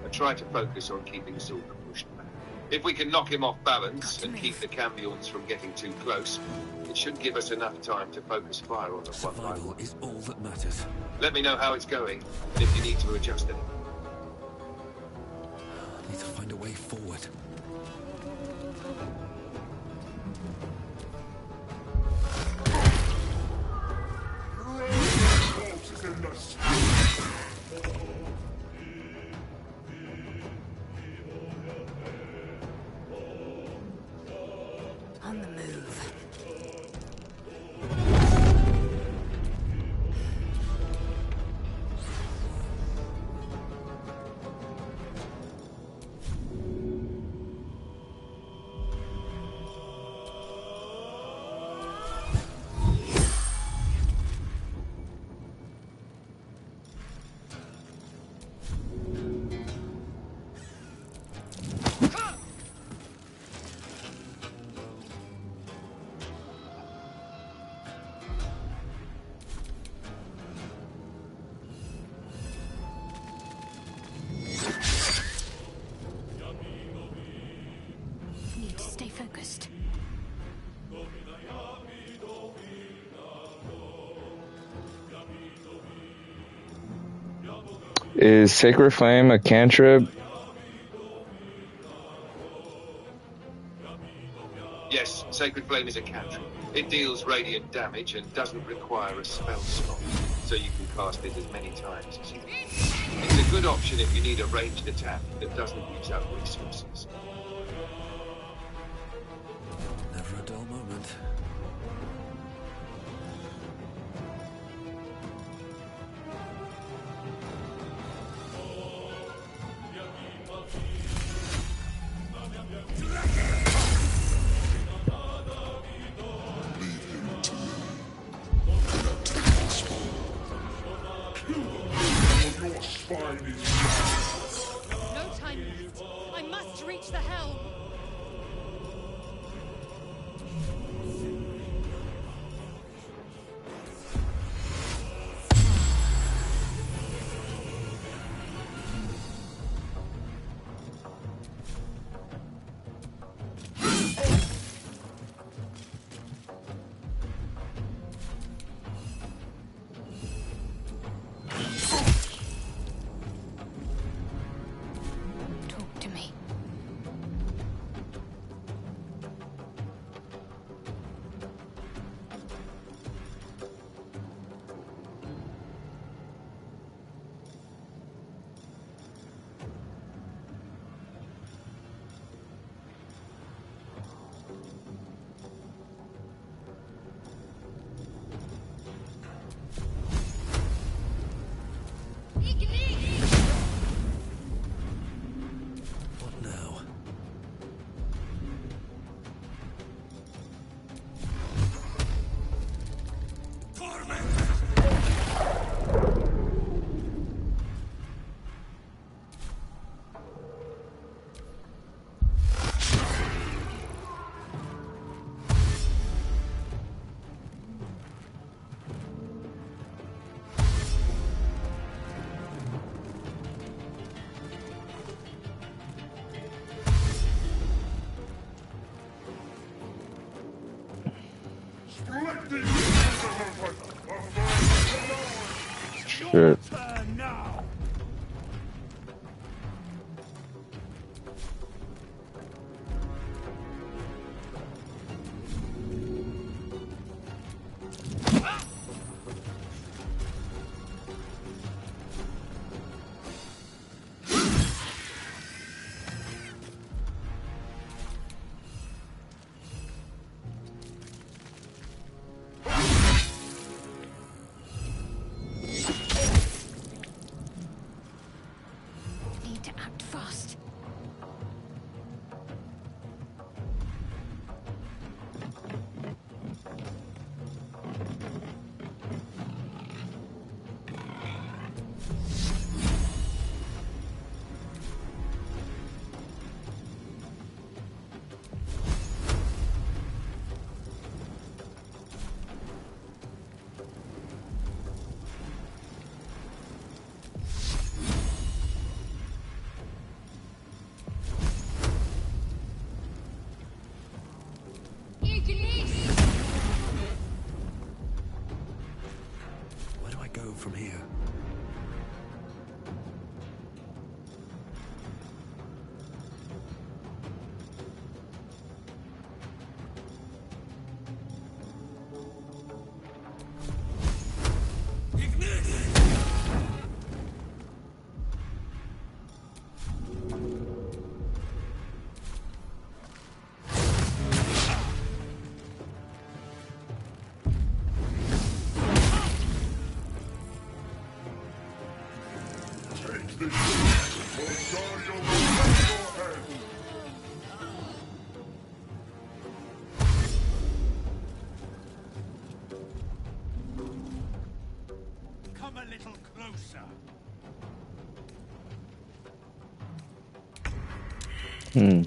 and try to focus on keeping Zulk pushed back. If we can knock him off balance and keep the Cambions from getting too close, it should give us enough time to focus fire on them one by Survival one. is all that matters. Let me know how it's going, and if you need to adjust anything. I need to find a way forward. On the move. Need to stay focused. Is Sacred Flame a cantrip? Yes, Sacred Flame is a cantrip. It deals radiant damage and doesn't require a spell slot, so you can cast it as many times as you need. It's a good option if you need a ranged attack that doesn't use up resources. Never a dull moment. No time left. I must reach the helm. Talk to me. What now? Shit. Need to act fast. Where do I go from here? Come a little closer. Hmm.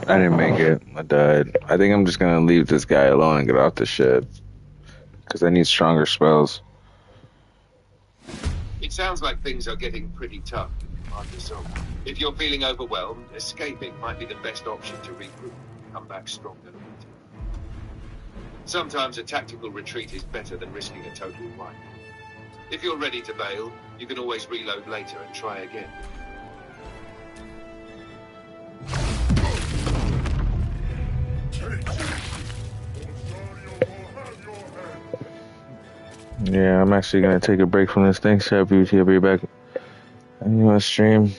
I didn't make it. I died. I think I'm just gonna leave this guy alone and get off the ship. Because I need stronger spells. It sounds like things are getting pretty tough. hard to solve. If you're feeling overwhelmed, escaping might be the best option to regroup and come back stronger later. Sometimes a tactical retreat is better than risking a total wipe. If you're ready to bail, you can always reload later and try again. Yeah, I'm actually gonna take a break from this. Thanks, Chat Beauty. I'll be back. I need to stream.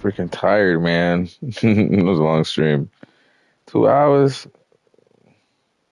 Freaking tired, man. It was a long stream. 2 hours.